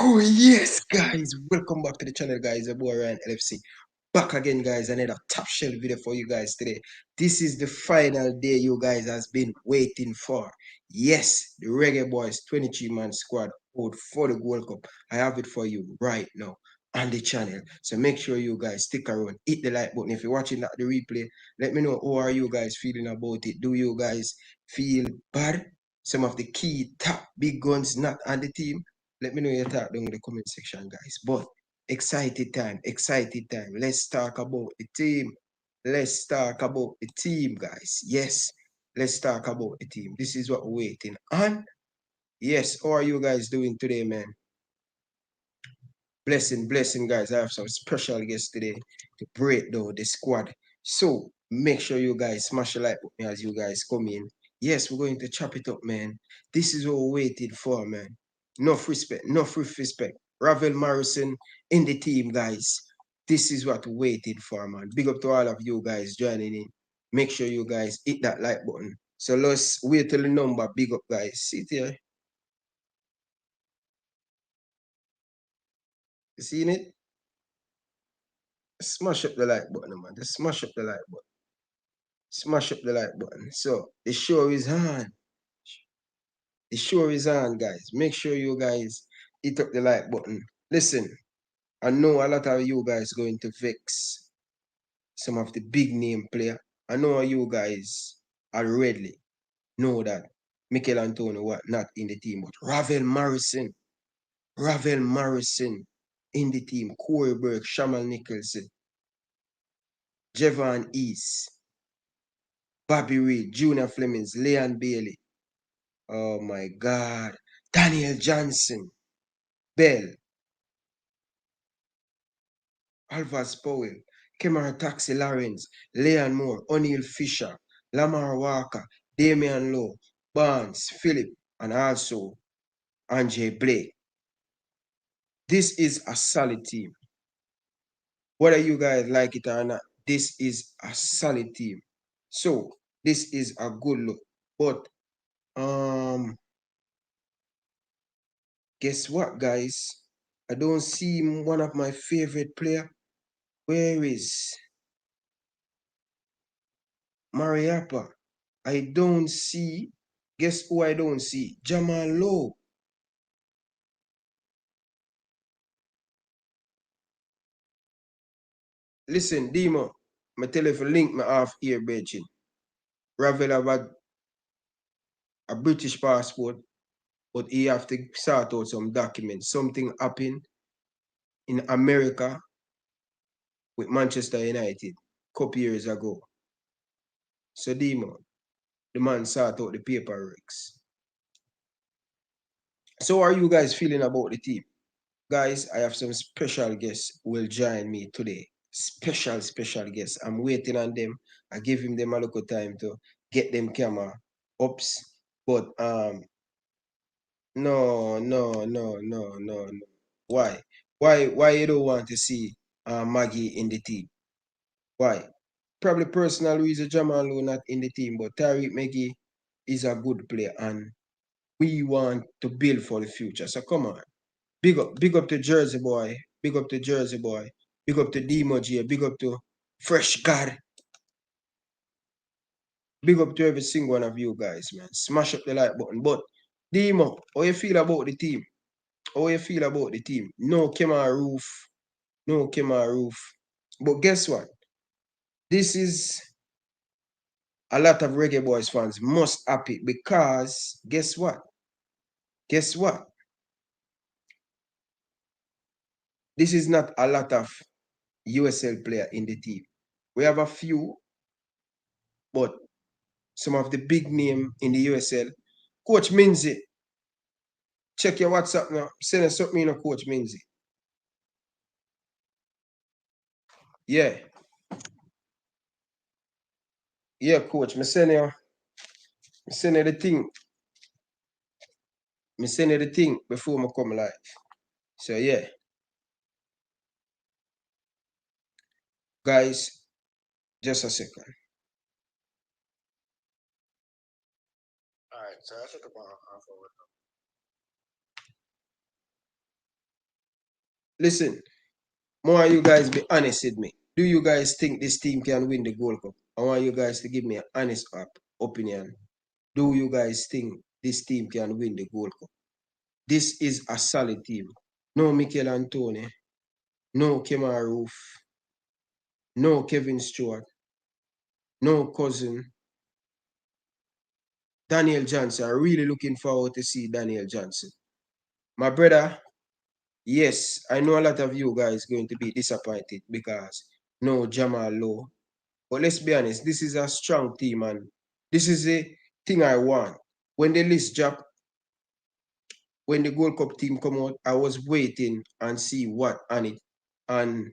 Oh yes, guys, welcome back to the channel, guys. The boy Ryan LFC back again, guys. Another top shelf video for you guys today. This is the final day you guys has been waiting for. Yes, the Reggae Boyz 23-man squad out for the World Cup. I have it for you right now on the channel. So make sure you guys stick around, hit the like button. If you're watching that the replay, let me know how are you guys feeling about it. Do you guys feel bad? Some of the key top big guns not on the team. Let me know your thought down in the comment section, guys. But excited time, excited time. Let's talk about the team. Let's talk about the team, guys. Yes, let's talk about the team. This is what we're waiting on. Yes, how are you guys doing today, man? Blessing, guys. I have some special guests today to break down the squad. So make sure you guys smash a like with me as you guys come in. Yes, we're going to chop it up, man. This is what we're waiting for, man. Enough respect, enough respect. Ravel Morrison in the team, guys. This is what we're waiting for, man. Big up to all of you guys joining in. Make sure you guys hit that like button. So let's wait till the number. Big up, guys. See it here. You seen it? Smash up the like button, man. Just smash up the like button. Smash up the like button. So the show is on. The show is on, guys. Make sure you guys hit up the like button. Listen, I know a lot of you guys going to vex some of the big name player. I know you guys already know that Mikel Antonio was not in the team, but Ravel Morrison in the team. Corey Burke, Shamal Nicholson, Javon East, Bobby Reed, Junior Flemings, Leon Bailey. Oh my God. Daniel Johnson, Bell, Alvas Powell, Cameron Taxi Lawrence, Leon Moore, O'Neal Fisher, Lamar Walker, Damian Lowe, Barnes, Phillip, and also Andre Blake. This is a solid team. Whether you guys like it or not, this is a solid team. So this is a good look. But guess what, guys? I don't see one of my favorite player. Where is Mariappa? I don't see. Guess who I don't see? Jamal Lowe. Listen, Demo, I tell you if you link me off here, Beijing. Ravel have a British passport, but he have to sort out some documents. Something happened in America with Manchester United a couple years ago. So Demo, the man sort out the paperwork. So how are you guys feeling about the team? Guys, I have some special guests who will join me today. Special guests. I'm waiting on them. I give him them a little time to get them camera ups. But no. Why? Why you don't want to see Maggie in the team? Why? Probably personal reason Jamal not in the team, but Tariq Maggie is a good player and we want to build for the future. So come on. Big up to Jersey boy. Big up to Jersey boy. Big up to Demo J. Big up to Fresh God. Big up to every single one of you guys, man. Smash up the like button. But Demo, how you feel about the team? How you feel about the team? No Kemar Roof. No Kemar Roof. But guess what? This is a lot of Reggae Boyz fans must happy because guess what? Guess what? This is not a lot of USL player in the team. We have a few, but some of the big name in the USL. Coach Minzy, check your WhatsApp now. Send us something, Coach Minzy. Yeah. Yeah, Coach. Me send you the thing. Me send you the thing before me come live. So yeah. Guys, just a second. Alright, so I took about half hour. listen, more you guys be honest with me. Do you guys think this team can win the Gold Cup? I want you guys to give me an honest opinion. Do you guys think this team can win the Gold Cup? This is a solid team. No Mikel Antoni, no Kemar Roof, no Kevin Stewart, no Cousin, Daniel Johnson. I'm really looking forward to see Daniel Johnson. My brother, yes, I know a lot of you guys going to be disappointed because no Jamal Lowe. But let's be honest, this is a strong team and this is the thing I want. When the list dropped, when the Gold Cup team come out, I was waiting and see what on it. And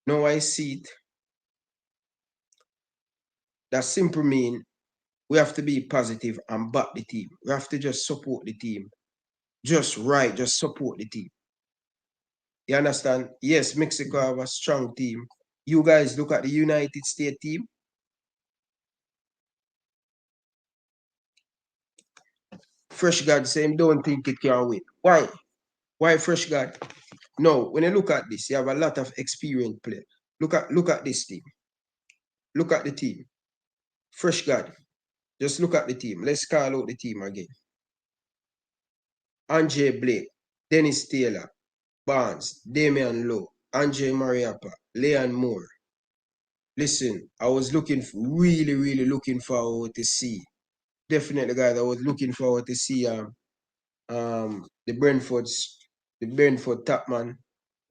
now I see it. That simply mean we have to be positive and back the team. We have to just support the team. Just support the team. You understand? Yes, Mexico have a strong team. You guys look at the United States team. Fresh God saying don't think it can win. Why? Why Fresh God? No, when you look at this, you have a lot of experienced players. Look at this team. Look at the team. Fresh God. Just look at the team. Let's call out the team again. Andre Blake, Dennis Taylor, Barnes, Damian Lowe, Andre Mariappa, Leon Moore. Listen, I was really looking forward to see. Definitely, guys, I was looking forward to see the Brentford top man.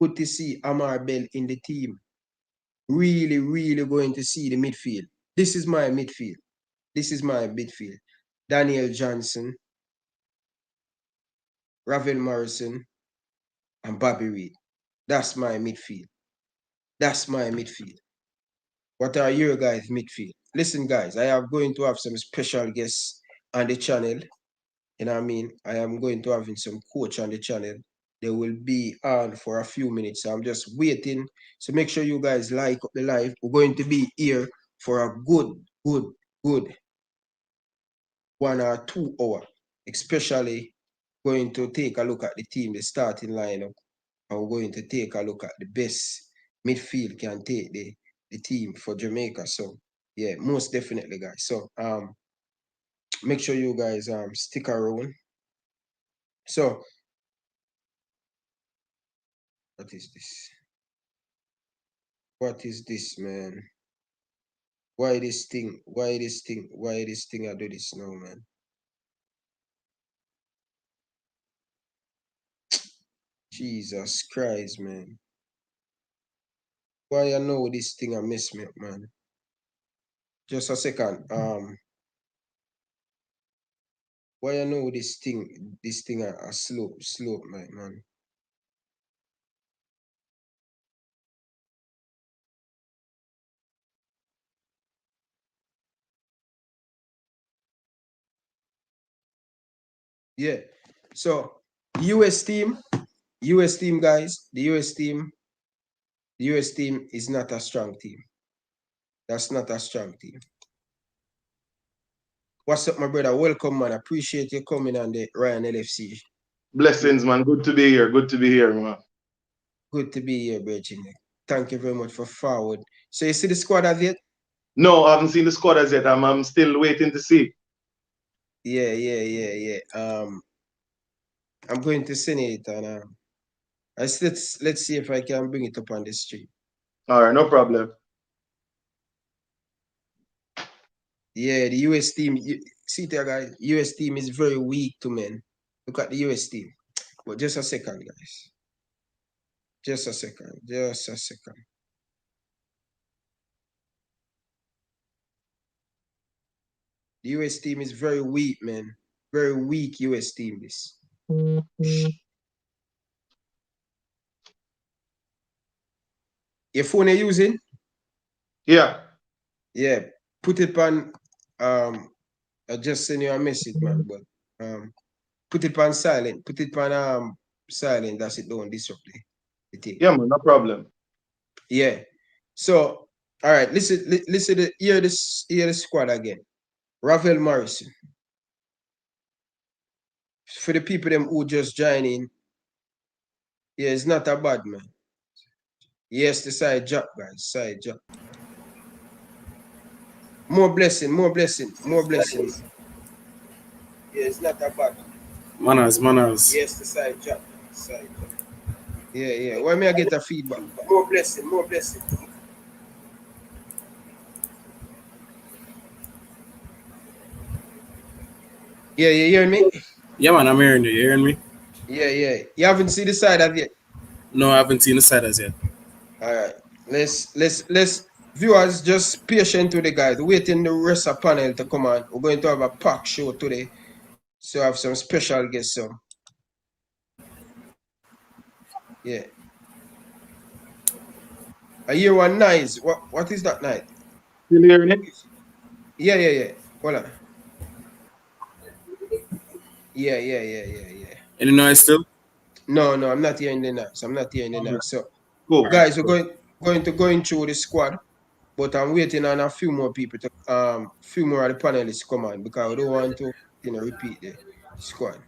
Good to see Amar Bell in the team. Really going to see the midfield. This is my midfield. This is my midfield. Daniel Johnson, Ravel Morrison, and Bobby Reed. That's my midfield. That's my midfield. What are your guys' midfield? Listen, guys, I am going to have some special guests on the channel. You know what I mean? I am going to have some coach on the channel. They will be on for a few minutes. So I'm just waiting. So make sure you guys like the live. We're going to be here for a good 1 or 2 hour. Especially going to take a look at the team, the starting lineup. And we're going to take a look at the best midfield can take the team for Jamaica. So yeah, most definitely, guys. So make sure you guys stick around. So what is this? What is this, man? Why this thing? Why this thing? Why this thing I do this now, man? Jesus Christ, man. Why I know this thing I mess me up, man? Just a second. Why I know this thing I slow, man. Yeah. So US team, guys, the US team is not a strong team. That's not a strong team. What's up, my brother? Welcome, man. Appreciate you coming on the Ryan LFC. Blessings, man. Good to be here. Good to be here, man. Good to be here, Virginia. Thank you very much for forward. So you see the squad as yet? No, I haven't seen the squad as yet. I'm still waiting to see. Yeah. I'm going to send it and let's see if I can bring it up on the stream. All right, no problem. Yeah, the US team. See there, guys. US team is very weak to men. Look at the US team. But just a second, guys. Just a second. Just a second. The US team is very weak, man. Very weak US team, this. Your phone are using? Yeah. Yeah. Put it on I just send you a message, man. But put it on silent. Put it on silent. That's it. Don't disrupt the thing. Yeah, man, no problem. Yeah. So, all right. Listen. Hear the squad again. Ravel Morrison. For the people them who just joining, yeah, it's not a bad man. Yes, the side job, guys. Side job. More blessing, more blessing, more blessing. Yeah, it's not that bad. Manners, manners. Yes, the side job. Side job. Yeah, yeah. Why may I get a feedback? More blessing, more blessing. Yeah, you hearing me? Yeah, man, I'm hearing you. You hearing me? Yeah, yeah. You haven't seen the side of it. No, I haven't seen the side as yet. All right. Let's viewers just patient with the guys. Waiting the rest of panel to come on. We're going to have a pack show today. So I have some special guests. So yeah. I hear one noise. What is that noise? Still hearing it? Yeah, yeah, yeah. Hold on. Yeah, yeah, yeah, yeah, yeah. Any noise still? No, no, I'm not hearing the noise. I'm not hearing the noise. So Cool. guys, we're going through the squad, but I'm waiting on a few more people to few more of the panelists come on because we don't want to repeat the squad.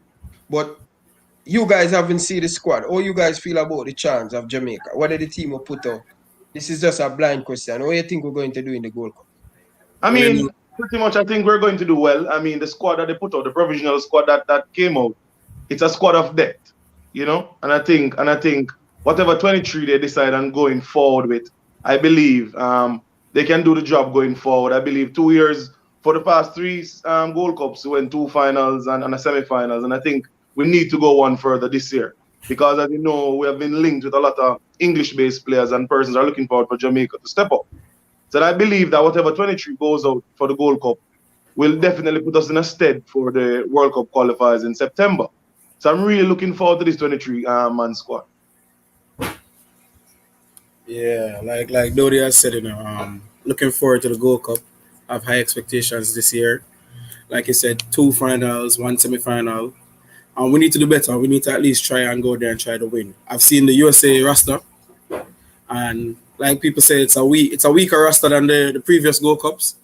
But you guys haven't seen the squad. How you guys feel about the chance of Jamaica? What did the team will put out? This is just a blind question. What do you think we're going to do in the Gold Cup? I Well, you know, mean, pretty much I think we're going to do well. I mean, the squad that they put out, the provisional squad that came out, it's a squad of depth, and I think whatever 23 they decide on going forward with, I believe they can do the job going forward. I believe 2 years for the past three Gold Cups, we went two finals and a semi-finals, and I think we need to go one further this year because, as you know, we have been linked with a lot of English-based players and persons are looking forward for Jamaica to step up. So I believe that whatever 23 goes out for the Gold Cup will definitely put us in a stead for the World Cup qualifiers in September. So I'm really looking forward to this 23 man squad. yeah, like Dodi has said, looking forward to the Gold Cup. I have high expectations this year. Like you said, two finals, one semi-final. And we need to do better. We need to at least try and go there and try to win. I've seen the USA roster, and like people say, it's a weaker roster than the previous Gold Cups,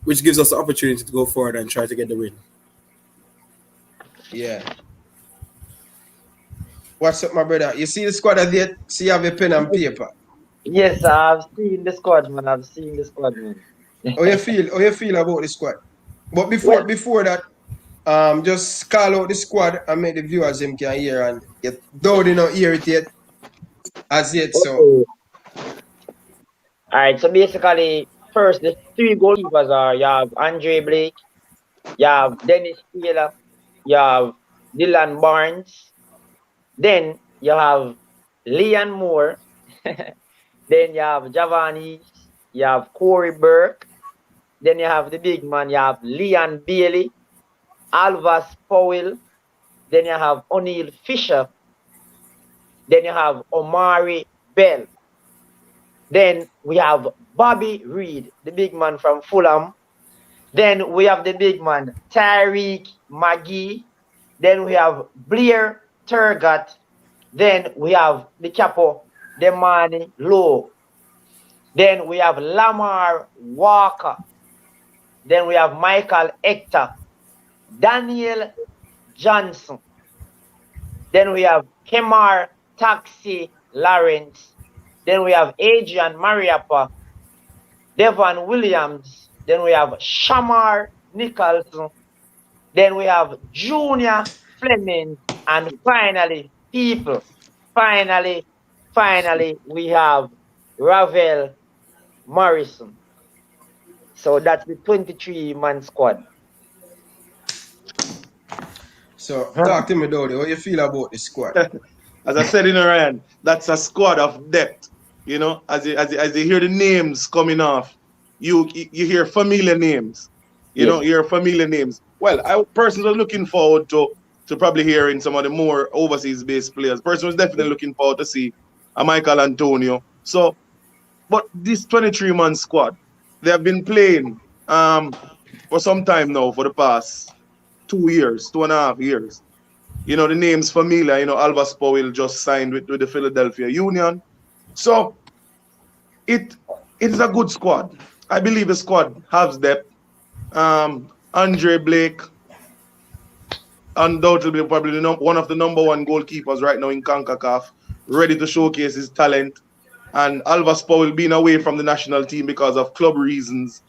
which gives us the opportunity to go forward and try to get the win. Yeah. What's up, my brother? You see the squad of it? See you have a pen and paper. Yes, I've seen the squad, man. I've seen the squad, man. How you feel? How you feel about the squad? But Well, before that, just call out the squad and make the viewers them can hear and get though they not hear it yet as yet. So okay. All right. So basically, first, the three goalkeepers are you have Andre Blake, you have Dennis Taylor, you have Dylan Barnes, then you have Leon Moore, then you have Javani, you have Corey Burke, then you have the big man, you have Leon Bailey, Alvas Powell, then you have O'Neill Fisher, then you have Omari Bell. Then we have Bobby Reed, the big man from Fulham. Then we have the big man, Tyreek McGee. Then we have Blair Turgot. Then we have the capo, Demani Lowe. Then we have Lamar Walker. Then we have Michael Hector, Daniel Johnson. Then we have Kemar Taxi Lawrence. Then we have Adrian Mariappa, Devon Williams. Then we have Shamar Nicholson. Then we have Junior Fleming. And finally, finally, we have Ravel Morrison. So that's the 23-man squad. So talk to me, Dodi. How you feel about the squad? As I said in Ryan, that's a squad of depth. As you hear the names coming off, you hear familiar names. You hear familiar names. Well, I personally was looking forward to probably hearing some of the more overseas-based players. Personally was definitely looking forward to see a Michael Antonio. So, but this 23-man squad, they have been playing for some time now, for the past 2 years, 2.5 years. The name's familiar. Alvas Powell just signed with the Philadelphia Union. So it is a good squad. I believe the squad has depth. Andre Blake, undoubtedly probably one of the number one goalkeepers right now in CONCACAF, ready to showcase his talent. And Alvas Powell being away from the national team because of club reasons,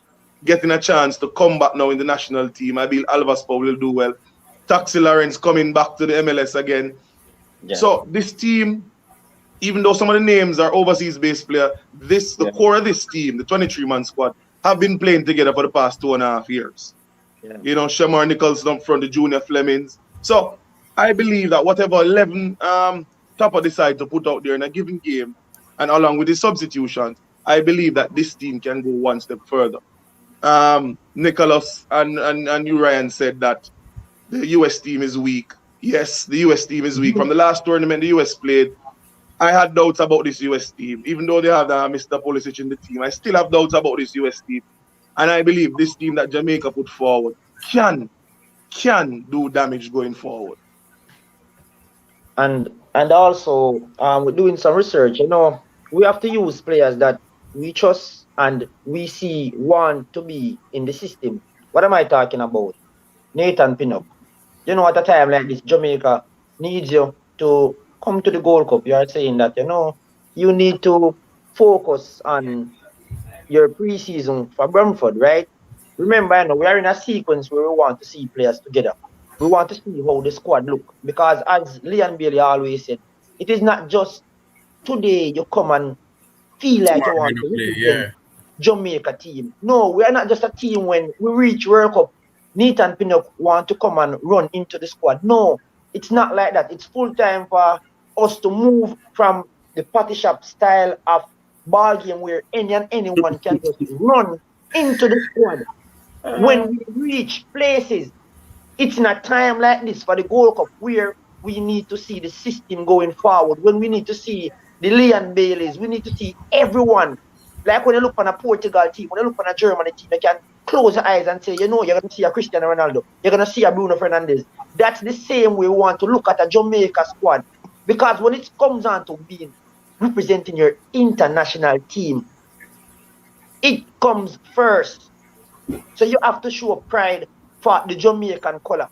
getting a chance to come back now in the national team. I believe Alvas Powell will do well. Taxi Lawrence coming back to the MLS again. Yeah. So this team, even though some of the names are overseas-based players, the core of this team, the 23-man squad, have been playing together for the past 2.5 years. Yeah. You know, Shamar Nicholson up front, the Junior Flemings. So I believe that whatever 11 Topper decide to put out there in a given game, and along with the substitutions, I believe that this team can go one step further. Nicholas and you, Ryan, said that the US team is weak. Yes, the US team is weak. From the last tournament the US played, I had doubts about this US team. Even though they have Mr. Pulisic in the team, I still have doubts about this US team. And I believe this team that Jamaica put forward can do damage going forward. And also, we're doing some research. You know, we have to use players that we trust and we see want to be in the system. What am I talking about? Nathan Pinnock. You know, at a time like this, Jamaica needs you to come to the Gold Cup. You are saying that, you know, you need to focus on your preseason for Brentford, right? Remember, you know, we are in a sequence where we want to see players together. We want to see how the squad look. Because as Leon Bailey always said, it is not just today you come and feel like you want to represent Jamaica team. No, we are not just a team when we reach World Cup. Nathan Pinnock want to come and run into the squad. No, it's not like that. It's full time for us to move from the party shop style of ball game where anyone can just run into the squad. When we reach places, it's in a time like this for the Gold Cup where we need to see the system going forward. When we need to see the Leon Baileys, we need to see everyone. Like when you look on a Portugal team, when you look on a Germany team, you can close your eyes and say, you know, you're going to see a Cristiano Ronaldo. You're going to see a Bruno Fernandes. That's the same way we want to look at a Jamaica squad. Because when it comes on to being representing your international team, it comes first. So you have to show pride for the Jamaican color.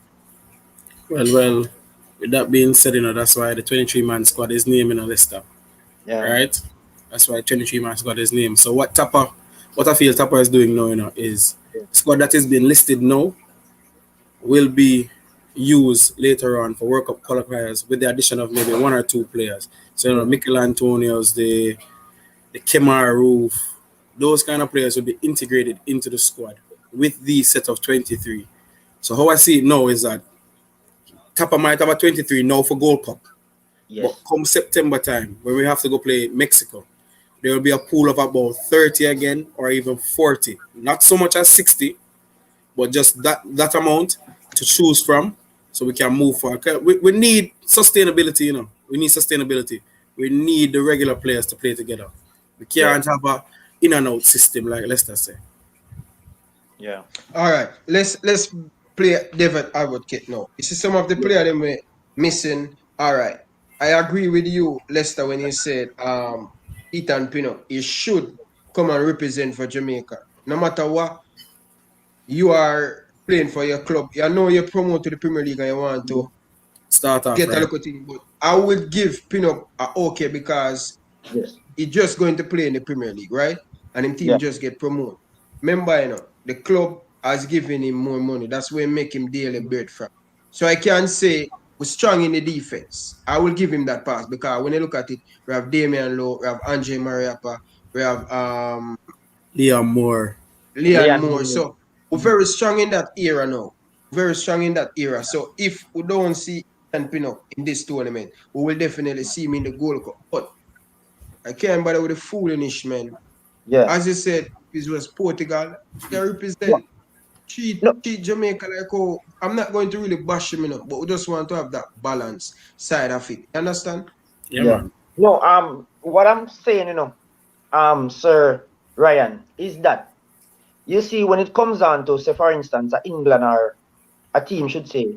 Well, with that being said, you know, that's why the 23-man squad is named in a Leicester. Yeah. Right? That's why 23-man squad is named. So what I feel Topper is doing now, you know, is squad that is being listed now will be used later on for World Cup qualifiers with the addition of maybe one or two players. So, you know, Mikel Antonio's, the Kemar Roof, those kind of players will be integrated into the squad with the set of 23. So how I see it now is that Topper might have a 23 now for Gold Cup. Yes. But come September time, when we have to go play Mexico, there will be a pool of about 30 again or even 40. Not so much as 60, but just that amount to choose from so we can move forward. We need sustainability, you know. We need sustainability. We need the regular players to play together. We can't have a in and out system like Leicester say. Yeah. All right, let's play David Advocate now. You see some of the players that we're missing. All right, I agree with you, Lester, when you said Ethan Pinnock, he should come and represent for Jamaica. No matter what, you are playing for your club. You know you're promoted to the Premier League and you want to start off, get right? a little thing. But I would give Pinnock a okay because he's just going to play in the Premier League, right? And him team just get promoted. Remember, you know, the club has given him more money. That's where make him daily bread from. So I can say we're strong in the defense. I will give him that pass because when you look at it, we have Damian Lowe, we have Andre Mariappa, we have Leon Moore. So we're very strong in that era now. Very strong in that era. So if we don't see Ethan Pinnock in this tournament, we will definitely see him in the Gold Cup. But I can't bother with the foolishness, man. Yeah. As you said, it was Portugal. They represent cheat Jamaica like oh, I'm not going to really bash him, you know, but we just want to have that balance side of it. You understand? Yeah. Man. No, what I'm saying, you know, Sir Ryan, is that you see when it comes on to, say, for instance, England or a team should say,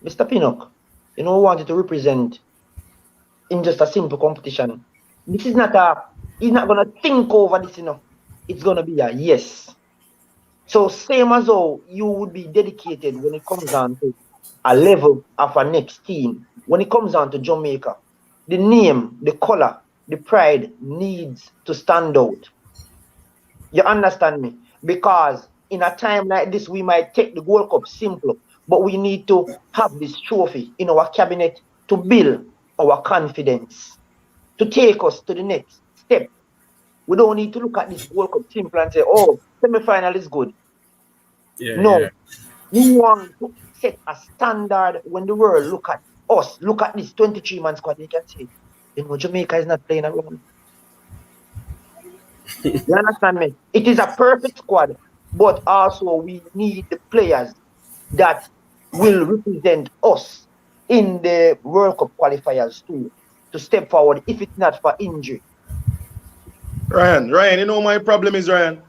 Mr. Pinnock, you know, we wanted to represent in just a simple competition. This is not he's not gonna think over this, you know. It's gonna be a yes. So same as how you would be dedicated when it comes on to a level of a next team. When it comes on to Jamaica, the name, the color, the pride needs to stand out. You understand me? Because in a time like this, we might take the World Cup simple, but we need to have this trophy in our cabinet to build our confidence, to take us to the next step. We don't need to look at this World Cup simple and say, oh, semi-final is good. Yeah, No, yeah. we want to set a standard when the world look at us, look at this 23-man squad, they can say, you know, Jamaica is not playing around. You understand me? It is a perfect squad, but also we need the players that will represent us in the World Cup qualifiers too, to step forward if it's not for injury. Ryan, you know my problem is, Ryan?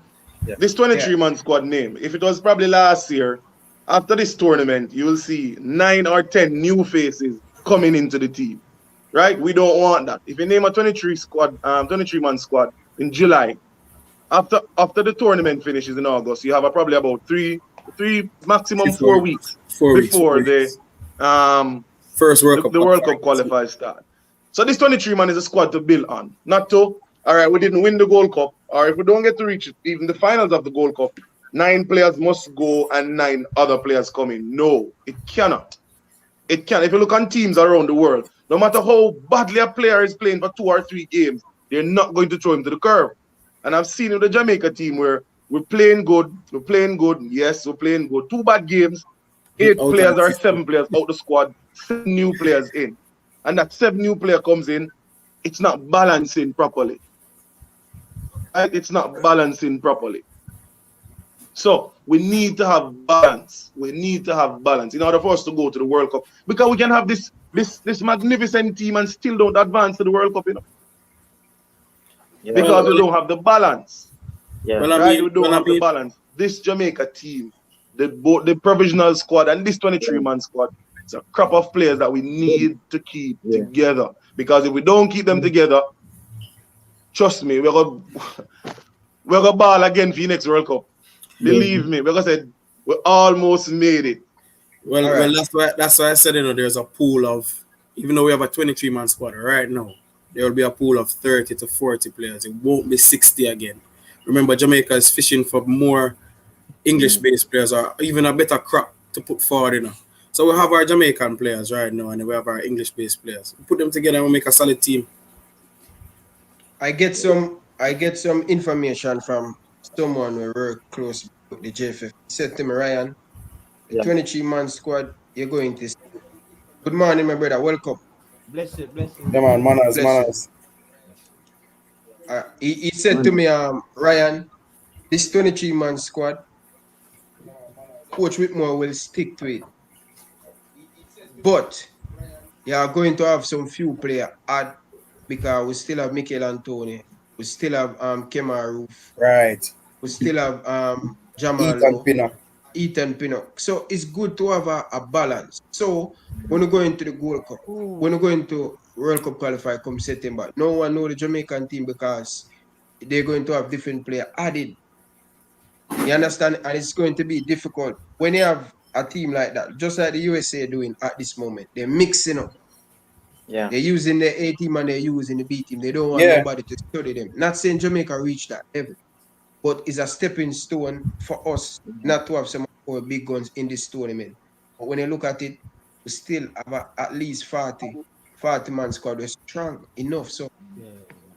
Yeah. This 23-man squad name, if it was probably last year, after this tournament, you will see 9 or 10 new faces coming into the team. Right? We don't want that. If you name a 23-man squad in July, after the tournament finishes in August, you have probably about three maximum 4 weeks 4 weeks before the first World Cup the World Cup qualifiers start. So this 23-man is a squad to build on, not to, all right, we didn't win the Gold Cup, or if we don't get to reach even the finals of the Gold Cup, 9 players must go and 9 other players come in. No, it cannot. It can. If you look on teams around the world, no matter how badly a player is playing for 2 or 3 games, they're not going to throw him to the curb. And I've seen with the Jamaica team where we're playing good, yes, we're playing good. 2 bad games, 8 players or 7 players out the squad, 7 new players in. And that 7 new player comes in, it's not balancing properly. Right? It's not balancing properly. So we need to have balance. We need to have balance in order for us to go to the World Cup. Because we can have this magnificent team and still don't advance to the World Cup, you know. Yeah. Because we don't have the balance. Yeah. Well, right? We don't have the balance. This Jamaica team, the provisional squad and this 23-man squad, it's a crop of players that we need to keep together. Because if we don't keep them together, trust me, we're gonna ball again for the next World Cup. Believe me, because we almost made it. Well, that's why I said, you know, there's a pool of, even though we have a 23-man squad right now, there will be a pool of 30 to 40 players. It won't be 60 again. Remember, Jamaica is fishing for more English-based players or even a better crop to put forward, you know. So we have our Jamaican players right now, and we have our English-based players. We put them together and we make a solid team. I get some information from someone who work close with the JFF. He said to me, Ryan, the 23-man squad, you're going to see. Good morning, my brother. Welcome. Bless it. Come on, manners. He said to me, Ryan, this 23-man squad, Coach Whitmore will stick to it. But you are going to have some few players add, because we still have Mikel Antoni, we still have Kemar Roof, right? We still have Jamal, Ethan Pinnock. So it's good to have a balance. So when we go into the Gold Cup, when we go into World Cup qualifier come September, no one know the Jamaican team because they're going to have different players added. You understand? And it's going to be difficult when you have a team like that, just like the USA doing at this moment. They're mixing up. Yeah. They're using the A team and they're using the B team. They don't want nobody to study them. Not saying Jamaica reached that level, but it's a stepping stone for us not to have some more big guns in this tournament. But when you look at it, we still have at least 40-man squad. We're strong enough. So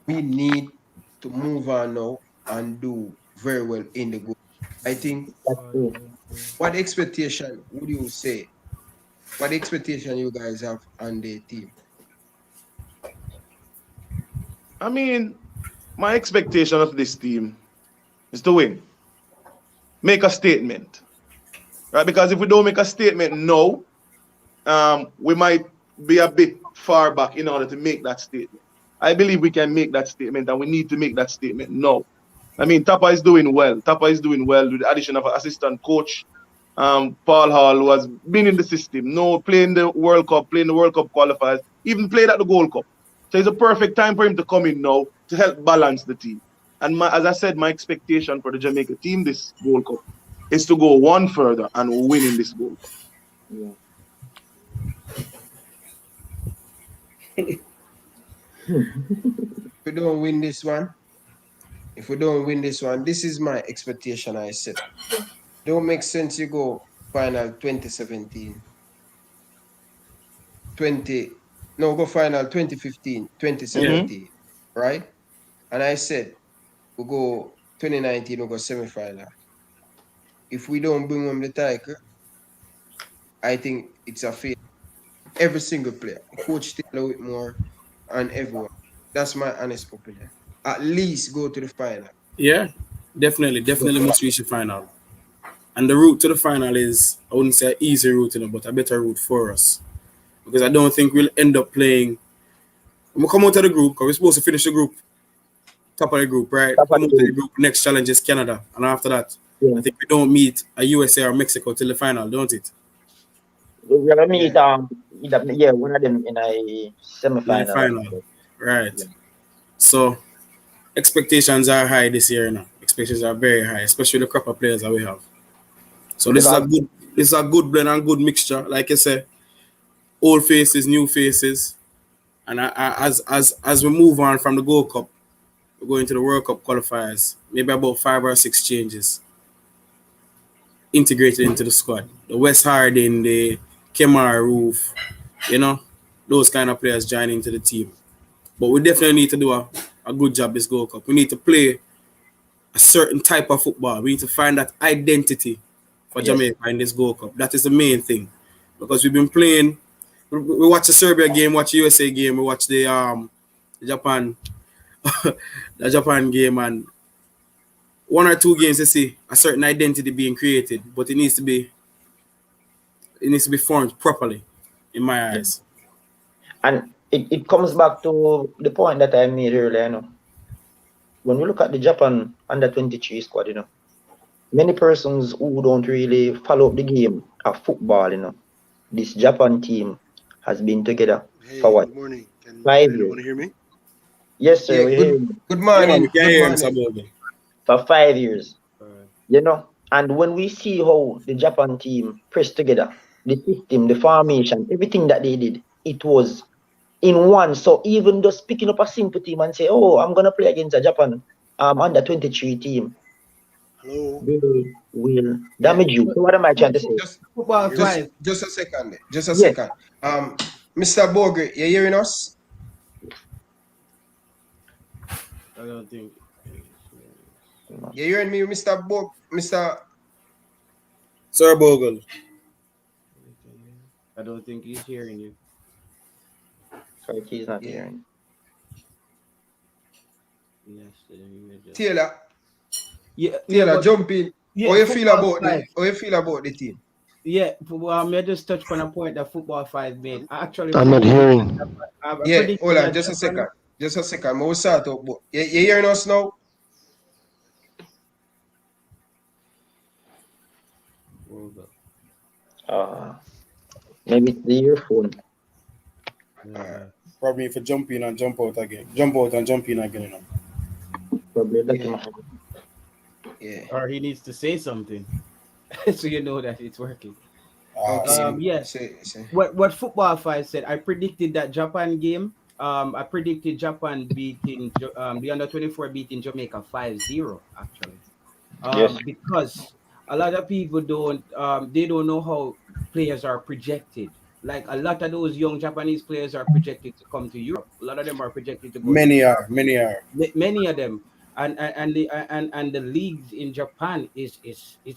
we need to move on now and do very well in the group. I think, what expectation would you say? What expectation you guys have on the team? I mean, my expectation of this team is to win. Make a statement. Right? Because if we don't make a statement now, we might be a bit far back in order to make that statement. I believe we can make that statement, and we need to make that statement now. I mean, Tapa is doing well. Tapa is doing well with the addition of an assistant coach, Paul Hall, who has been in the system, playing the World Cup qualifiers, even played at the Gold Cup. So it's a perfect time for him to come in now to help balance the team. And as I said, my expectation for the Jamaica team this Gold Cup is to go one further and win in this Gold Cup. Yeah. If we don't win this one, this is my expectation. I said, don't make sense. You go final 2017, go final 2015, Yeah. 2017, right? And I said, we go 2019, we go semi-final. If we don't bring home the title, I think it's a fail. Every single player, Coach Taylor Whitmore, and everyone. That's my honest opinion. At least go to the final. Yeah. Definitely must reach the final. And the route to the final is, I wouldn't say an easy route, but a better route for us. Because I don't think we'll end up playing. We'll come out of the group, because we're supposed to finish the group, top of the group, right? Top of Come the out of the group. group, next challenge is Canada. And after that, Yeah. I think we don't meet a USA or Mexico till the final, don't it? We're gonna meet one of them in a In the semi-final. final. Right. Yeah. So expectations are high this year now. Expectations are very high, especially the crop of players that we have. So this is a good blend and good mixture. Like I said, old faces, new faces. And as we move on from the Gold Cup, we're going to the World Cup qualifiers. Maybe about 5 or 6 changes integrated into the squad. The West Harding, the Kemar Roof, those kind of players joining into the team. But we definitely need to do a good job this Gold Cup. We need to play a certain type of football. We need to find that identity for Jamaica in this Gold Cup. That is the main thing. Because we've been playing, we watch the Serbia game, watch the USA game, we watch the Japan the Japan game, and 1 or 2 games to see a certain identity being created, but it needs to be formed properly in my eyes. And it comes back to the point that I made earlier, When we look at the Japan under-23 squad, many persons who don't really follow up the game of football, this Japan team has been together for what? Good morning. Can 5 years. anyone hear me? Yes, sir. Yeah, good morning. Good morning. For 5 years. And when we see how the Japan team pressed together, the system, the formation, everything that they did, it was in one. So even just picking up a simple team and say, oh, I'm going to play against a Japan under-23 team, Hello. they will damage you. So what am I trying to say? Just a second. Mr. Boger, you hearing us? I don't think. You hearing me, Mr. Sir Bogle? I don't think he's hearing you. Sorry, he's not hearing. Taylor. Yeah, Taylor, jump in. Yeah, How you feel about the team? Yeah, I just touch on a point that Football 5 made. I'm not hearing. Yeah, hold on, just a second. We'll start up. You hearing us now? Maybe it's the earphone. Probably if you jump in and jump out again. Jump out and jump in again. Probably Yeah. Or he needs to say something, so you know that it's working. Yes. What Football 5 said, I predicted that Japan game. I predicted Japan beating the under-24 beating Jamaica 5-0 actually. Because a lot of people don't know how players are projected. Like a lot of those young Japanese players are projected to come to Europe. A lot of them are projected to go. Many are. Many of them. And the leagues in Japan is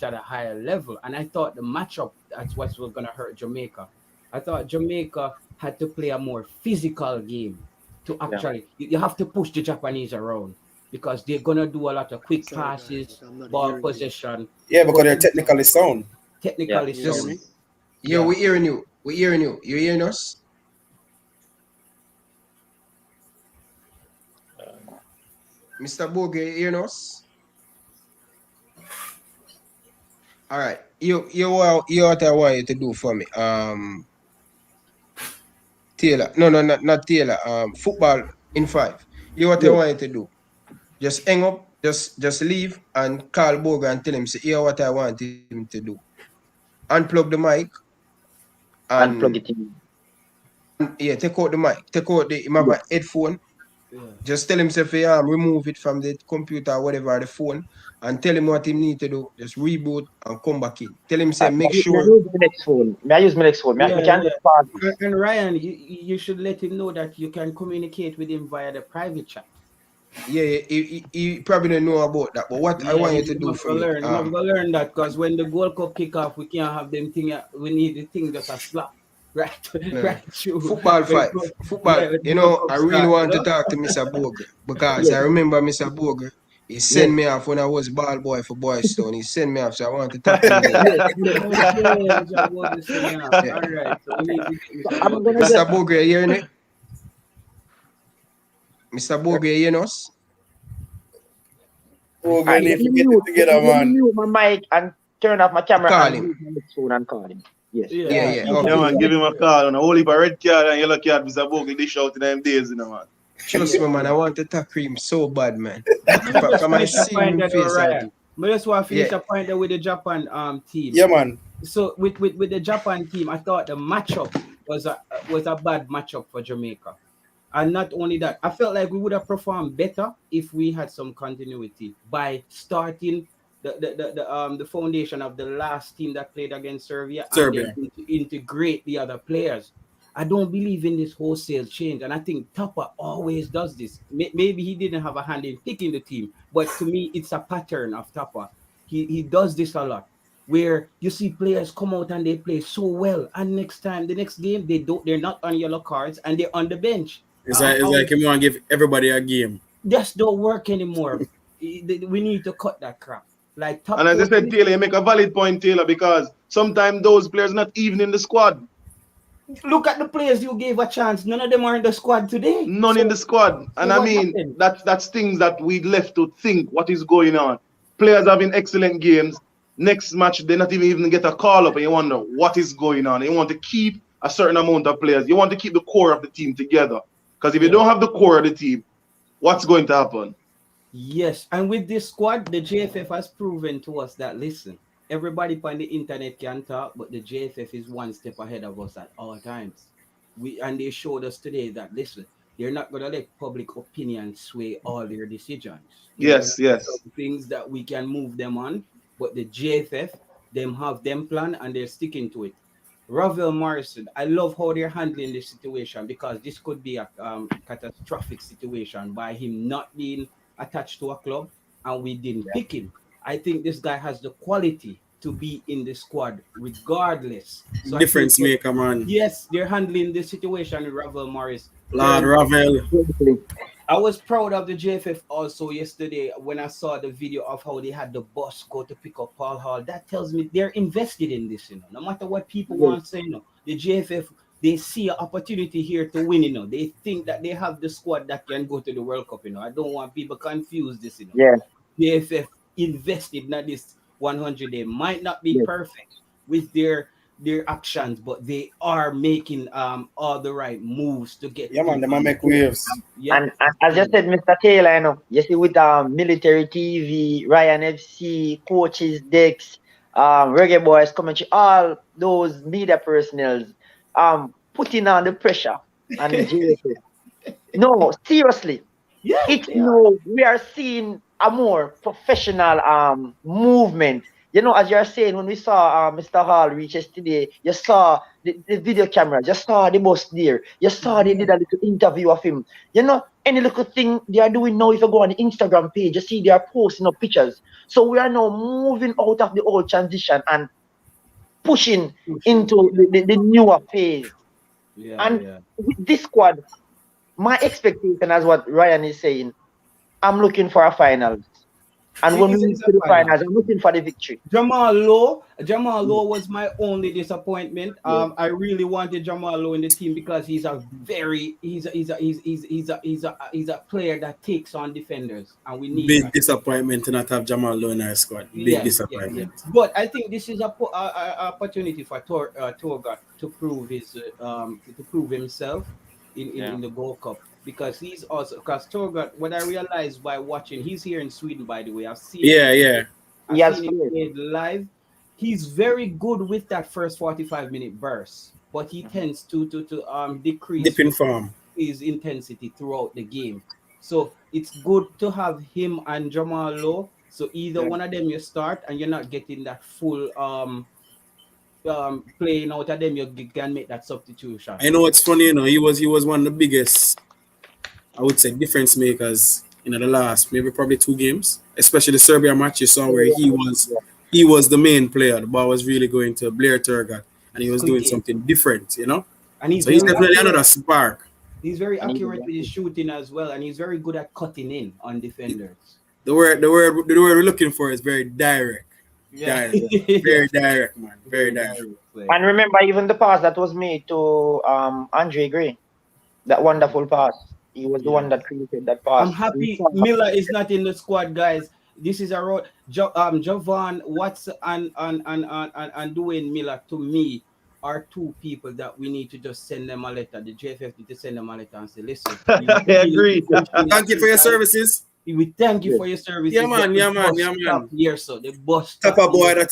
at a higher level. And I thought the matchup, that's what was gonna hurt Jamaica. I thought Jamaica had to play a more physical game to actually you have to push the Japanese around because they're gonna do a lot of quick passes, ball possession. Yeah, because they're technically sound. Sound. Yeah, we're hearing you. You hearing us? Mr. Boge, you hearing us? All right. You what I want you to do for me. Taylor. No, not Taylor. Football in 5. You what I want you to do. Just hang up, just leave and call Boga and tell him, say, hear what I want him to do. Unplug the mic. Unplug it in. Yeah, take out the mic. Take out the headphone Just tell himself, remove it from the computer or whatever, the phone, and tell him what he need to do. Just reboot and come back in. Tell him, say, make sure. I use my next phone. I use my next phone. We can just pause. And Ryan, you should let him know that you can communicate with him via the private chat. Yeah, he probably don't know about that. But what I want you to do for me, I'm gonna learn that, because when the Gold Cup kick off, we can't have them thing. We need the thing just a slap. Right, right. Football fight. Football. I really want to talk to Mr. Boger, because I remember Mr. Boger. He sent me off when I was ball boy for Boys Town. He sent me off, so I want to talk to him. All right. So we need to Mr. Boger, you hear me? Mr. Boger, you hear us? Boger, need to get it together, man. Mute my mic and turn off my camera. Call and him. use my next phone and call him. Yes. Yeah. Yeah, man, give him a call. On a whole heap of red card and yellow card, Mr. Bogle dish out in them days, man. Trust me, man. I want to tackle him so bad, man. Come and see him face. But just want to finish a point there with the Japan team. Yeah, man. So with the Japan team, I thought the matchup was a bad matchup for Jamaica. And not only that, I felt like we would have performed better if we had some continuity by starting the foundation of the last team that played against Serbia. And then integrate the other players. I don't believe in this wholesale change, and I think Tupper always does this. Maybe he didn't have a hand in picking the team, but to me, it's a pattern of Tupper. He does this a lot, where you see players come out and they play so well, and the next game, they're not on yellow cards and they're on the bench. It's like he want to give everybody a game. Just don't work anymore. We need to cut that crap. Like and as I said, Taylor, you make a valid point, Taylor, because sometimes those players are not even in the squad. Look at the players you gave a chance. None of them are in the squad today. None in the squad. And I mean, that's things that we left to think what is going on. Players having excellent games. Next match, they not even get a call up, and you wonder what is going on. You want to keep a certain amount of players. You want to keep the core of the team together. Because if you don't have the core of the team, what's going to happen? Yes, and with this squad, the JFF has proven to us that, listen, everybody on the internet can talk, but the JFF is one step ahead of us at all times. And they showed us today that, listen, they're not going to let public opinion sway all their decisions. Yes. Things that we can move them on, but the JFF, them have them plan and they're sticking to it. Ravel Morrison, I love how they're handling this situation, because this could be a catastrophic situation by him not being attached to a club and we didn't pick him. I think this guy has the quality to be in the squad regardless. So difference maker, man. Yes, they're handling the situation with Ravel Morris. Lord Ravel. I was proud of the JFF also yesterday when I saw the video of how they had the bus go to pick up Paul Hall. That tells me they're invested in this, no matter what people want to say, the JFF, they see an opportunity here to win, They think that they have the squad that can go to the World Cup, I don't want people confused this, Yeah. JFF invested, not this 100. They might not be perfect with their actions, but they are making all the right moves to get. Yeah, man, they might make waves. Yeah. And as you said, Mr. Taylor, you see with military TV, Ryan FC, coaches, Dex, Reggae Boyz, commentary, all those media personnel, putting on the pressure on the JFF. No, seriously. Yeah, we are seeing a more professional movement. As you're saying, when we saw Mr. Hall reach yesterday, you saw the video camera, you saw the bus there, you saw they did a little interview of him. Any little thing they are doing now, if you go on the Instagram page, you see they are posting up pictures. So we are now moving out of the old transition and pushing into the newer phase. With this squad, my expectation, as what Ryan is saying, I'm looking for a finals. And when we reach to the finals, I'm looking for the victory. Jamal Lowe was my only disappointment. I really wanted Jamal Lowe in the team because he's a player that takes on defenders, and we need big disappointment to not have Jamal Lowe in our squad. Big disappointment. Yeah. But I think this is a opportunity for Torgat to prove himself in the Gold Cup. Because he's also, because Torgat, what I realized by watching, he's here in Sweden, by the way. I've seen him played live. He's very good with that first 45-minute burst, but he tends to decrease dip in form his intensity throughout the game. So it's good to have him and Jamal low. So either one of them you start and you're not getting that full playing out of them, you can make that substitution. I know it's funny, he was one of the biggest, I would say, difference makers in the last maybe probably 2 games, especially the Serbia match you saw where he was the main player. The ball was really going to Blair Turgot and he was doing something different, And he's definitely another spark. He's very accurate with his shooting as well, and he's very good at cutting in on defenders. The word we're looking for is very direct. Yeah. Very direct, man. Very direct. And remember, even the pass that was made to Andre Gray, that wonderful pass. He was the one that created that pass. I'm happy Miller is not in the squad, guys. This is a road. Jovan Watts and Dwayne Miller, to me, are 2 people that we need to just send them a letter. The JFF need to send them a letter and say, listen. I agree. Thank you for your services. We thank you for your services. Yeah, man. Here, so the boss. Top a boy that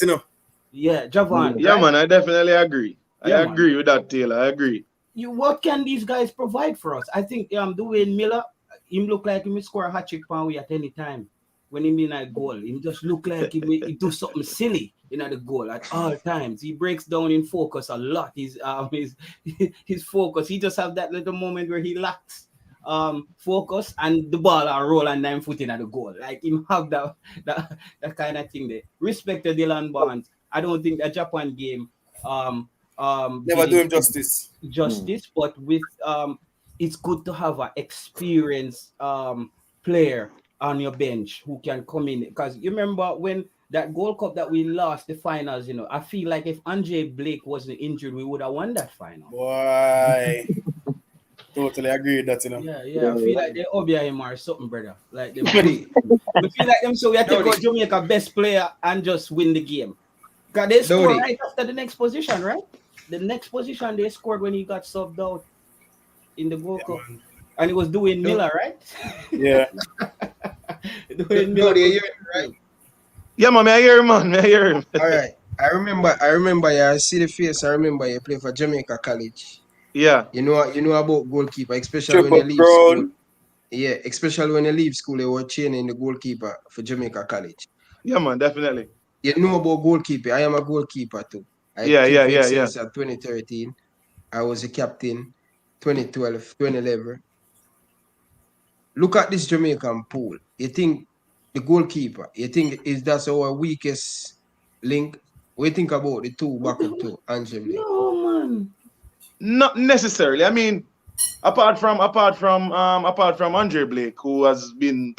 Yeah, Javan. Yeah, man, I definitely agree. I agree with that, Taylor. I agree. What can these guys provide for us? I think Dwayne Miller, him look like he will score a hat trick pound at any time. When he mean a goal, he just look like he do something silly the goal at all times. He breaks down in focus a lot. His focus. He just have that little moment where he lacks focus and the ball are roll and 9 foot in at the goal. Like him have that kind of thing there. Respect to Dylan Barnes. I don't think the Japan game never do him justice. But with it's good to have an experienced player on your bench who can come in, because you remember when that Gold Cup that we lost the finals, I feel like if Andre Blake wasn't injured, we would have won that final. Why? Totally agree with that, Yeah. I feel like they obey him or something, brother. Like they feel like them, so we have to go Jamaica best player and just win the game. Because they scored right after the next position, right? The next position they scored when he got subbed out in the Gold Cup. Man. And it was Dwayne Miller, right? Yeah. Dwayne Miller, right? Yeah, man, I hear him, man. I hear him. All right. I remember I see the face. I remember you play for Jamaica College. Yeah. You know about goalkeeper, especially when you leave school. Yeah, especially when you leave school, they were training the goalkeeper for Jamaica College. Yeah, man, definitely. You know about goalkeeper. I am a goalkeeper too. Since 2013. I was a captain 2012, 2011. Look at this Jamaican pool. You think the goalkeeper, that's our weakest link? What do you think about the 2 backup two, Angel? No, man. Not necessarily. I mean, apart from Andre Blake, who has been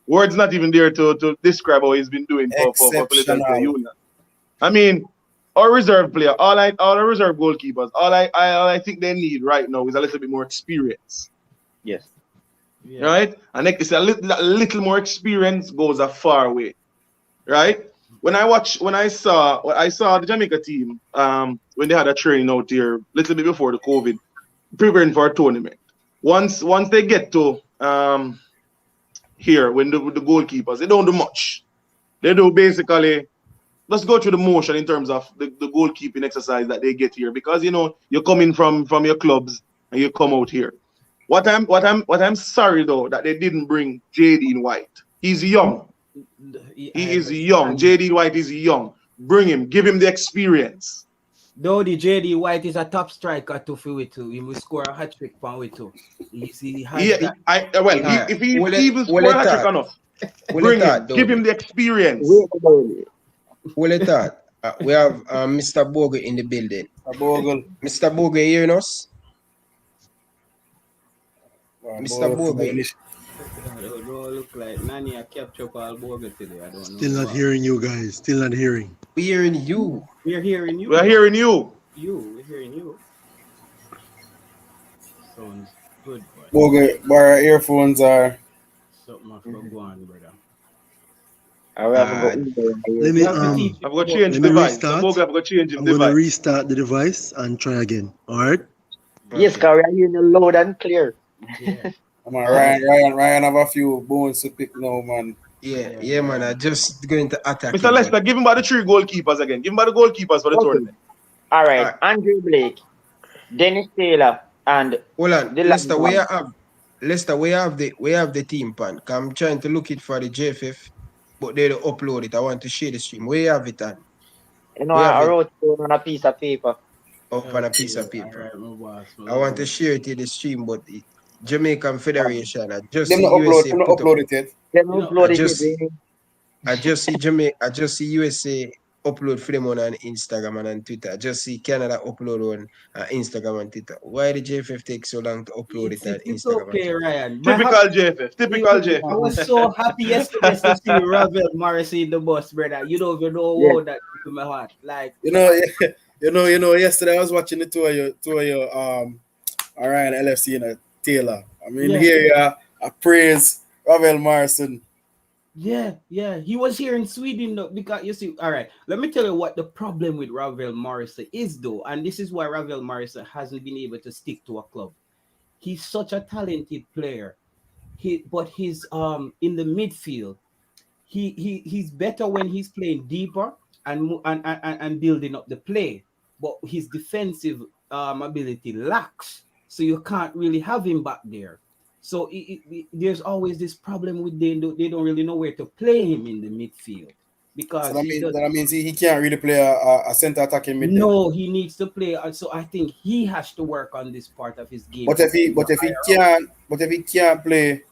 words not even there to describe how he's been doing for Philadelphia Union. I mean, our reserve player, all our reserve goalkeepers, all I think they need right now is a little bit more experience. Yes. Yeah. Right? And like it's a little more experience goes a far way. Right? When I saw the Jamaica team when they had a training out here a little bit before the COVID, preparing for a tournament. Once they get to here when the goalkeepers, they don't do much. They do basically let's go through the motion in terms of the goalkeeping exercise that they get here, because you're coming from your clubs and you come out here. What I'm sorry though that they didn't bring JD White. He's young. He is young. JD White is young. Bring him. Give him the experience. Though the JD White is a top striker too for it too. He will score a hat trick for it too. If he even score a hat trick enough, bring him. Give him the experience. Well, we have Mr. Bogle in the building. Mr. Bogle hearing us? Mr. Bogle. Don't look like Nani a capture Paul Bogle today. I don't know. Still not hearing you guys. Still not hearing. We're hearing you. We're hearing you. We're hearing you. We're hearing you. Sounds good. Bogle, our earphones are. Something I forgot going, brother. Let me I've got to change the device. I'm going to restart the device and try again. All right? Yes, because we are hearing you loud and clear. Yeah. Ryan have a few bones to pick now, man. Yeah, man. I'm just going to attack. Mr. Lester, give him about the 3 goalkeepers again. Give him about the goalkeepers for the tournament. All right. Andrew Blake, Dennis Taylor, and hold on. Lester, where Lester, we have the team pan. I'm trying to look it for the JFF, but they don't upload it. I want to share the stream. Where you have it on? You know, We have I it wrote it on a piece of paper. up on a piece Okay, of all paper. right, my boss. I want to share it in the stream, but Jamaican Federation, I just Them see not upload. USA Them not put up. upload it yet. Then You know, I upload just see it. I just see USA upload for them on Instagram and on Twitter. I just see Canada upload on Instagram and Twitter. Why did JFF take so long to upload it on it's Instagram and okay, Twitter? Ryan. Typical JFF. Typical I JFF. was so happy yesterday to see Ravel Morrissey in the bus, brother. You don't even know Yeah. what that to my heart. Like, You know, Yesterday I was watching the two of your Ryan LFC and Taylor. I mean, yeah, here I praise Ravel Morrison. yeah. He was here in Sweden though, because you see, all right. Let me tell you what the problem with Ravel Morrissey is, though, and this is why Ravel Morrissey hasn't been able to stick to a club. He's such a talented player. But he's in the midfield. He's better when he's playing deeper and building up the play, but his defensive ability lacks, so you can't really have him back there. So there's always this problem with they don't really know where to play him in the midfield So because he does. that means he can't really play a center attacking mid. No, he needs to play. So I think he has to work on this part of his game. But if he can't play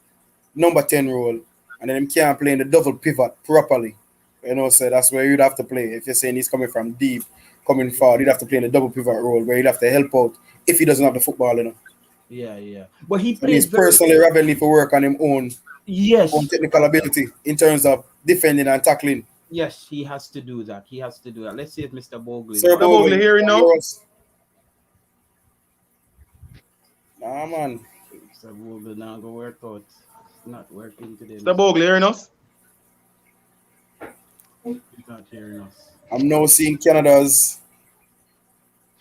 number 10 role and then he can't play in the double pivot properly, so that's where you'd have to play. If you're saying he's coming from deep, coming forward, he'd have to play in the double pivot role where he'd have to help out if he doesn't have the football. Yeah. But he So he's plays personally Ravel need to work on his own yes. technical ability in terms of defending and tackling. Yes, he has to do that. Let's see if Mr. Bogle. Sir Bogle here now? Nah, man. Mr. Bogle now go work out. It's not working today. Mr. Bogle hearing us? He's not hearing us. I'm now seeing Canada's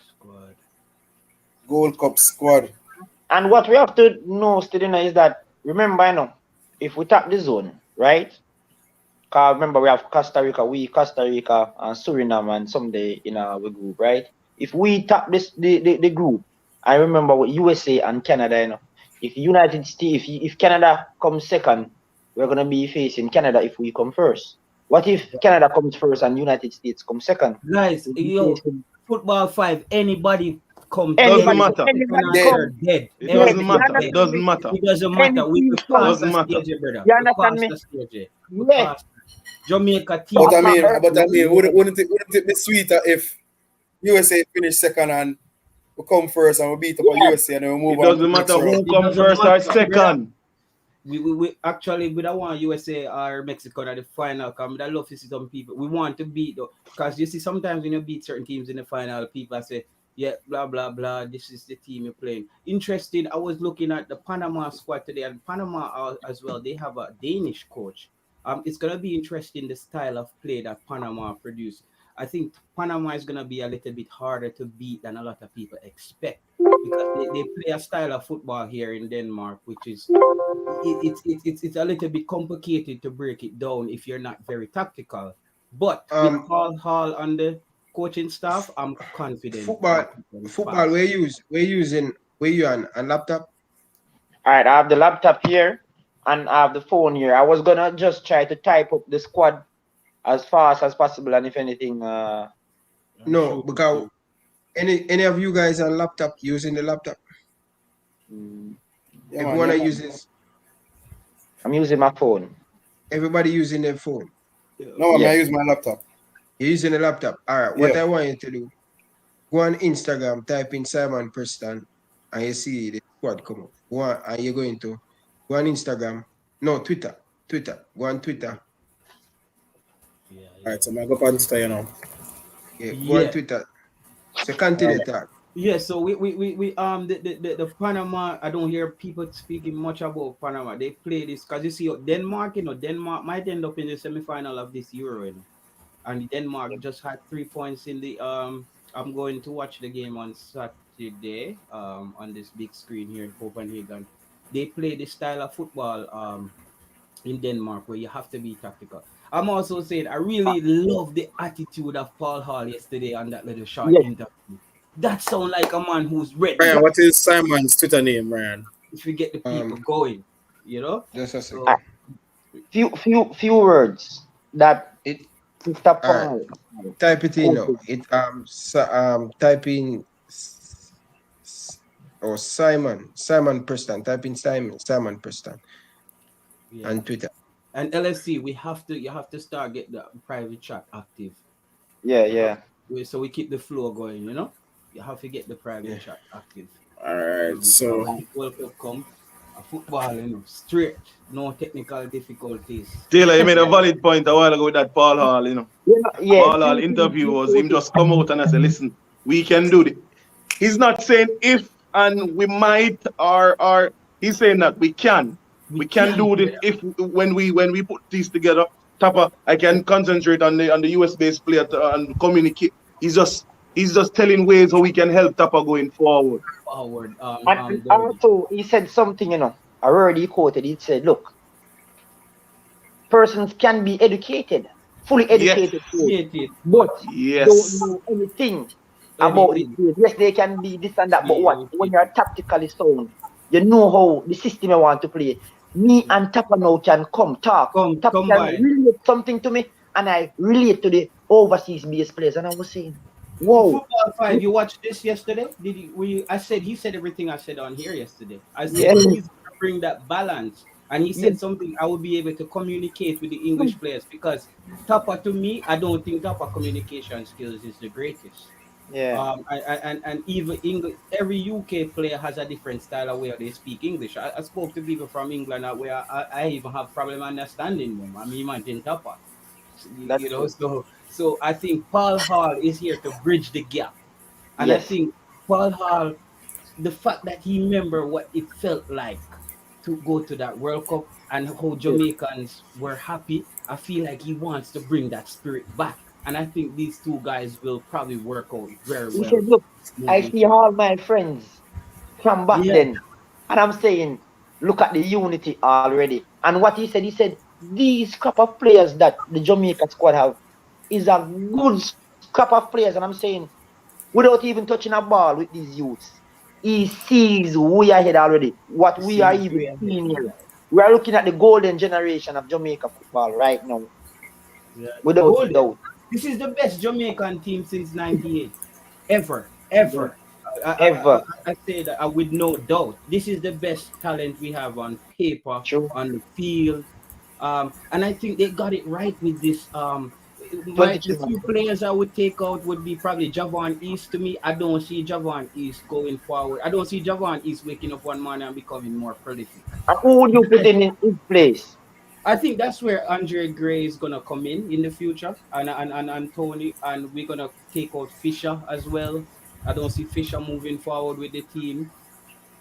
Squad. Gold Cup squad. And what we have to know, Stedina, is that remember, if we tap the zone, right? Because remember, we have Costa Rica and Suriname and someday in our group, right? If we tap the group, I remember with USA and Canada, if United States, if Canada comes second, we're gonna be facing Canada if we come first. What if Canada comes first and United States comes second? Guys, football 5, anybody come. Doesn't matter. Dead. It doesn't matter. It doesn't matter. It doesn't matter. We will pass the stage, brother. You understand me? Yeah. Jamaica team. But I mean, wouldn't it be sweeter if USA finish second and we come first and we beat up on USA and then we move on? It doesn't matter who come first or second. We actually we don't want USA or Mexico at the final. Because I love to see some people. We want to beat though, because you see sometimes when you beat certain teams in the final, people say, yeah, blah blah blah. This is the team you're playing. Interesting. I was looking at the Panama squad today, and Panama as well. They have a Danish coach. It's gonna be interesting the style of play that Panama produce. I think Panama is gonna be a little bit harder to beat than a lot of people expect, because they play a style of football here in Denmark, which is it's a little bit complicated to break it down if you're not very tactical. But with Paul Hall and the coaching staff, I'm confident. Football. Where you on laptop? All right, I have the laptop here and I have the phone here. I was gonna just try to type up the squad as fast as possible, and if anything, no, because any of you guys on laptop using the laptop? Yeah, Everyone uses. I'm using my phone. Everybody using their phone. No, I use my laptop. You're using the laptop. All right. What I want you to do, go on Instagram, type in Simon Preston, and you see the squad come up. Go on, and you're going to go on Instagram. No, Twitter. Go on Twitter. All right, so I'm going to go on Insta, Yeah, go on Twitter. So continue talk. Yeah, so we the Panama, I don't hear people speaking much about Panama. They play this because you see Denmark, Denmark might end up in the semi-final of this Euro, and Denmark just had 3 points in the I'm going to watch the game on Saturday on this big screen here in Copenhagen. They play this style of football in Denmark where you have to be tactical. I'm also saying I really love the attitude of Paul Hall yesterday on that little short interview. That sounds like a man who's ready. Ryan, what is Simon's Twitter name, Ryan? if we get the people going, you know. Just a So second. Few words that It Mr. all right. Paul Type it in now. quoted. Type in Simon Preston. Type in Simon Preston yeah. on Twitter. And LFC, you have to start get the private chat active. Yeah. So we keep the flow going, you know. You have to get the private chat active. All right. So when the World Cup come, football, you know, straight, no technical difficulties. Taylor, you made a valid point a while ago with that Paul Hall, you know. Yeah. Paul Hall interview was him just come out and I say, listen, we can do this. He's not saying if and we might or he's saying that we can. We can do this if when we put these together. Tapper, I can concentrate on the US based player and communicate. He's just telling ways how we can help Tapper going forward. And also he said something, you know, I already quoted. He said, look, persons can be educated, fully educated, but don't know anything about it. Yes, they can be this and that, but what? When you're tactically sound, you know how the system you want to play. Me and Tapper now can talk. Tapper can relate something to me, and I relate to the overseas based players. And I was saying, whoa. Football 5, you watched this yesterday? He said everything I said on here yesterday. I said he's gonna bring that balance. And he said something, I will be able to communicate with the English players, because Tapper, to me, I don't think Tapper communication skills is the greatest. Yeah. And even English, every UK player has a different style of way they speak English. I spoke to people from England where I even have problem understanding them. I mean, imagine Tapper. You know, so I think Paul Hall is here to bridge the gap. And I think Paul Hall, the fact that he remember what it felt like to go to that World Cup and how Jamaicans were happy, I feel like he wants to bring that spirit back. And I think these two guys will probably work out very well. He said, look, I see all my friends from back then. And I'm saying, look at the unity already. And what he said, these crop of players that the Jamaica squad have is a good crop of players. And I'm saying, without even touching a ball with these youths, he sees we are ahead already. What we are even seeing here. We are looking at the golden generation of Jamaica football right now. Yeah. Without doubt. This is the best Jamaican team since '98. Ever. I say that with no doubt. This is the best talent we have on paper, on the field. And I think they got it right with this. The few players I would take out would be probably Javon East. To me, I don't see Javon East going forward. I don't see Javon East waking up one morning and becoming more prolific. And who would you put in his place? I think that's where Andre Gray is gonna come in the future, and Tony, and we're gonna take out Fisher as well. I don't see Fisher moving forward with the team.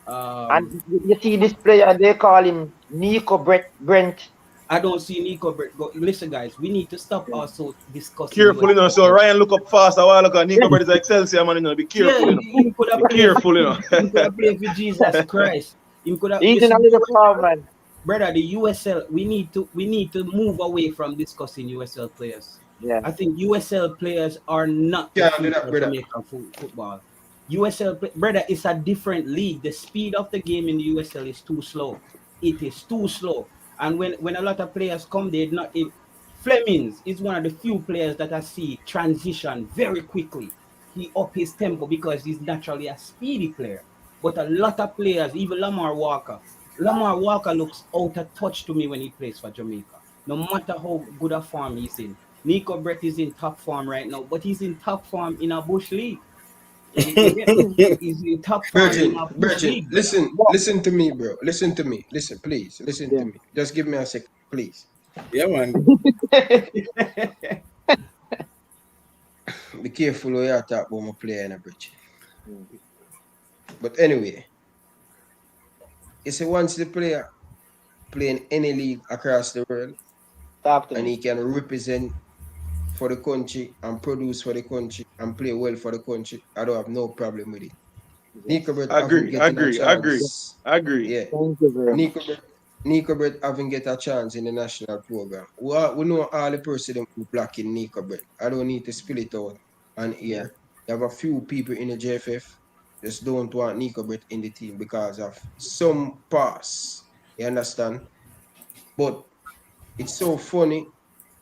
And you see this player, they call him Nico Brent. I don't see Nico Brent. Listen, guys, we need to stop also discussing. Careful, you know. So Ryan look up fast a while ago. Nico Brent is Excelsior, man. You know, be careful, you know. Be careful, you know. He could have played for Jesus Christ. He's in a little problem, man. Brother, the USL, we need to move away from discussing USL players. Yeah. I think USL players are not Jamaican football. USL, brother, it's a different league. The speed of the game in the USL is too slow. It is too slow. And when a lot of players come, they're not. Flemings is one of the few players that I see transition very quickly. He up his tempo because he's naturally a speedy player. But a lot of players, even Lamar Walker looks out of touch to me when he plays for Jamaica. No matter how good a form he's in. Nico Brett is in top form right now, but he's in top form in a Bush League. He's in top form in a Bush League. Listen to me, bro. Listen to me. Listen, please. Listen to me. Just give me a second, please. Yeah, man. Be careful when you talk about my player in a bridge. But anyway, you see, once the player playing any league across the world, and he can represent for the country and produce for the country and play well for the country, I don't have no problem with it. Nico Brett agree. Yeah. Nico Brett haven't get a chance in the national program. We know all the person who blocking Nico Brett. I don't need to spill it out on here. You have a few people in the JFF just don't want Nico Brett in the team because of some pass. You understand? But it's so funny.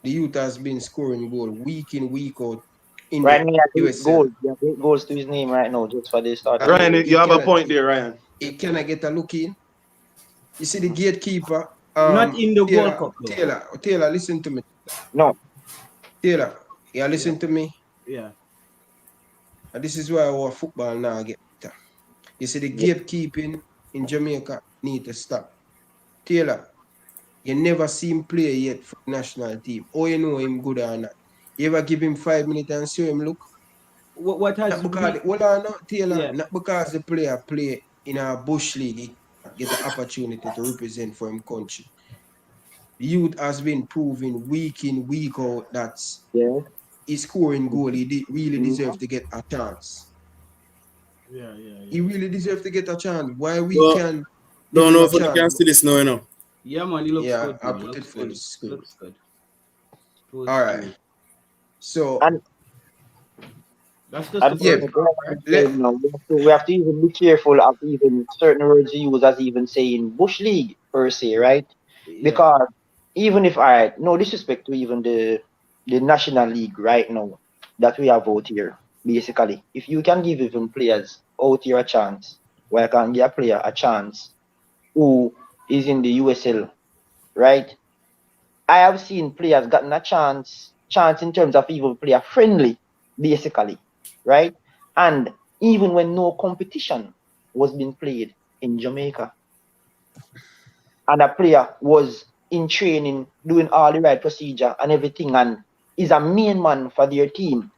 The youth has been scoring goal week in, week out in Right the now, 8 USL. goals. Yeah, 8 goals to his name right now, just for the start. Ryan, you have a point there, Ryan. It cannot get a look in. You see the gatekeeper. Not in the Gold Cup, though. Taylor, listen to me. No. Taylor, yeah, listen to me. Yeah. And this is why our football now get better. You see the gatekeeping in Jamaica need to stop. Taylor, you never see him play yet for the national team. Or you know him good or not. You ever give him 5 minutes and show him look? What has not because Taylor, not because the player play in a bush league, he get the opportunity to represent for him country. The youth has been proving week in, week out that he's scoring goal. He really deserves to get a chance. Yeah. He really deserves to get a chance. Why we can don't know if you can see this now, you know. Yeah, man, he looks good. I put it full screen. Looks good. All right. So that's just we have to even be careful of even certain words you use as even saying Bush League per se, right? Yeah. Because even if no disrespect to even the National League right now that we have out here, basically, if you can give even players out here a chance, where I can give a player a chance who is in the USL, right? I have seen players gotten a chance in terms of even player friendly, basically, right? And even when no competition was being played in Jamaica, and a player was in training, doing all the right procedure and everything, and is a main man for their team.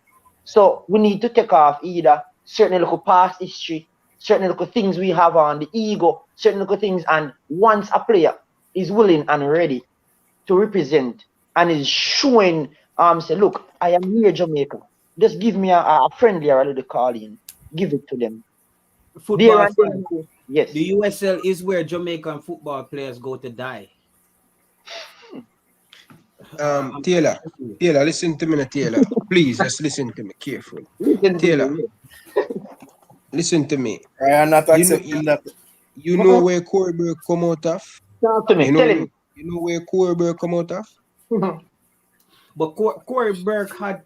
So we need to take off either certain little past history, certain little things we have on the ego, certain little things, and once a player is willing and ready to represent and is showing, say, look, I am here, Jamaica. Just give me a friendly or a little call in. Give it to them. Football, yes. The USL is where Jamaican football players go to die. Taylor, listen to me, Taylor. Please, just listen to me carefully. Taylor, listen to me. I am not accepting that. You know where Corberg come out of? Talk to me. Tell him. You know where Corberg come out of? But Corey Burke had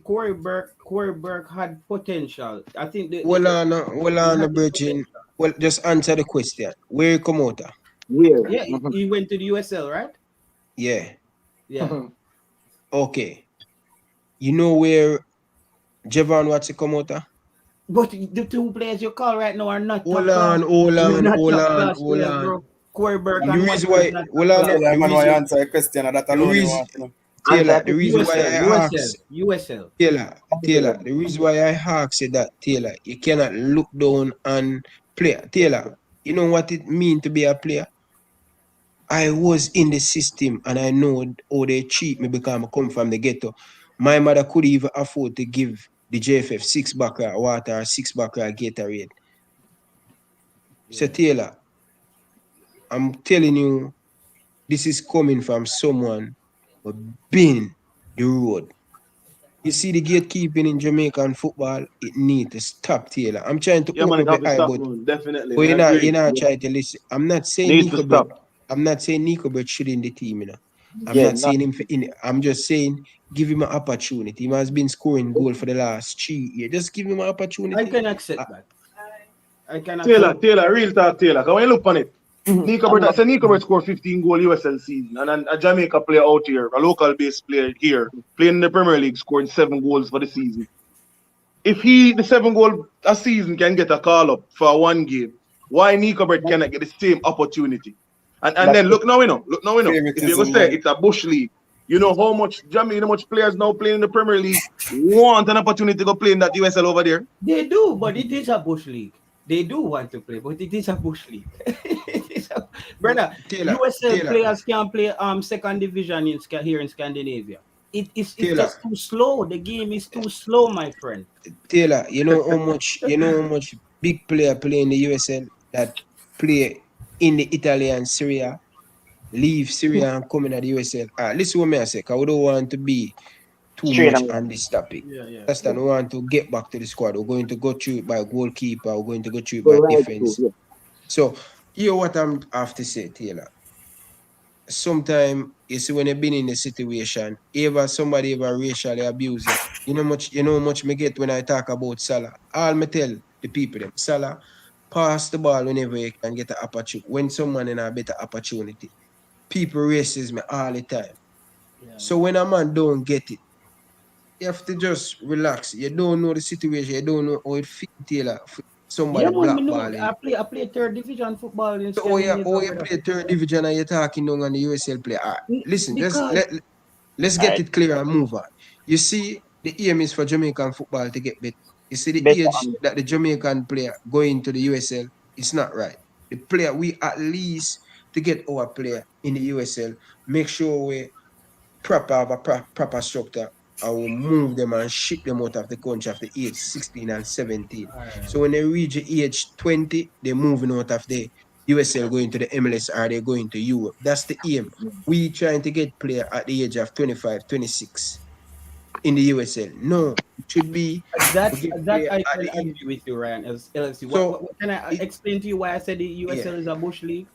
Corey Burke had potential. I think Hold on, Virgin. Well, just answer the question. Where he come out of? Where? Yeah, he went to the USL, right? Yeah. Yeah. Okay. You know where Javon Watson come out of? But the two players you call right now are not. Hold on. Corey Burke. The reason why, Taylor, the reason why I asked USL. Taylor, the reason why I asked you that, Taylor, you cannot look down and play. Taylor, you know what it means to be a player? I was in the system and I know how they treat me because I come from the ghetto. My mother could even afford to give the JFF 6-pack of water or 6-pack of Gatorade. So Taylor, I'm telling you, this is coming from someone who been the road. You see the gatekeeping in Jamaican football, it needs to stop, Taylor. I'm trying to open up the eye, but definitely. But you're not trying to listen. I'm not saying Nico Brett should in the team, you know. I'm not saying him in. I'm just saying give him an opportunity. He has been scoring goal for the last 3 years. Just give him an opportunity. I can accept that. Taylor, real talk, Taylor. Can we look on it? Nico Brett scored 15 goal USL season, and a Jamaica player out here, a local based player here, playing in the Premier League, scored 7 goals for the season. If the 7 goal a season can get a call up for one game, why Nico Brett cannot get the same opportunity? And then look now, we know. If you go say it's a bush league, you know how much players now playing in the Premier League want an opportunity to go play in that USL over there. They do, but it is a bush league. They do want to play, but it is a bush league. Brother, USL players can play second division here in Scandinavia. It's just too slow. The game is too slow, my friend. Taylor, you know how much big player play in the USL that play in the Italy and Syria, leave Syria and come in at the USL. Listen what I say, because we don't want to too Straight much and on this topic. Yeah. Understand? We want to get back to the squad. We're going to go through it by goalkeeper. We're going to go through it go by right through. defense. Yeah. So, hear what I have to say, Taylor. Sometimes you see when you've been in a situation, if somebody ever racially abuse you, you know how much me get when I talk about Salah. All me tell the people them, Salah, pass the ball whenever you can get an opportunity. When someone in a better opportunity. People races me all the time. So when a man don't get it, you have to just relax. You don't know the situation, you don't know how it feel, Taylor. Yeah, Somebody man, me know. blackballing. I play third division football in So how Scandinavia, you brother. play third division and you're talking down on the USL play. Listen, Because let's All get right. it clear and move on. You see, the aim is for Jamaican football to get better. You see, the Better age on that the Jamaican player going to the USL, it's not right. The player, we at least to get our player in the USL, make sure we proper have a proper structure and we move them and ship them out of the country after age 16 and 17. So when they reach the age 20, they're moving out of the USL going to the MLS or they're going to Europe. That's the aim. We trying to get player at the age of 25, 26 in the USL. No, it should be we that get that player I at can the age. agree with you, Ryan. As LFC, So what can I it, explain to you why I said the yeah. USL is a bush league?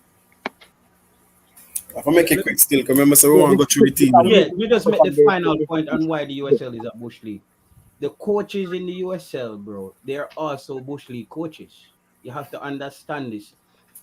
If I make it quick still, 'cause remember, so we yeah, want to go through the team, you know. Yeah, you just make the final this point on why the USL is a bush league. The coaches in the USL, bro, they're also bush league coaches. You have to understand this.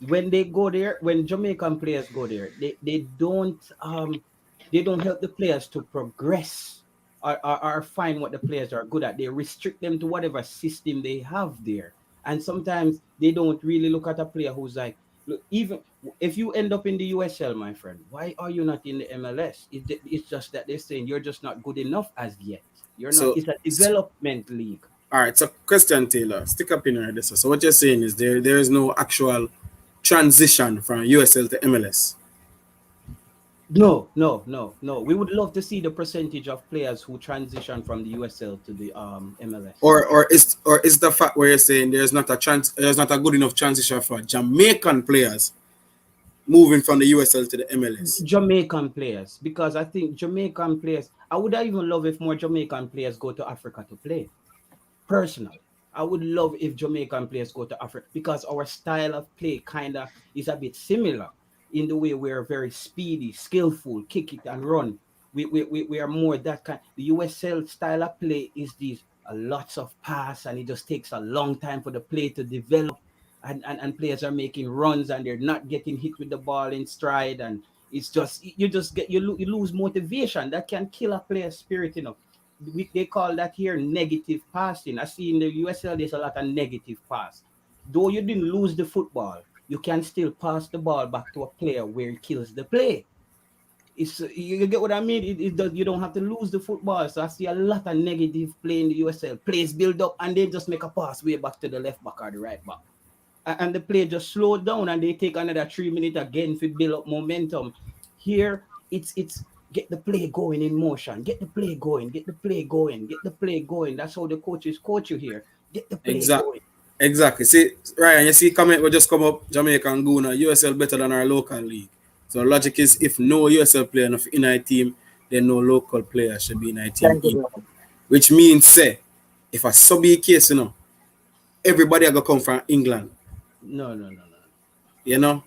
When they go there, when Jamaican players go there, they don't help the players to progress or find what the players are good at. They restrict them to whatever system they have there. And sometimes they don't really look at a player who's like, look, even if you end up in the USL, my friend, why are you not in the MLS? It's just that they're saying you're just not good enough as yet. You're not. So, It's a development league. all right. So, question, Taylor, stick up in here. This. So, what you're saying is there is no actual transition from USL to MLS, No. We would love to see the percentage of players who transition from the USL to the MLS. or is the fact where you're saying there's not a good enough transition for Jamaican players moving from the USL to the MLS. Jamaican players, because I think Jamaican players, I would even love if more Jamaican players go to Africa to play. Personally, I would love if Jamaican players go to Africa because our style of play kind of is a bit similar in the way we're very speedy, skillful, kick it and run. We are more that kind. The USL style of play is these lots of pass and it just takes a long time for the play to develop and players are making runs and they're not getting hit with the ball in stride and it's just you lose motivation that can kill a player's spirit, you know. They call that here negative passing. I see in the USL there's a lot of negative pass. Though you didn't lose the football, you can still pass the ball back to a player where it kills the play. It's you get what I mean. It does, you don't have to lose the football. So I see a lot of negative play in the USL. Plays build up and they just make a pass way back to the left back or the right back, and the play just slow down and they take another 3 minutes again to build up momentum. Here, it's get the play going in motion, get the play going, get the play going, get the play going. That's how the coaches coach you here. Get the play going. Exactly. See, Ryan, you see comment will just come up Jamaican Guna, USL better than our local league. So logic is if no USL player enough in our team, then no local player should be in our team Thank you either. very much. Which means say if a sub case, everybody are gonna come from England. No. You know?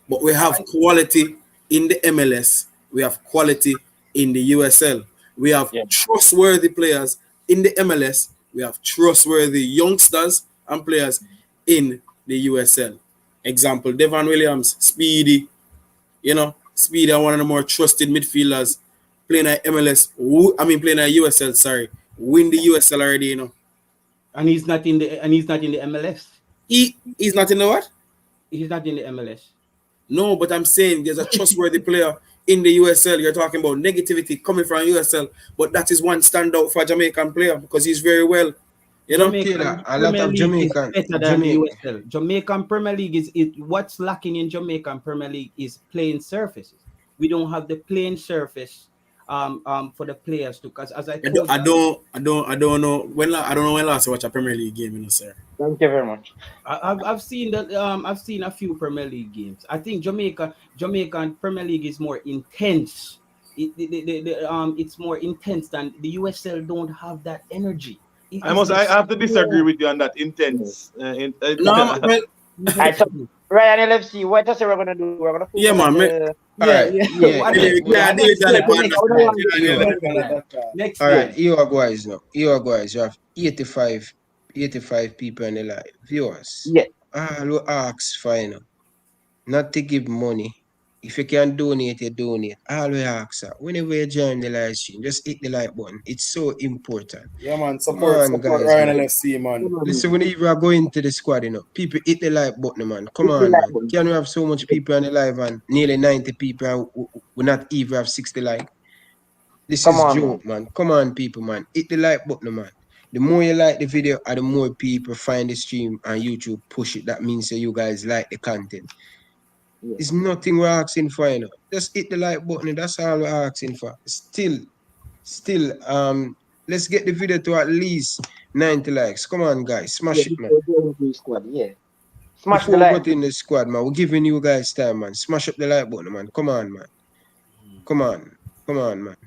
But we have quality in the MLS, we have quality in the USL. We have Yeah. trustworthy players in the MLS, we have trustworthy youngsters and players in the USL. Example, Devon Williams, Speedy, Speedy are one of the more trusted midfielders playing at MLS. Playing at USL, sorry. Win the USL already. And he's not in the MLS. He's not in the what? He's not in the MLS. No, but I'm saying there's a trustworthy player in the USL. You're talking about negativity coming from USL, but that is one standout for a Jamaican player because he's very well. Jamaican A lot Premier of League is better than the Jamaican. USL. Jamaican Premier League is what's lacking in Jamaican Premier League is playing surfaces. We don't have the playing surface for the players to, because as I told I you, don't know when last I watched a Premier League game, sir. Thank you very much. I've seen that I've seen a few Premier League games. I think Jamaican Premier League is more intense it's more intense than the USL. Don't have that energy. I have to disagree with you on that intense. No, well, Alright, so Ryan LFC, what else we're gonna do? We're gonna yeah, focus on man. the All right. Yeah. Yeah. Next All right. game. You are guys now. You are guys. You have 85 people in the live. Viewers. yeah. All ask fine. Not to give money. If you can donate, you donate. All we ask, whenever you join the live stream, just hit the like button. It's so important. Yeah, man. Come on, Support guys, Ryan man. LFC, man. Listen, whenever you are going to the squad, people hit the like button, man. Come on, man. Can we have so much people on the live and nearly 90 people we not even have 60 like? This Come is on, joke, man. Come on, people, man. Hit the like button, man. The more you like the video, the more people find the stream and YouTube push it. That means that you guys like the content. Yeah. It's nothing we're asking for, Just hit the like button. That's all we're asking for. Still, let's get the video to at least 90 likes. Come on, guys. Smash it, man. Squad, yeah. Smash Before the we like. go in the squad, man, we're giving you guys time, man. Smash up the like button, man. Come on, man. Come on, man.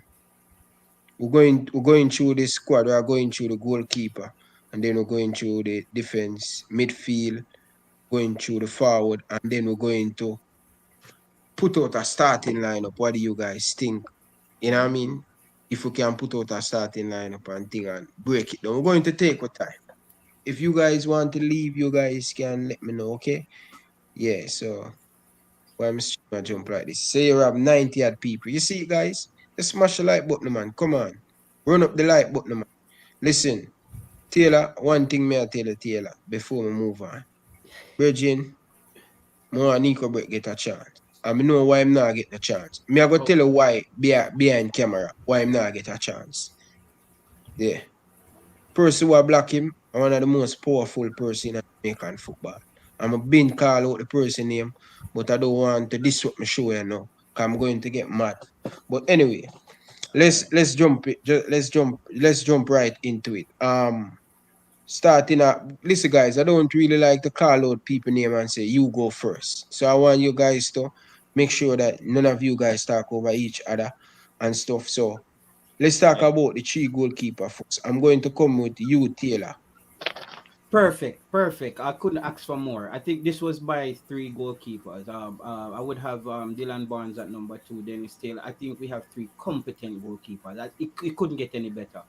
We're going through the squad. We're going through the goalkeeper, and then we're going through the defense, midfield, going through the forward, and then we're going to put out a starting lineup. What do you guys think? You know what I mean? If we can put out a starting lineup and thing and break it down, we're going to take our time. If you guys want to leave, you guys can let me know, okay? Yeah, so why I'm gonna jump like this. Say you have 90 odd people. You see, guys? Just smash the like button, man. Come on. Run up the like button, man. Listen, Taylor, one thing me I tell you, Taylor, before we move on. Virgin, more Nico Brett get a chance. I know why I'm not getting a chance. Me I go tell you why behind camera, why I'm not get a chance. Yeah. Person who I block him, one of the most powerful person in American football. I'm a been call out the person name, but I don't want to disrupt my show now. Cause I'm going to get mad. But anyway, let's jump right into it. Starting up, listen guys, I don't really like to call out people name and say you go first. So I want you guys to make sure that none of you guys talk over each other and stuff. So let's talk about the three goalkeeper first. I'm going to come with you, Taylor. Perfect. I couldn't ask for more. I think this was my three goalkeepers. I would have Dylan Barnes at number 2, Dennis Taylor. I think we have three competent goalkeepers. It couldn't get any better.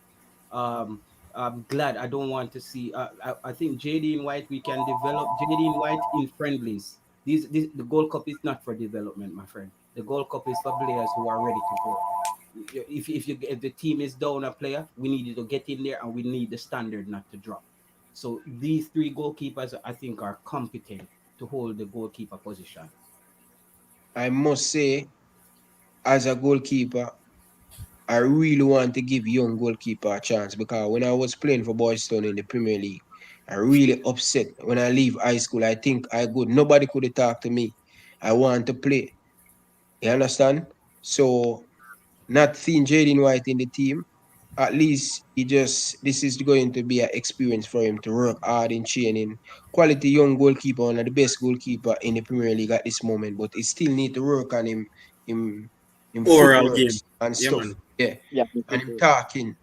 I'm glad. I don't want to see. I think JD White, we can develop JD White in friendlies. The Gold Cup is not for development, my friend. The Gold Cup is for players who are ready to go. If the team is down a player, we need you to get in there, and we need the standard not to drop. So these three goalkeepers, I think, are competent to hold the goalkeeper position. I must say, as a goalkeeper, I really want to give young goalkeeper a chance because when I was playing for Boyston in the Premier League, I really upset when I leave high school. I think I good. Nobody could talk to me. I want to play. You understand? So not seeing Jaden White in the team, at least this is going to be an experience for him to work hard in training. Quality young goalkeeper, one of the best goalkeeper in the Premier League at this moment, but he still need to work on him Overall footwork game. and Yeah, stuff. man. Yeah. And him talking,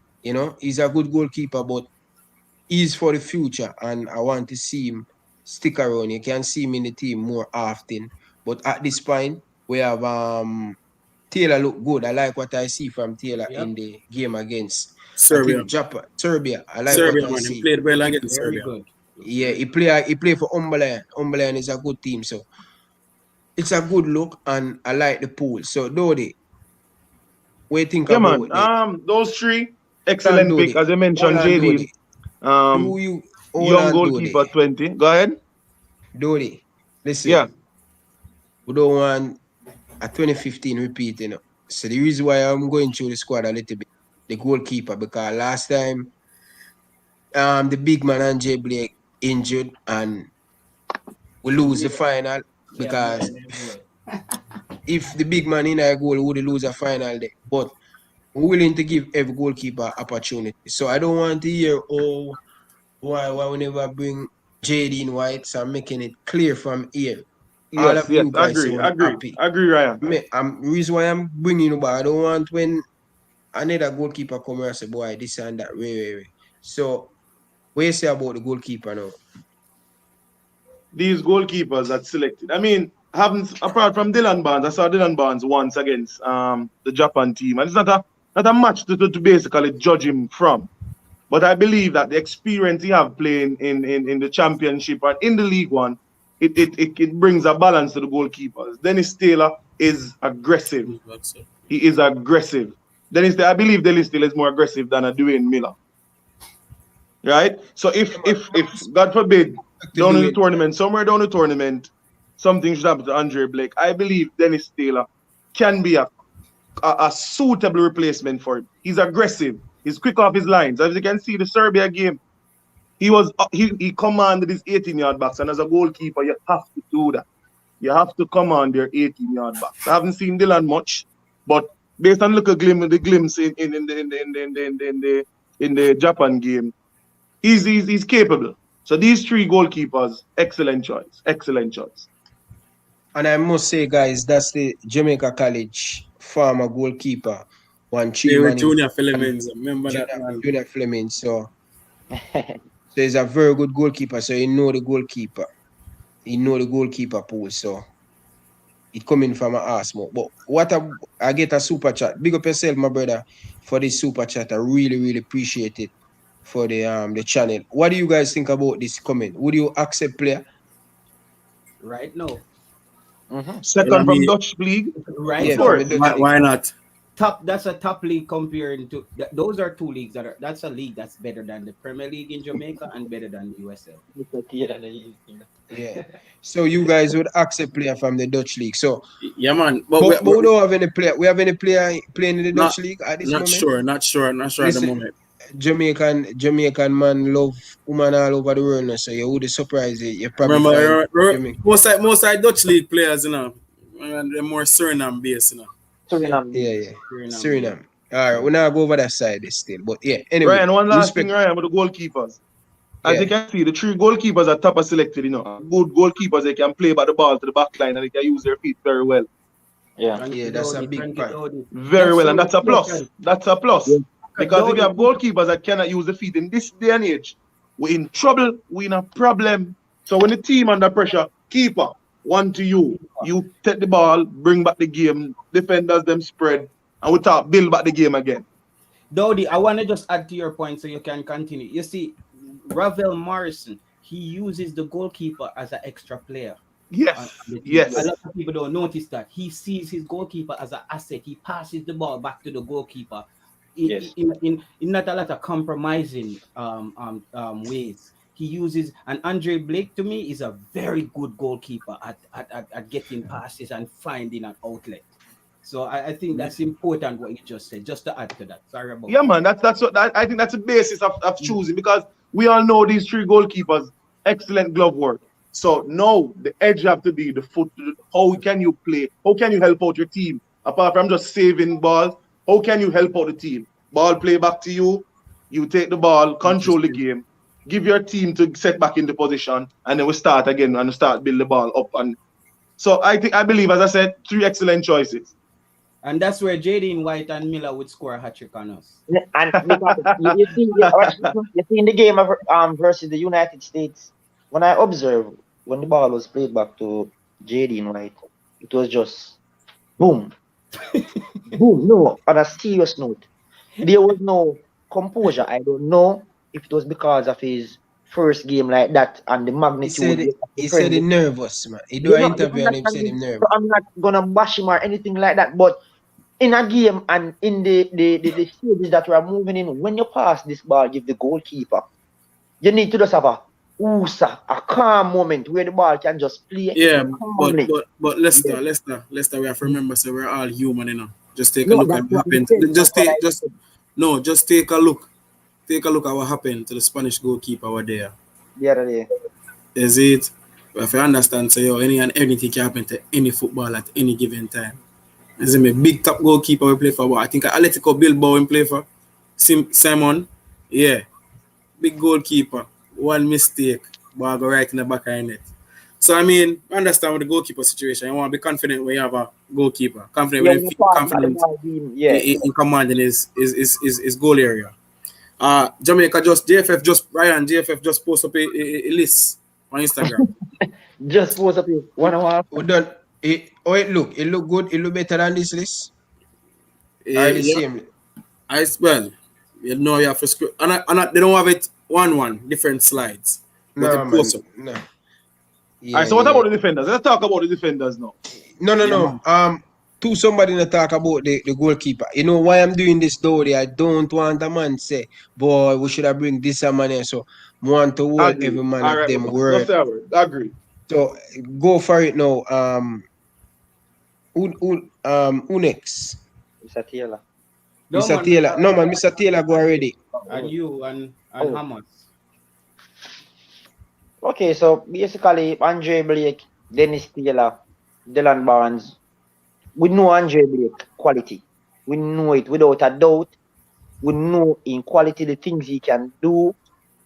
he's a good goalkeeper, but he's for the future, and I want to see him stick around. You can see him in the team more often. But at this point, we have Taylor look good. I like what I see from Taylor in the game against Serbia. I think Japan, Serbia. I like Serbia, what I man. see. He played well against Very Serbia. good. Yeah, he play for Umberland. Umberland is a good team, so it's a good look, and I like the pool. So Dodi, what do you think about it? Those three excellent pick, as you mentioned, JD. Young goalkeeper 20. Go ahead. Dodi, listen. Yeah. We don't want a 2015 repeat, So the reason why I'm going through the squad a little bit, the goalkeeper, because last time the big man Andre Blake injured and we lose the final because if the big man in our goal, we would lose a final day. But we're willing to give every goalkeeper opportunity. So I don't want to hear, why we never bring JD White. So I'm making it clear from here. all Yes, of you guys agree, sound happy. Ryan. Reason why I'm bringing you, but I don't want when another goalkeeper come here and say, boy, this and that, way. So, what you say about the goalkeeper now? These goalkeepers that selected. I mean, haven't apart from Dylan Barnes, I saw Dylan Barnes once against the Japan team, and it's not a match to basically judge him from. But I believe that the experience he have playing in the championship and in the League One, it brings a balance to the goalkeepers. Dennis Taylor is aggressive. He is aggressive. I believe Dennis Taylor is more aggressive than a Dwayne Miller. Right? So if God forbid, somewhere down the tournament, something should happen to Andre Blake, I believe Dennis Taylor can be a suitable replacement for him. He's aggressive. He's quick off his lines. As you can see, the Serbia game, he commanded his 18-yard box, and as a goalkeeper, you have to do that. You have to command your 18-yard box. I haven't seen Dylan much, but based on the glimpse in the Japan game, he's capable. So these three goalkeepers, excellent choice. And I must say, guys, that's the Jamaica College former goalkeeper. Junior Flemings, remember that man. Junior Flemings, so he's a very good goalkeeper, so he know the goalkeeper. He know the goalkeeper pool, so it coming from an ass more. But I get a super chat. Big up yourself, my brother, for this super chat. I really appreciate it for the channel. What do you guys think about this comment? Would you accept player? Right now. Second from Dutch league, right? Yeah, why not? That's a top league comparing to those are two leagues that's a league that's better than the Premier League in Jamaica and better than the USL. Yeah. So you guys would accept player from the Dutch league. So yeah, man. But we don't have any player. We have any player playing in the Dutch league at this moment? Not sure at the moment. Jamaican man love woman all over the world now, so you would be surprised. You probably remember most Dutch league players, you know, and they're more Suriname based, you know. Suriname. All right, we're not go over that side still, but yeah. Anyway, Ryan, one last thing, Ryan, with the goalkeepers. As you can see, the three goalkeepers are top selected. You know, good goalkeepers, they can play by the ball to the back line and they can use their feet very well. Yeah, that's a big part. Very well, and that's a plus. That's a plus. Yeah. Because if you have goalkeepers that cannot use the feet in this day and age, we're in trouble, we're in a problem. So when the team under pressure, keeper, one to you. You take the ball, bring back the game, defenders them spread, and we build back the game again. Dowdy, I want to just add to your point so you can continue. You see, Ravel Morrison, he uses the goalkeeper as an extra player. Yes. A lot of people don't notice that. He sees his goalkeeper as an asset. He passes the ball back to the goalkeeper. In not a lot of compromising ways. He uses, and Andre Blake to me is a very good goalkeeper at getting passes and finding an outlet. So I think that's important what you just said. Just to add to that, sorry about. Yeah, man, that's what I think that's the basis of choosing, because we all know these three goalkeepers, excellent glove work. So no, the edge have to be the foot. How can you play? How can you help out your team apart from just saving balls? How can you help out the team? Ball play back to you. You take the ball, control the game, give your team to set back into position, and then we start again and start build the ball up. And so I believe, as I said, three excellent choices. And that's where Jaden White and Miller would score a hat-trick on us. And you see in the game of versus the United States, when I observed when the ball was played back to Jaden White, it was just boom. Boom. No, on a serious note. There was no composure. I don't know if it was because of his first game like that and the magnitude. He said he's nervous, man. He do an interview and he said he's nervous. So I'm not gonna bash him or anything like that, but in a game and in the stages that we are moving in, when you pass this ball, give the goalkeeper, you need to just have a calm moment where the ball can just play. Yeah, but Leicester, we have to remember, so we're all human, you know. Just take a look at what happened. Just take a look. Take a look at what happened to the Spanish goalkeeper over there. The other day. Is it? If you understand, so anything can happen to any football at any given time. Is it a big top goalkeeper we play for? I think Atletico Bilbao we play for. Simon, yeah, big goalkeeper. One mistake, ball go right in the back of the net. So I mean, understand with the goalkeeper situation. You want to be confident when you have a goalkeeper, confident Yeah, when you when you feel pass back the confident ball, yeah. in commanding his goal area. Jamaica just JFF just Ryan JFF just post up a list on Instagram. Just post up 1 hour. We done. It look good. It look better than this list. Or the Yeah, same. I well, you know you have to screw, they don't have it one different slides, but No it post man. up. No. All Yeah, right, so what yeah. about the defenders? Let's talk about the defenders now. Yeah, No. man. To somebody to talk about the goalkeeper. You know why I'm doing this though? I don't want a man say, boy, we should have bring this a man here. So want to hold Agree. every man All of right, my them boss. No word. say a word. Agree. So go for it now. Who next? Mr. Taylor. No Mr. man, Taylor. No man, Mr. Taylor go already. and you and Oh. Hamas. Okay, so basically Andre Blake, Dennis Taylor, Dylan Barnes. We know Andre Blake quality. We know it without a doubt. We know in quality the things he can do.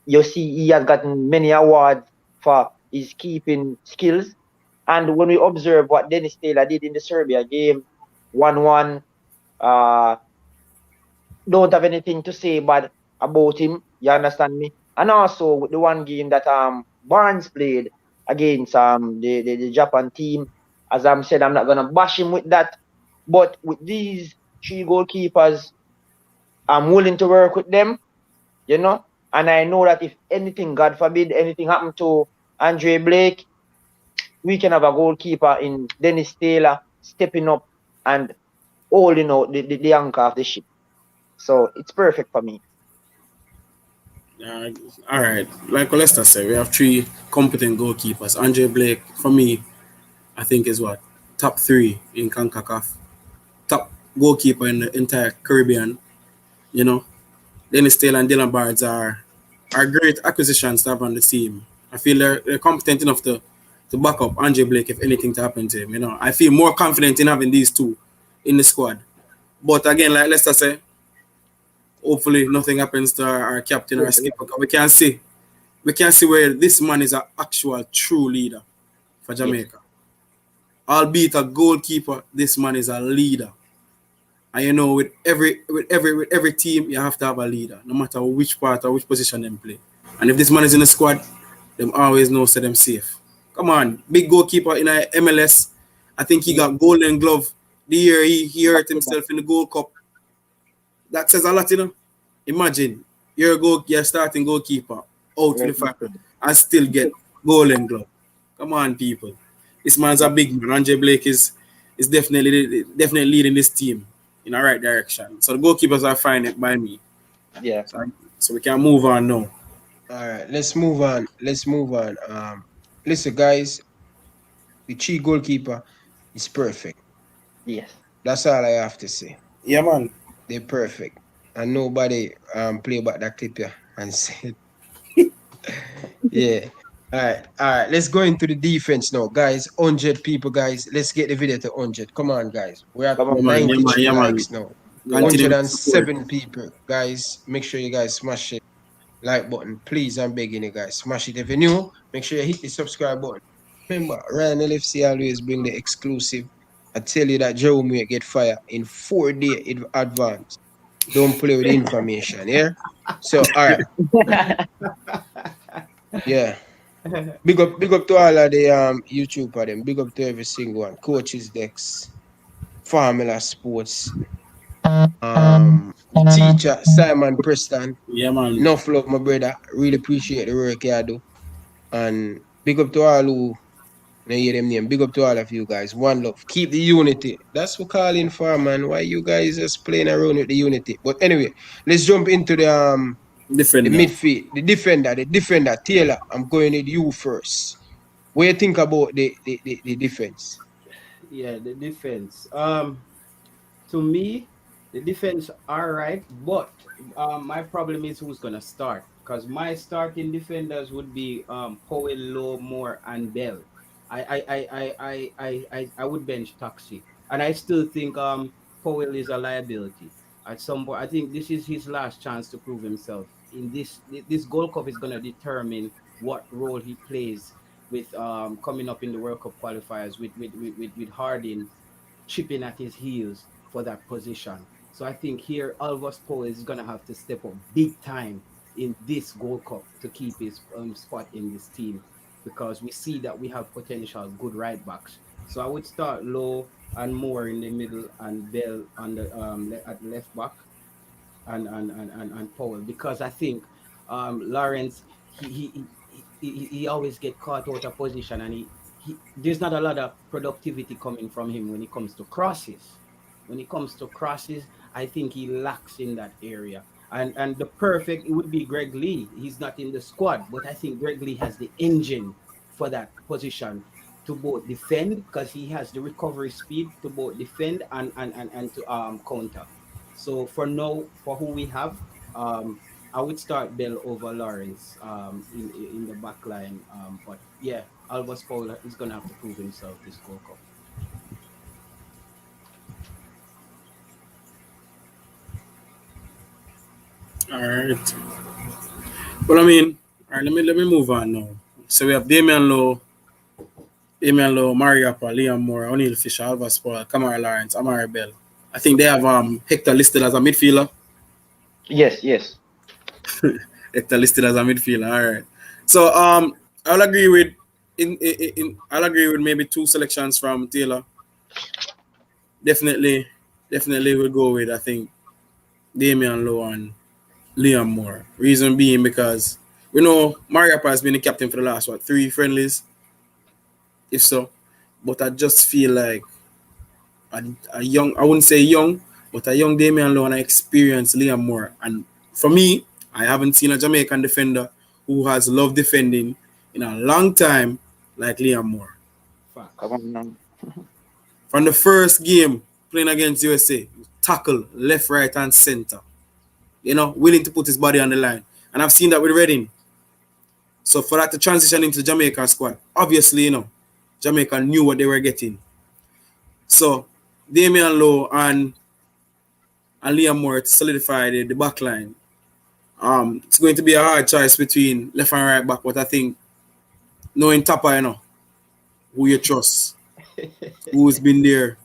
You see, he has gotten many awards for his keeping skills. And when we observe what Dennis Taylor did in the Serbia game, 1-1, uh, don't have anything to say bad about him. You understand me? And also with the one game that Barnes played against the Japan team, as I'm said, I'm not gonna bash him with that. But with these three goalkeepers, I'm willing to work with them, you know. And I know that if anything, God forbid, anything happened to Andre Blake, we can have a goalkeeper in Dennis Taylor stepping up and holding out the anchor of the ship. So it's perfect for me. Uh, all right, like Lester said, we have three competent goalkeepers. Andre Blake, for me, I think is what top three in CONCACAF, top goalkeeper in the entire Caribbean. You know, Dennis Taylor and Dylan Barnes are great acquisitions to have on the team. I feel they're competent enough to back up Andre Blake if anything to happen to him. You know, I feel more confident in having these two in the squad. But again, like Lester said, hopefully nothing happens to our captain or skipper. We can see where this man is an actual true leader for Yes. Jamaica. Albeit a goalkeeper, this man is a leader. And you know, with every team, you have to have a leader, no matter which part or which position them play. And if this man is in the squad, them always know say them safe. Come on, big goalkeeper in a MLS. I think he got golden glove the year he hurt himself in the Gold Cup. That says a lot, you know. Imagine you're starting goalkeeper out to the final and still get golden glove. Come on, people. This man's a big man. Andre Blake is definitely leading this team in the right direction. So the goalkeepers are fine by me. Yeah. So we can move on now. All right, let's move on. Let's move on. Listen, guys, the chief goalkeeper is perfect. Yes. That's all I have to say. Yeah, man. They're perfect. And nobody play back that clip here and said, yeah. All right. Let's go into the defense now, guys. 100 people, guys. Let's get the video to 100. Come on, guys. We're at Come on. Yeah, 93 man. likes now. Continue to support. 107 people, guys. Make sure you guys smash it like button. Please, I'm begging you guys. Smash it. If you're new, make sure you hit the subscribe button. Remember, Ryan LFC always bring the exclusive. I tell you that Jeremy get fired in 4 days in advance. Don't play with information, yeah? So, all right. Yeah. Big up to all of the YouTube for them. Big up to every single one. Coaches Dex, Formula Sports, teacher Simon Preston. Yeah, man. Enough love, my brother. Really appreciate the work you do. And big up to all who I hear them name. Big up to all of you guys. One love. Keep the unity. That's what calling for, man. Why you guys just playing around with the unity? But anyway, let's jump into the Defender. midfield, the defender, Taylor. I'm going with you first. What do you think about the defense? Yeah, the defense. To me, the defense all right, but my problem is who's gonna start. Because my starting defenders would be Powell, Low, Moore, and Bell. I would bench Taxi, and I still think Powell is a liability at some point. I think this is his last chance to prove himself. In this Gold Cup is gonna determine what role he plays with coming up in the World Cup qualifiers with Harding chipping at his heels for that position. So I think here Alvas Poe is gonna have to step up big time in this Gold Cup to keep his spot in this team, because we see that we have potential good right backs. So I would start low and more in the middle and Bell on the at left back and Powell, because I think Lawrence he always get caught out of position, and he there's not a lot of productivity coming from him when it comes to crosses. When it comes to crosses, I think he lacks in that area. And the perfect it would be Greg Lee. He's not in the squad, but I think Greg Lee has the engine for that position to both defend, because he has the recovery speed to both defend and to counter. So for now, for who we have, I would start Bell over Lawrence in the back line. But yeah, Albus Fowler is gonna have to prove himself this Gold Cup. All right. Well, I mean, all right. Let me move on now. So we have Damian Lowe, Mariapa, Liam Moore, O'Neill Fisher, Alva Spoil, Kamara Lawrence, Amari Bell. I think they have Hector listed as a midfielder. Yes, yes. Hector listed as a midfielder. All right. So I'll agree with I'll agree with maybe two selections from Taylor. Definitely we'll go with I think Damian Lowe and Liam Moore. Reason being because we know Mariapa has been the captain for the last 3 friendlies, if so. But I just feel like a young, I wouldn't say young, but a young Damian Lowe and an experienced Liam Moore. And for me, I haven't seen a Jamaican defender who has loved defending in a long time like Liam Moore. Come on now. From the first game playing against USA, tackle left, right, and center. You know, willing to put his body on the line. And I've seen that with Reading. So for that to transition into the Jamaican squad, obviously, you know, Jamaica knew what they were getting. So Damian Lowe and Liam Moore to solidify the back line. It's going to be a hard choice between left and right back, but I think knowing Tapa, you know, who you trust, who's been there,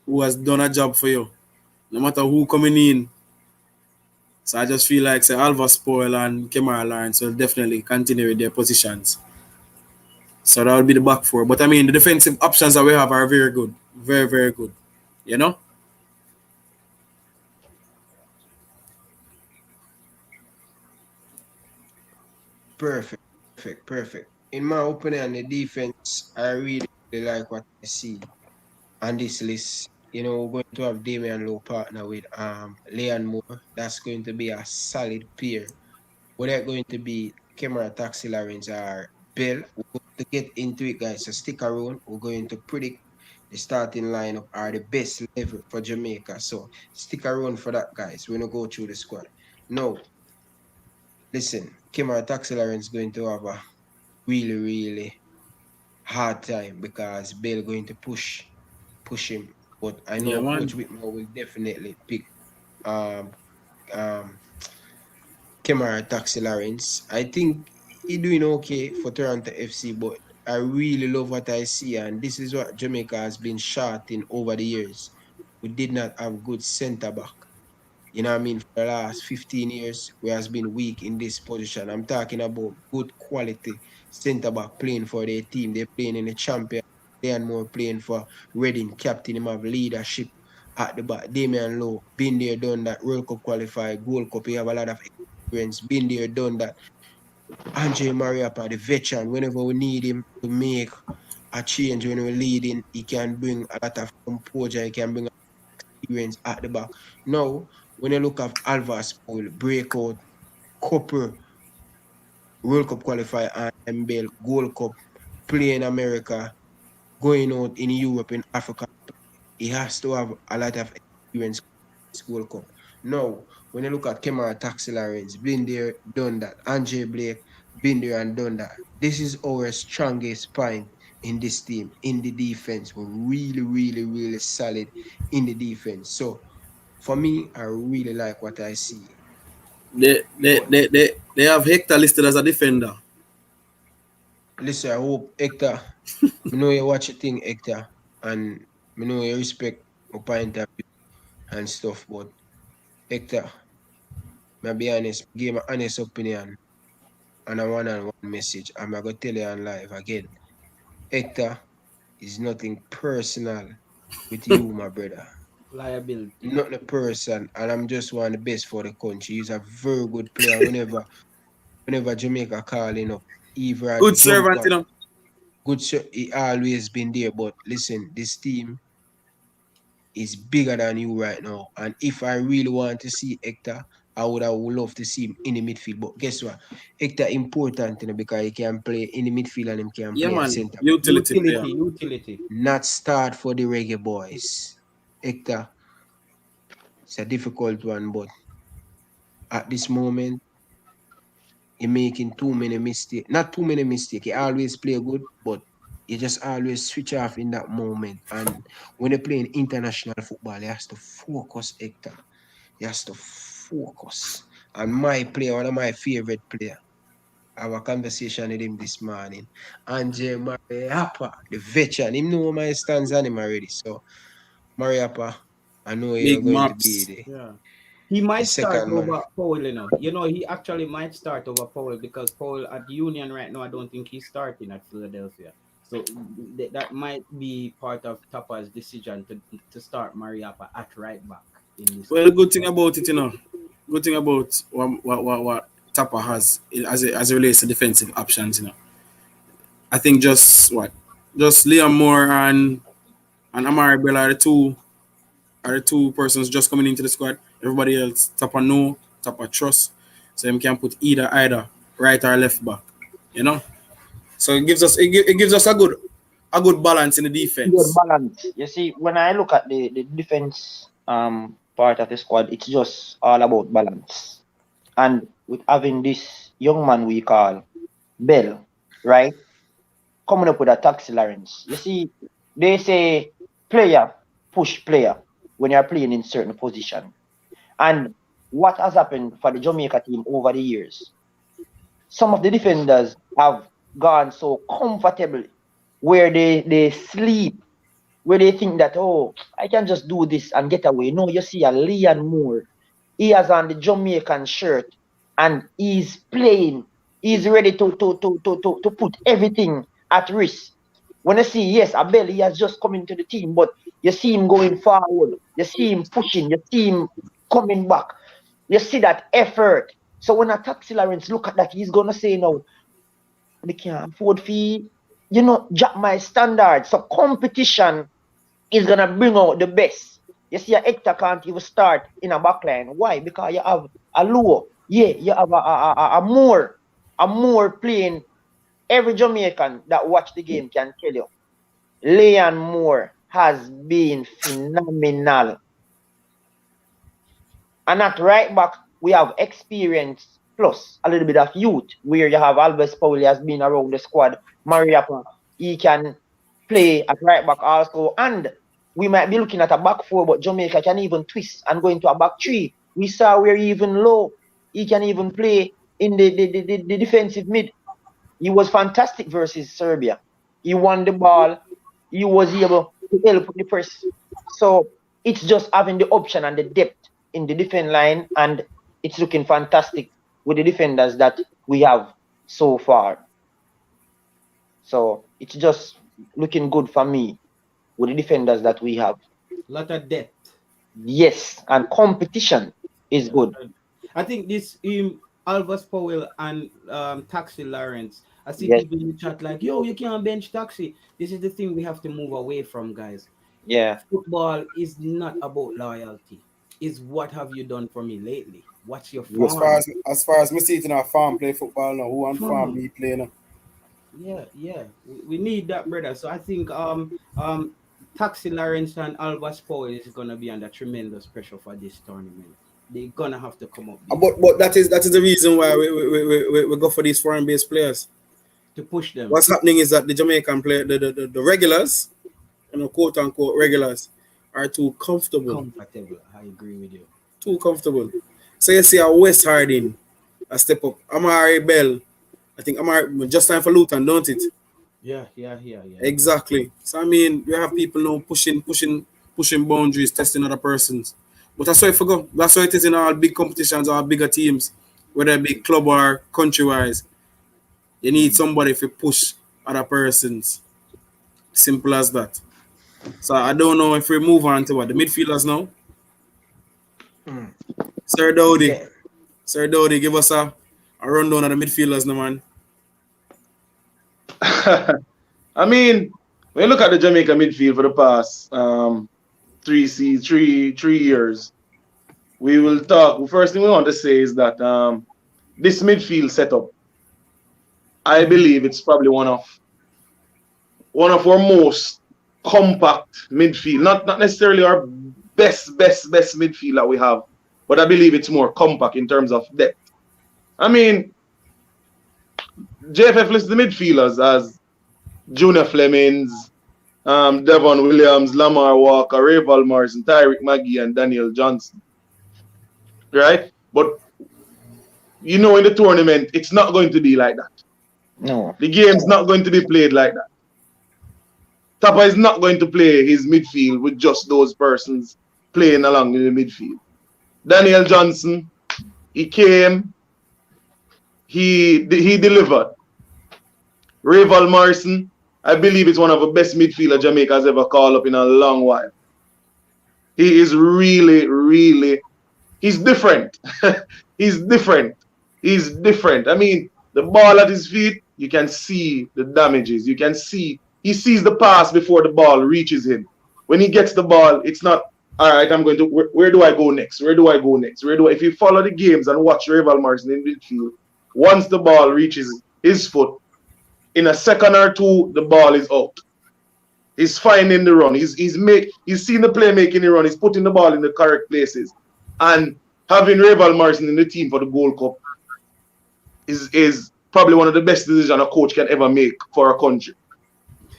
who has done a job for you, no matter who coming in. So I just feel like say Alva Spoil and Kamara Lawrence will definitely continue with their positions. So that would be the back four. But I mean, the defensive options that we have are very good. Very, very good. You know? Perfect. In my opinion, the defense, I really like what I see on this list. You know, we're going to have Damian Lowe partner with Leon Moore. That's going to be a solid pair. What are going to be Camera Taxi Lawrence or Bell? We're going to get into it, guys. So stick around. We're going to predict the starting lineup are the best level for Jamaica. So stick around for that, guys. We're going to go through the squad. Now, listen, Camera Taxi Lawrence is going to have a really hard time because Bell going to push him. But I know Coach Whitmore will definitely pick Kemar Taxi Lawrence. I think he doing okay for Toronto FC, but I really love what I see, and this is what Jamaica has been short in over the years. We did not have good centre back. You know what I mean? For the last 15 years, we has been weak in this position. I'm talking about good quality centre back playing for their team. They're playing in the champion. They and more playing for Reading, captain him have leadership at the back. Damian Lowe, been there, done that. World Cup qualified, Gold Cup, he have a lot of experience. Been there, done that. Andre Mariapa, the veteran, whenever we need him to make a change when we're leading, he can bring a lot of composure, he can bring experience at the back. Now, when you look at Alvarez Paul, breakout, couple World Cup qualifier and Bell, Gold Cup, play in America, going out in Europe, in Africa, he has to have a lot of experience in this World Cup. Now, when you look at Kemar Taxi Lawrence, been there, done that. Andre Blake, been there and done that. This is our strongest point in this team, in the defense. We're really solid in the defense. So, for me, I really like what I see. They have Hector listed as a defender. listen, I hope Hector, I know you watch a thing, Hector, and I know you respect my point of view and stuff, but Hector, I'll be honest, give my honest opinion and a one-on-one message. I'm going to tell you on live again. Hector is nothing personal with you, my brother. Liability. Not the person, and I'm just one of the best for the country. He's a very good player. Whenever Jamaica calling up, either Good jump servant, you on. know. Good, he always been there. But listen, this team is bigger than you right now. And if I really want to see Hector, I would love to see him in the midfield. But guess what? Hector important, you know, because he can play in the midfield and he can Yeah, play at man. centre. Utility player. Utility. Not start for the Reggae Boyz. Hector, it's a difficult one, but at this moment, he making too many mistakes. Not too many mistakes. He always play good, but he just always switch off in that moment. And when they playing international football, he has to focus, Hector. He has to focus. And my player, one of my favorite player, I have a conversation with him this morning. Andre Mariappa, the veteran. Him know my stance on him already. So Mariappa, I know you're Big going to be maps. Yeah. He the might start second man. over Paul, you know. He actually might start over Paul because Paul at Union right now, I don't think he's starting at Philadelphia. So that might be part of Tapa's decision to start Mariappa at right back in this. Well, the good thing about it, you know, good thing about what Tapa has as it relates to defensive options, you know. I think just Liam Moore and Amari Bell are the two persons just coming into the squad. Everybody else Tapa know, Tapa trust. So him can put either right or left back. You know? So it gives us a good balance in the defense. Good balance. You see, when I look at the defense part of the squad, it's just all about balance. And with having this young man we call Bell, right? Coming up with a taxi Lawrence. You see, they say player push player when you're playing in certain position. And what has happened for the Jamaica team over the years? Some of the defenders have gone so comfortably where they sleep, where they think that, oh, I can just do this and get away. No, you see a Leon Moore. He has on the Jamaican shirt and he's playing. He's ready to put everything at risk. When I see, yes, Abel, he has just come into the team, but you see him going forward. You see him pushing. You see him coming back. You see that effort. So when a taxi Lawrence look at that, he's going to say, no, I can't afford fee, drop my standards. So competition is going to bring out the best. You see, a Hector can't even start in a backline. Why? Because you have a low. Yeah, you have a more playing. Every Jamaican that watch the game can tell you, Leon Moore has been phenomenal. And at right back, we have experience plus a little bit of youth, where you have Albert Powley has been around the squad. Mariappa, he can play at right back also. And we might be looking at a back four, but Jamaica can even twist and go into a back three. We saw where even low, he can even play in the defensive mid. He was fantastic versus Serbia. He won the ball. He was able to help with the press. So it's just having the option and the depth in the defense line, and it's looking fantastic with the defenders that we have so far. So it's just looking good for me with the defenders that we have. Lot of depth. Yes, and competition is good. I think this Alvis Powell and Taxi Lawrence, I see people in the chat like, yo, you can't bench Taxi. This is the thing we have to move away from, guys. Yeah. Football is not about loyalty. It's what have you done for me lately? What's your farm? As far as me see it in our farm play football now, who on farm me play now? Yeah. We need that, brother. So I think Taxi Lawrence and Alvis Powell is gonna be under tremendous pressure for this tournament. They're gonna have to come up. But that is the reason why we go for these foreign based players. To push them. What's happening is that the Jamaican player, the regulars, quote unquote regulars, are too comfortable. I agree with you. Too comfortable. So you see a West Harding a step up, Amari Bell I think just time for Luton, don't it? Yeah. Exactly. So I mean, you have people now pushing boundaries, testing other persons. But that's how it go. That's how it is in all big competitions or bigger teams, whether it be club or country wise. You need somebody to push other persons. Simple as that. So I don't know if we move on to what the midfielders now. Mm. Sir Dowdy. Yeah. Sir Dowdy, give us a rundown of the midfielders now, man. I mean, when you look at the Jamaica midfield for the past 3 years, we will talk. First thing we want to say is that this midfield setup, I believe it's probably one of our most compact midfield. Not necessarily our best midfield that we have, but I believe it's more compact in terms of depth. I mean, JFF lists the midfielders as Junior Flemings, Devon Williams, Lamar Walker, Ray Valmarson, Tyreek Magee, and Daniel Johnson. Right? But in the tournament, it's not going to be like that. No. The game's not going to be played like that. Tapa is not going to play his midfield with just those persons playing along in the midfield. Daniel Johnson, he came, he delivered. Ray Valmarson, I believe it's one of the best midfielder Jamaica has ever called up in a long while. He is really, he's different. He's different. I mean, the ball at his feet, you can see the damages. You can see, he sees the pass before the ball reaches him. When he gets the ball, it's not, all right, I'm going to, where do I go next? If you follow the games and watch Ray Valmarson in midfield, once the ball reaches his foot, in a second or two, the ball is out. He's finding the run. He's seeing the play making the run. He's putting the ball in the correct places. And having Ray Valmarson in the team for the Gold Cup is probably one of the best decisions a coach can ever make for a country.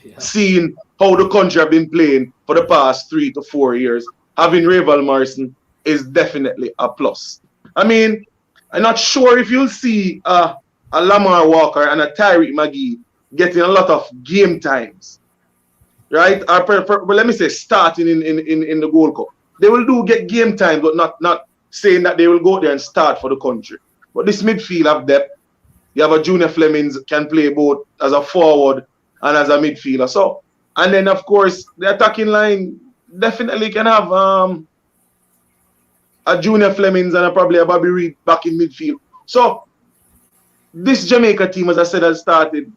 Yeah. Seeing how the country have been playing for the past 3 to 4 years, having Ray Valmarson is definitely a plus. I mean, I'm not sure if you'll see a Lamar Walker and a Tyreek Magee getting a lot of game times, right? But let me say, starting in the Gold Cup, they will get game time, but not saying that they will go there and start for the country. But this midfield have depth. You have a Junior Flemings can play both as a forward and as a midfielder. So, and then of course the attacking line definitely can have a Junior Flemings and probably a Bobby Reed back in midfield. So this Jamaica team, as I said, has started.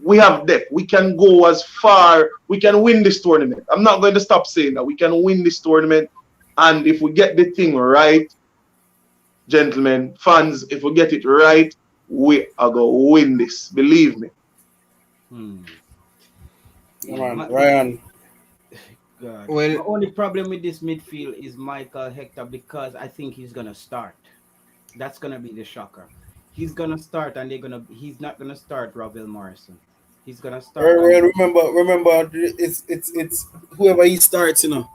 We have depth. We can go as far. We can win this tournament. I'm not going to stop saying that. We can win this tournament. And if we get the thing right, gentlemen, fans, if we get it right, we are going to win this. Believe me. Ryan. God. Well, the only problem with this midfield is Michael Hector, because I think he's going to start. That's going to be the shocker. He's gonna start, and he's not gonna start Ravel Morrison. He's gonna start. Remember, it's whoever he starts, in the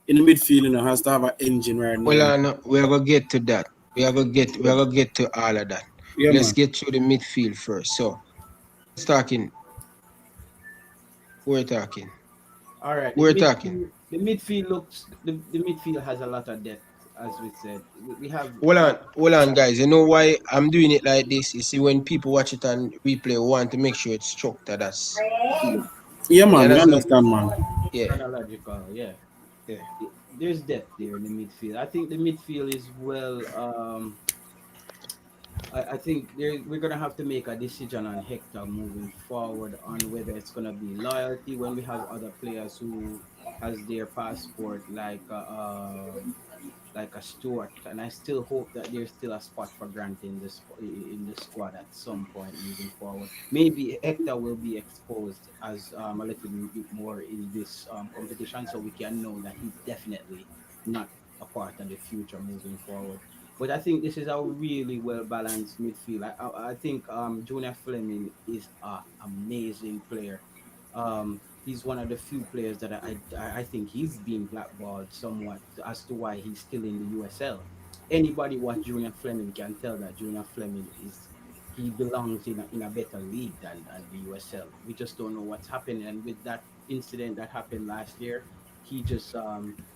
midfield, has to have an engine right now. Well, we're gonna get to that. We're gonna get to all of that. Yeah, let's get through the midfield first. So, let's talking. We're talking. All right. We're talking. The midfield has a lot of depth. As we said, we have. Hold on, guys. You know why I'm doing it like this? You see, when people watch it on replay, we want to make sure it's structured. That's yeah, man. I understand, man. Yeah, chronological. Yeah. There's depth there in the midfield. I think the midfield is well. I think we're gonna have to make a decision on Hector moving forward on whether it's gonna be loyalty when we have other players who has their passport like a Stewart, and I still hope that there's still a spot for Grant in the squad at some point moving forward. Maybe Hector will be exposed as a little bit more in this competition, so we can know that he's definitely not a part of the future moving forward. But I think this is a really well balanced midfield. I think Junior Fleming is an amazing player. He's one of the few players that I think he's been blackballed somewhat as to why he's still in the USL. Anybody watch Junior Fleming can tell that Junior Fleming is he belongs in a better league than the USL. We just don't know what's happening. And with that incident that happened last year, he just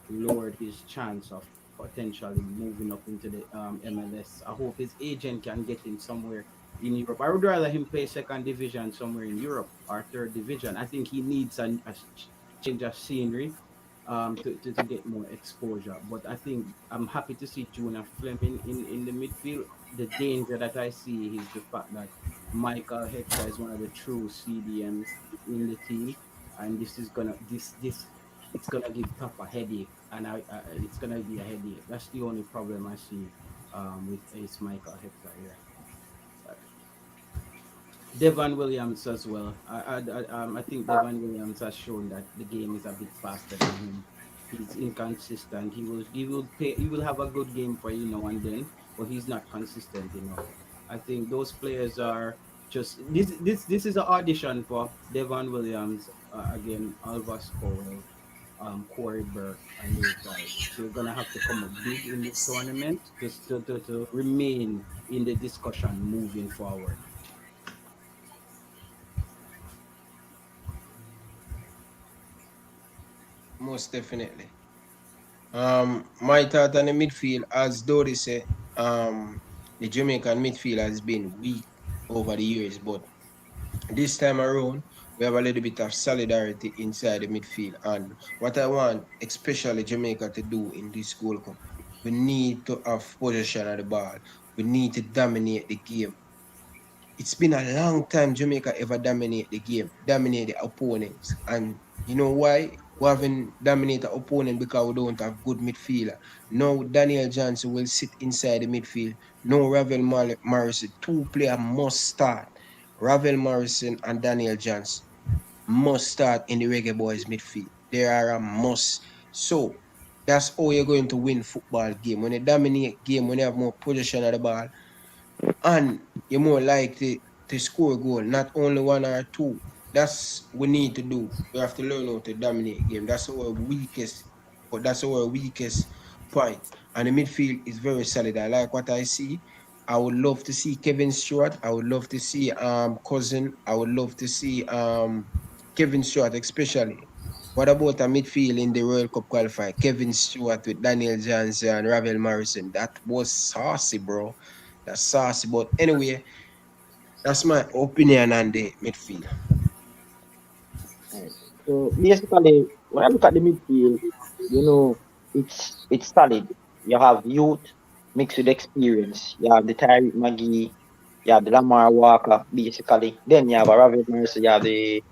lowered his chance of potentially moving up into the MLS. I hope his agent can get him somewhere in Europe. I would rather him play second division somewhere in Europe or third division. I think he needs a change of scenery to get more exposure. But I think I'm happy to see Junior Fleming in the midfield. The danger that I see is the fact that Michael Hector is one of the true CDMs in the team, and this is gonna this it's gonna give Top a headache, and it's gonna be a headache. That's the only problem I see with Ace Michael Hector here. Devon Williams as well. I think Devon Williams has shown that the game is a bit faster than him. He's inconsistent. He will have a good game for you now and then, but he's not consistent enough. I think those players are just this is an audition for Devon Williams again, Alvas Powell, Corey Burke, and those guys. They're gonna have to come up big in this tournament just to remain in the discussion moving forward. Most definitely. My thought on the midfield, as Dodi said, the Jamaican midfield has been weak over the years, but this time around, we have a little bit of solidarity inside the midfield. And what I want, especially Jamaica, to do in this Gold Cup, we need to have possession of the ball. We need to dominate the game. It's been a long time Jamaica ever dominate the game, dominate the opponents. And you know why? We haven't dominated the opponent because we don't have good midfielder. Now Daniel Johnson will sit inside the midfield. No Ravel Morrison. Two players must start. Ravel Morrison and Daniel Johnson must start in the Reggae Boyz midfield. They are a must. So that's how you're going to win football game. When you dominate game, when you have more possession of the ball, and you're more likely to score a goal, not only one or two. That's what we need to do. We have to learn how to dominate game. That's our weakest point. And the midfield is very solid. I like what I see. I would love to see Kevin Stewart. I would love to see Cousin. I would love to see Kevin Stewart especially. What about a midfield in the World Cup qualifier? Kevin Stewart with Daniel Johnson and Ravel Morrison. That was saucy, bro. That's saucy. But anyway, that's my opinion on the midfield. Right. So basically, when I look at the midfield, it's solid. You have youth mixed with experience. You have the Tyreek McGee, you have the Lamar Walker, basically. Then you have a Ravi Mercer, you have the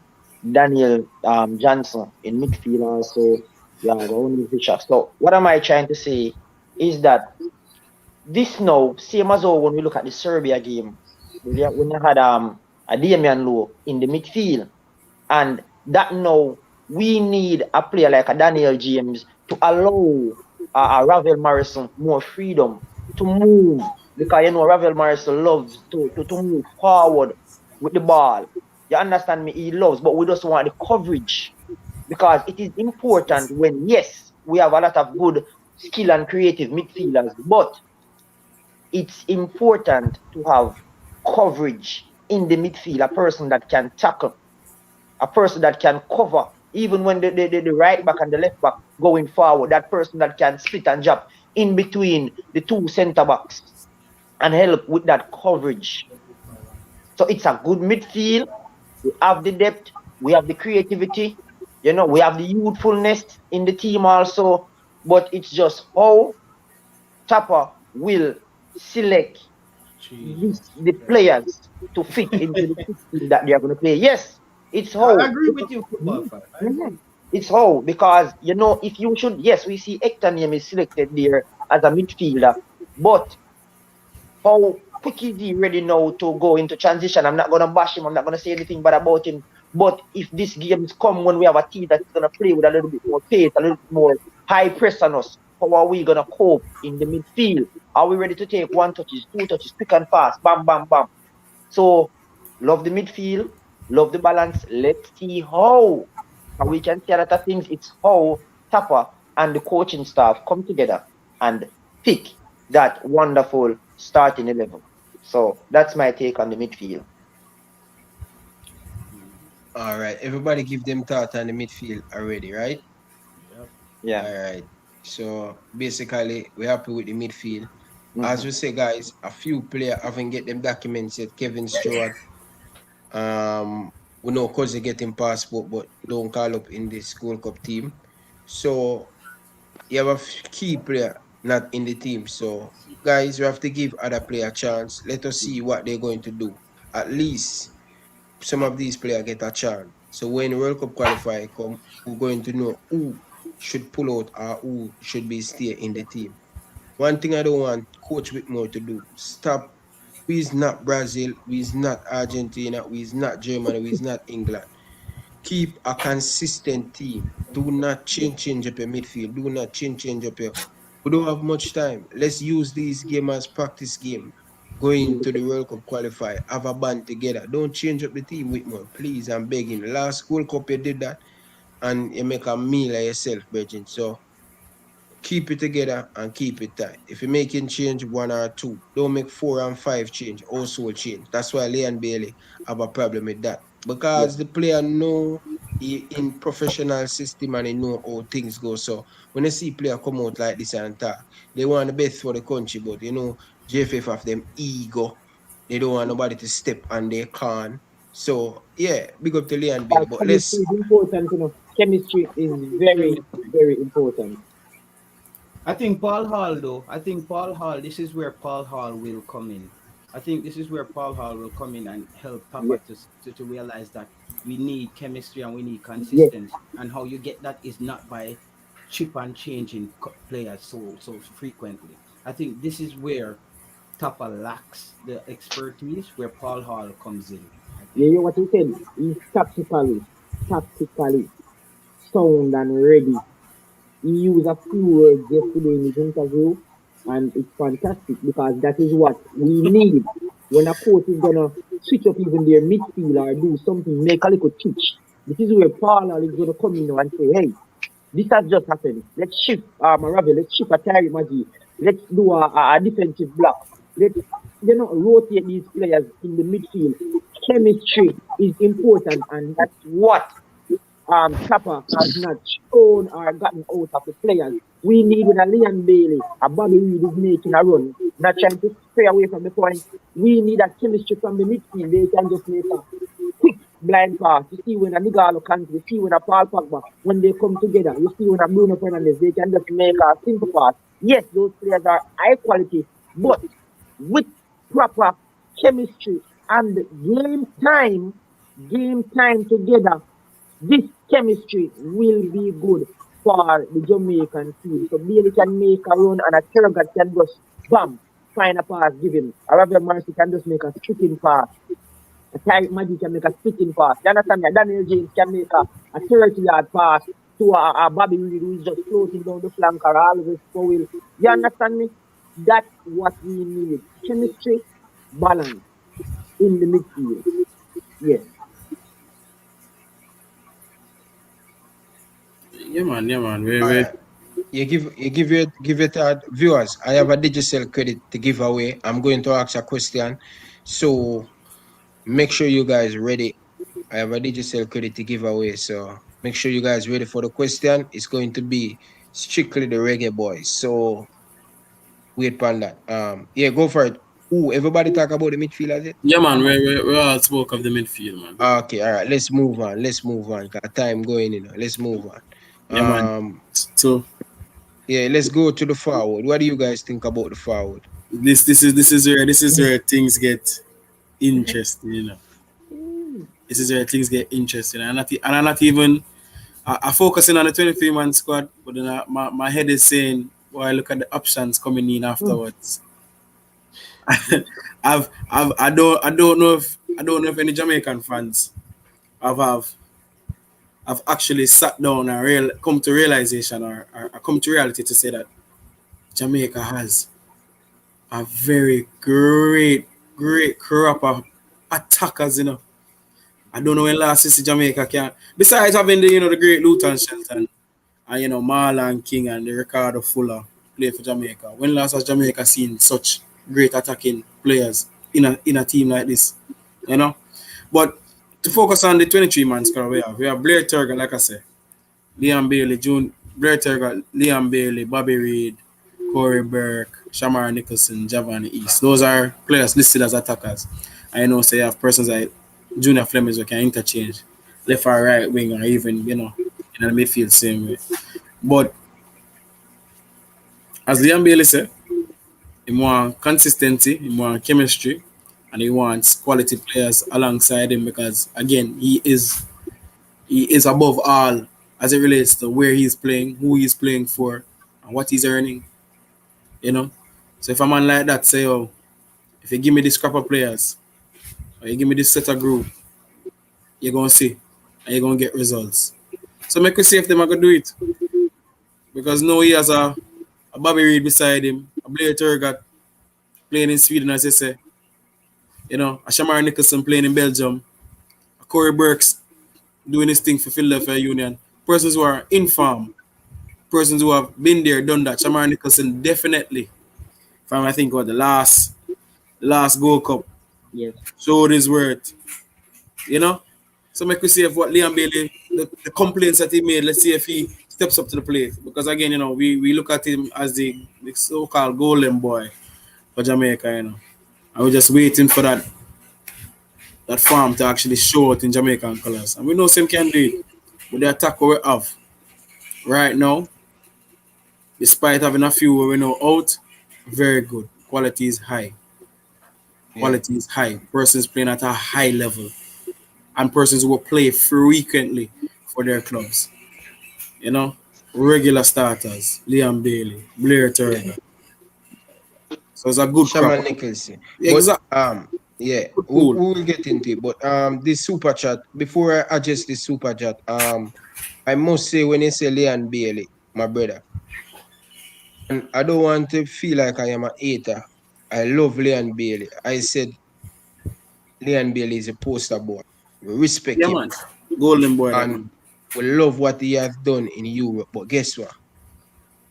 Daniel Johnson in midfield also. You have only Fisher. So what am I trying to say is that this now, same as all when we look at the Serbia game, when you had a Damian Lowe in the midfield, and that now we need a player like a Daniel James to allow a Ravel Morrison more freedom to move, because Ravel Morrison loves to move forward with the ball. You understand me? He loves, but we just want the coverage, because it is important when, yes, we have a lot of good skill and creative midfielders, but it's important to have coverage in the midfield, a person that can tackle, a person that can cover, even when the right back and the left back going forward, that person that can split and jump in between the two center backs and help with that coverage. So it's a good midfield. We have the depth, we have the creativity, we have the youthfulness in the team also, but it's just how Tapper will select the players to fit into the system that they are going to play. Yes, it's how. I agree with you, football fan. It's how, because if you should, yes, we see Hector name is selected there as a midfielder, but how quick is he ready now to go into transition? I'm not going to bash him. I'm not going to say anything bad about him. But if this games come when we have a team that's going to play with a little bit more pace, a little bit more high press on us, how are we going to cope in the midfield? Are we ready to take 1 touches, 2 touches, quick and fast, bam, bam, bam? So, love the midfield, love the balance. Let's see how. And we can see a lot of things. It's how Tapper and the coaching staff come together and pick that wonderful starting 11. So that's my take on the midfield. All right, everybody give them thought on the midfield already, right? Yep. Yeah. All right. So basically, we're happy with the midfield. As Mm-hmm. we say, guys, a few players haven't get them documents yet. Kevin Stewart, we know cause they getting passport, but don't call up in the school cup team. So you have a key player not in the team. So guys, we have to give other player a chance. Let us see what they're going to do. At least some of these players get a chance. So when World Cup qualifier come, we're going to know who should pull out or who should be stay in the team. One thing I don't want Coach Whitmore to do, stop. We is not Brazil, we is not Argentina, we is not Germany, we is not England. Keep a consistent team. Do not change up your midfield. Do not change up your. We don't have much time. Let's use these games as practice game. Going to the World Cup qualifier, have a band together. Don't change up the team with more, please. I'm begging. Last World Cup you did that, and you make a meal of yourself, Virgin. So keep it together and keep it tight. If you're making change one or two, don't make 4 and 5 change, also change. That's why Leon Bailey have a problem with that. Yeah. Because the player know he in professional system and he know how things go. So when you see player come out like this and talk, they want the best for the country, but you know, JFF have them ego. They don't want nobody to step on their can. So yeah, big up to Leon Bailey. But Chemistry let's is important, you know. Chemistry is very, Chemistry. very important. I think Paul Hall, though. I think Paul Hall. This is where Paul Hall will come in. I think this is where Paul Hall will come in and help Yeah. Papa to realize that we need chemistry and we need Yes. consistency. And how you get that is not by chip and changing players so frequently. I think this is where Tapa lacks the expertise, where Paul Hall comes in. I You think. hear what he said? He's tactically sound and ready. He used a few words yesterday in his interview, and it's fantastic because that is what we need when a coach is gonna switch up even their midfield or do something, make a little teach. This is where Paul is gonna come in and say, "Hey, this has just happened. Let's shift Maravi, let's shift a Terry Magi, let's do a defensive block. Let's rotate these players in the midfield. Chemistry is important, and that's what Kappa has not shown or gotten out of the players. We need with a Leon Bailey, a Bobby Reed is making a run, not trying to stray away from the point. We need a chemistry from the midfield. They can just make a quick blind pass. You see when a Nigalo comes, you see when a Paul Pogba, when they come together, you see when a Bruno Fernandes, they can just make a simple pass. Yes, those players are high quality, but with proper chemistry and game time together, this chemistry will be good for the Jamaican team. So Bailey can make a run and a Kerrigan can just bam, find a pass, give him. However, Mercy can just make a stripping pass. A Tyreek Maggi can make a stripping pass. You understand that? Daniel James can make a 30-yard pass to a Bobby Reed who is just floating down the flank or always foul. You understand me? That's what we need. Chemistry, balance in the midfield. Yes. Yeah, man. Yeah, man. all right. You give your viewers. I have a digital credit to give away. I'm going to ask a question, so make sure you guys ready. I have a digital credit to give away, so make sure you guys ready for the question. It's going to be strictly the Reggae Boys. So wait on that. Yeah, go for it. Ooh, everybody talk about the midfield, is it? Yeah, man. We all spoke of the midfield, man. Okay, all right. Let's move on. Let's move on. Got time going, Let's move on. Yeah, man. So Yeah, let's go to the forward. What do you guys think about the forward? this is where things get interesting, you know. This is where things get interesting, and I'm not even I focusing on the 23-man squad, but then my head is saying, well, I look at the options coming in afterwards. I don't know if any Jamaican fans have actually sat down and come to realization or come to reality to say that Jamaica has a very great crop of attackers, you know. I don't know when last you see Jamaica can. Besides having the great Luton Shelton and Marlon King and the Ricardo Fuller play for Jamaica. When last has Jamaica seen such great attacking players? in a team like this, you know. But to focus on the 23 man squad we have Blair Turger, like I said, Liam Bailey, Blair Turger, Liam Bailey, Bobby Reed, Corey Burke, Shamar Nicholson, Javon East. Those are players listed as attackers. I know say you have persons like Junior Flemings who can interchange left or right wing or even, in the midfield same way. But as Liam Bailey said, he wants consistency, he wants chemistry, and he wants quality players alongside him because again he is above all as it relates to where he's playing, who he's playing for, and what he's earning. You know. So if a man like that say, "Oh, if you give me this crop of players, or you give me this set of group, you're gonna see, and you're gonna get results." So make we see if them are gonna do it because now he has a Bobby Reed beside him, a Blair Turgot playing in Sweden, as they say. A Shamar Nicholson playing in Belgium, a Corey Burks doing his thing for Philadelphia Union. Persons who are in form, persons who have been there, done that. Shamar Nicholson definitely, from I think what the last Gold Cup, Yes. showed his worth. You know? So make we see if what Liam Bailey, the complaints that he made, let's see if he steps up to the plate. Because again, we look at him as the so-called golden boy for Jamaica. And we're just waiting for that farm to actually show it in Jamaican colours. And we know Sim can do it. But the attack we have right now, despite having a few we know out, very good. Quality is high. Yeah. Quality is high. Persons playing at a high level. And persons who will play frequently for their clubs. Regular starters, Liam Bailey, Blair Yeah. Turner. So it's a good crop. Shaman Nicholson. But Exactly. yeah, we Cool. will get into it. But this super chat, before I adjust this super chat, I must say when you say Leon Bailey, my brother, and I don't want to feel like I am a hater. I love Leon Bailey. I said Leon Bailey is a poster boy. We respect Yeah, him man. Golden boy, that and man. we love what he has done in Europe. But guess what?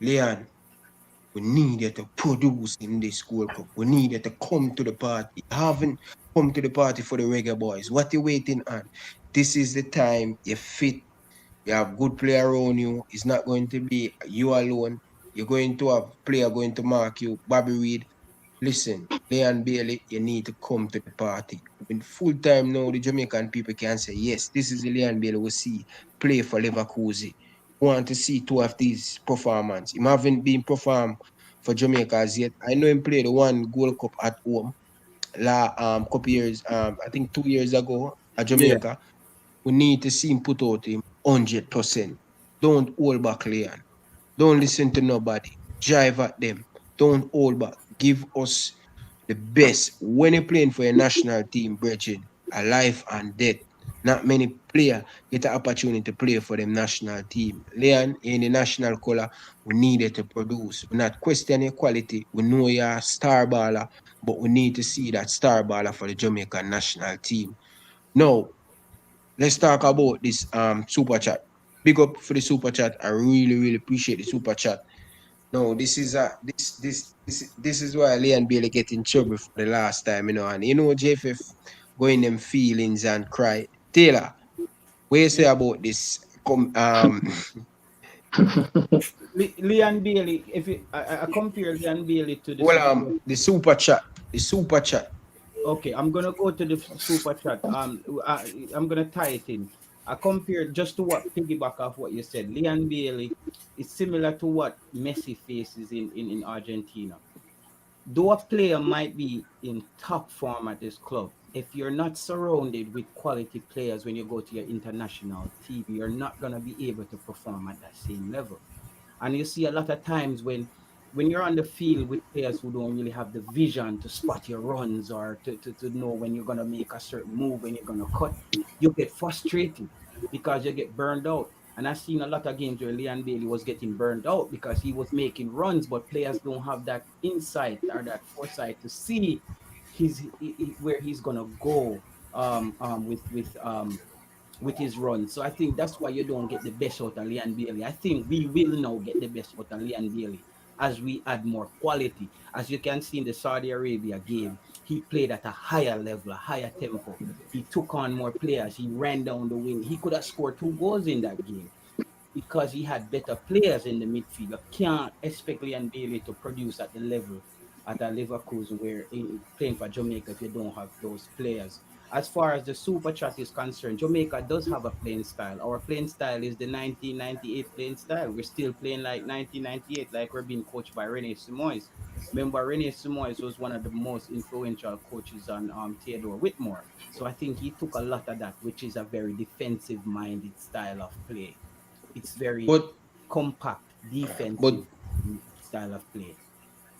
Leon, we need you to produce in this World Cup. We need you to come to the party. You haven't come to the party for the Reggae Boyz. What you waiting on? This is the time you fit. You have good player around you. It's not going to be you alone. You're going to have player going to mark you. Bobby Reed, listen, Leon Bailey, you need to come to the party. In full time now, the Jamaican people can say, yes, this is the Leon Bailey we see play for Leverkusen. Want to see two of these performance. He haven't been performed for Jamaica as yet. I know him played one Gold Cup at home couple years, I think 2 years ago at Yeah. Jamaica. We need to see him put out him 100%. Don't hold back, Leon. Don't listen to nobody. Drive at them. Don't hold back. Give us the best. When you're playing for a national team, brethren, a life and death. Not many players get the opportunity to play for them national team. Leon, in the national color, we needed to produce. We're not questioning your quality. We know you're a star baller, but we need to see that star baller for the Jamaican national team. Now, let's talk about this super chat. Big up for the super chat. I really, really appreciate the super chat. No, this is why Leon Bailey get in trouble for the last time, and JFF going them feelings and cry. Taylor, what you say about this? Leon Bailey, if I compare Leon Bailey to the Well, situation. the super chat. The super chat. Okay, I'm gonna go to the super chat. I'm gonna tie it in. I compare just to what piggyback off what you said. Leon Bailey is similar to what Messi faces in Argentina. Though a player might be in top form at this club, if you're not surrounded with quality players when you go to your international team, you're not gonna be able to perform at that same level. And you see a lot of times when you're on the field with players who don't really have the vision to spot your runs or to know when you're gonna make a certain move, when you're gonna cut, you get frustrated because you get burned out. And I've seen a lot of games where Leon Bailey was getting burned out because he was making runs, but players don't have that insight or that foresight to see where he's gonna go with his run. So I think that's why you don't get the best out of Leon Bailey. I think we will now get the best out of Leon Bailey as we add more quality. As you can see in the Saudi Arabia game, he played at a higher level, a higher tempo. He took on more players. He ran down the wing. He could have scored 2 goals in that game because he had better players in the midfield. You can't expect Leon Bailey to produce at the level at a Leverkusen where playing for Jamaica if you don't have those players. As far as the super chat is concerned, Jamaica does have a playing style. Our playing style is the 1998 playing style. We're still playing like 1998, like we're being coached by Rene Simoes. Remember, Rene Simoes was one of the most influential coaches on Theodore Whitmore. So I think he took a lot of that, which is a very defensive-minded style of play. It's very compact, defensive style of play.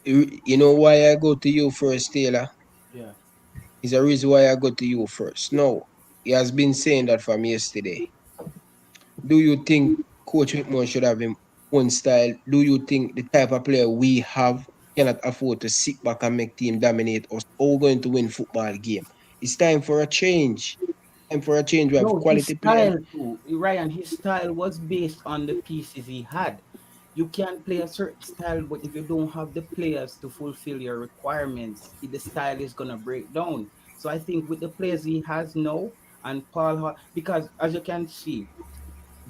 You know why I go to you first, Taylor? Yeah. Is a reason why I go to you first. No, he has been saying that from yesterday. Do you think Coach Whitmore should have his own style? Do you think the type of player we have cannot afford to sit back and make team dominate us? Or we're going to win football game? It's time for a change. Time for a change. We have No, his quality players. style too, Ryan. His style was based on the pieces he had. You can play a certain style, but if you don't have the players to fulfill your requirements, the style is gonna break down. So I think with the players he has now and because as you can see,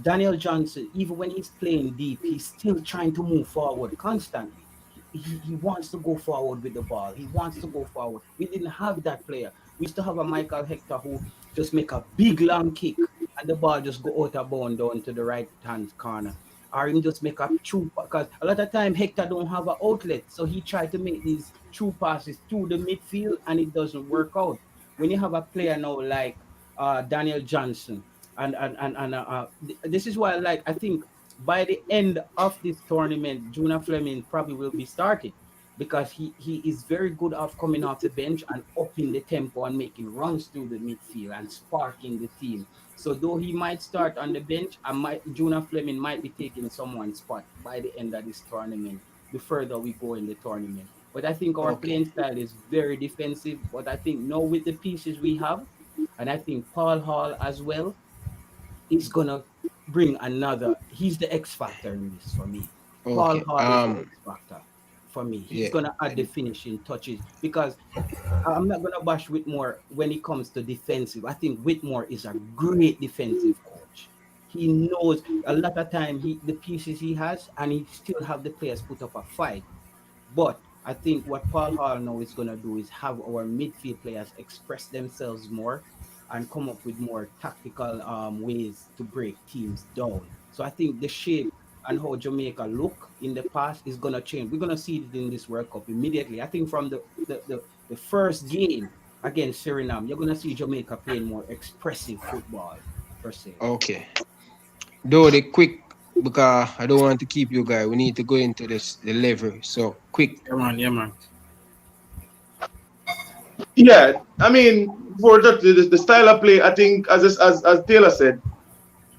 Daniel Johnson, even when he's playing deep, he's still trying to move forward constantly. He wants to go forward with the ball. He wants to go forward. We didn't have that player. We used to have a Michael Hector who just make a big long kick and the ball just go out of bound down to the right hand corner. Or him just make a true, because a lot of time Hector don't have an outlet. So he tried to make these true passes through the midfield and it doesn't work out. When you have a player now like Daniel Johnson, and this is why I think by the end of this tournament, Juna Fleming probably will be starting because he is very good at coming off the bench and upping the tempo and making runs through the midfield and sparking the team. So though he might start on the bench, Juna Fleming might be taking someone's spot by the end of this tournament, the further we go in the tournament. But I think our playing style is very defensive. But I think now with the pieces we have, and I think Paul Hall as well, is gonna bring another. He's the X factor in this for me. Paul Hall is the X factor for me. He's gonna add the finishing touches because I'm not gonna bash Whitmore when it comes to defensive. I think Whitmore is a great defensive coach. He knows a lot of time the pieces he has, and he still have the players put up a fight. But I think what Paul Hall now is gonna do is have our midfield players express themselves more and come up with more tactical ways to break teams down. So I think the shape and how Jamaica look in the past is gonna change. We're gonna see it in this World Cup immediately. I think from the first game against Suriname, you're gonna see Jamaica playing more expressive football per se. Okay. Though the quick, because I don't want to keep you guys. We need to go into the level. So quick. Yeah, man. Yeah, I mean, for the style of play, I think as Taylor said,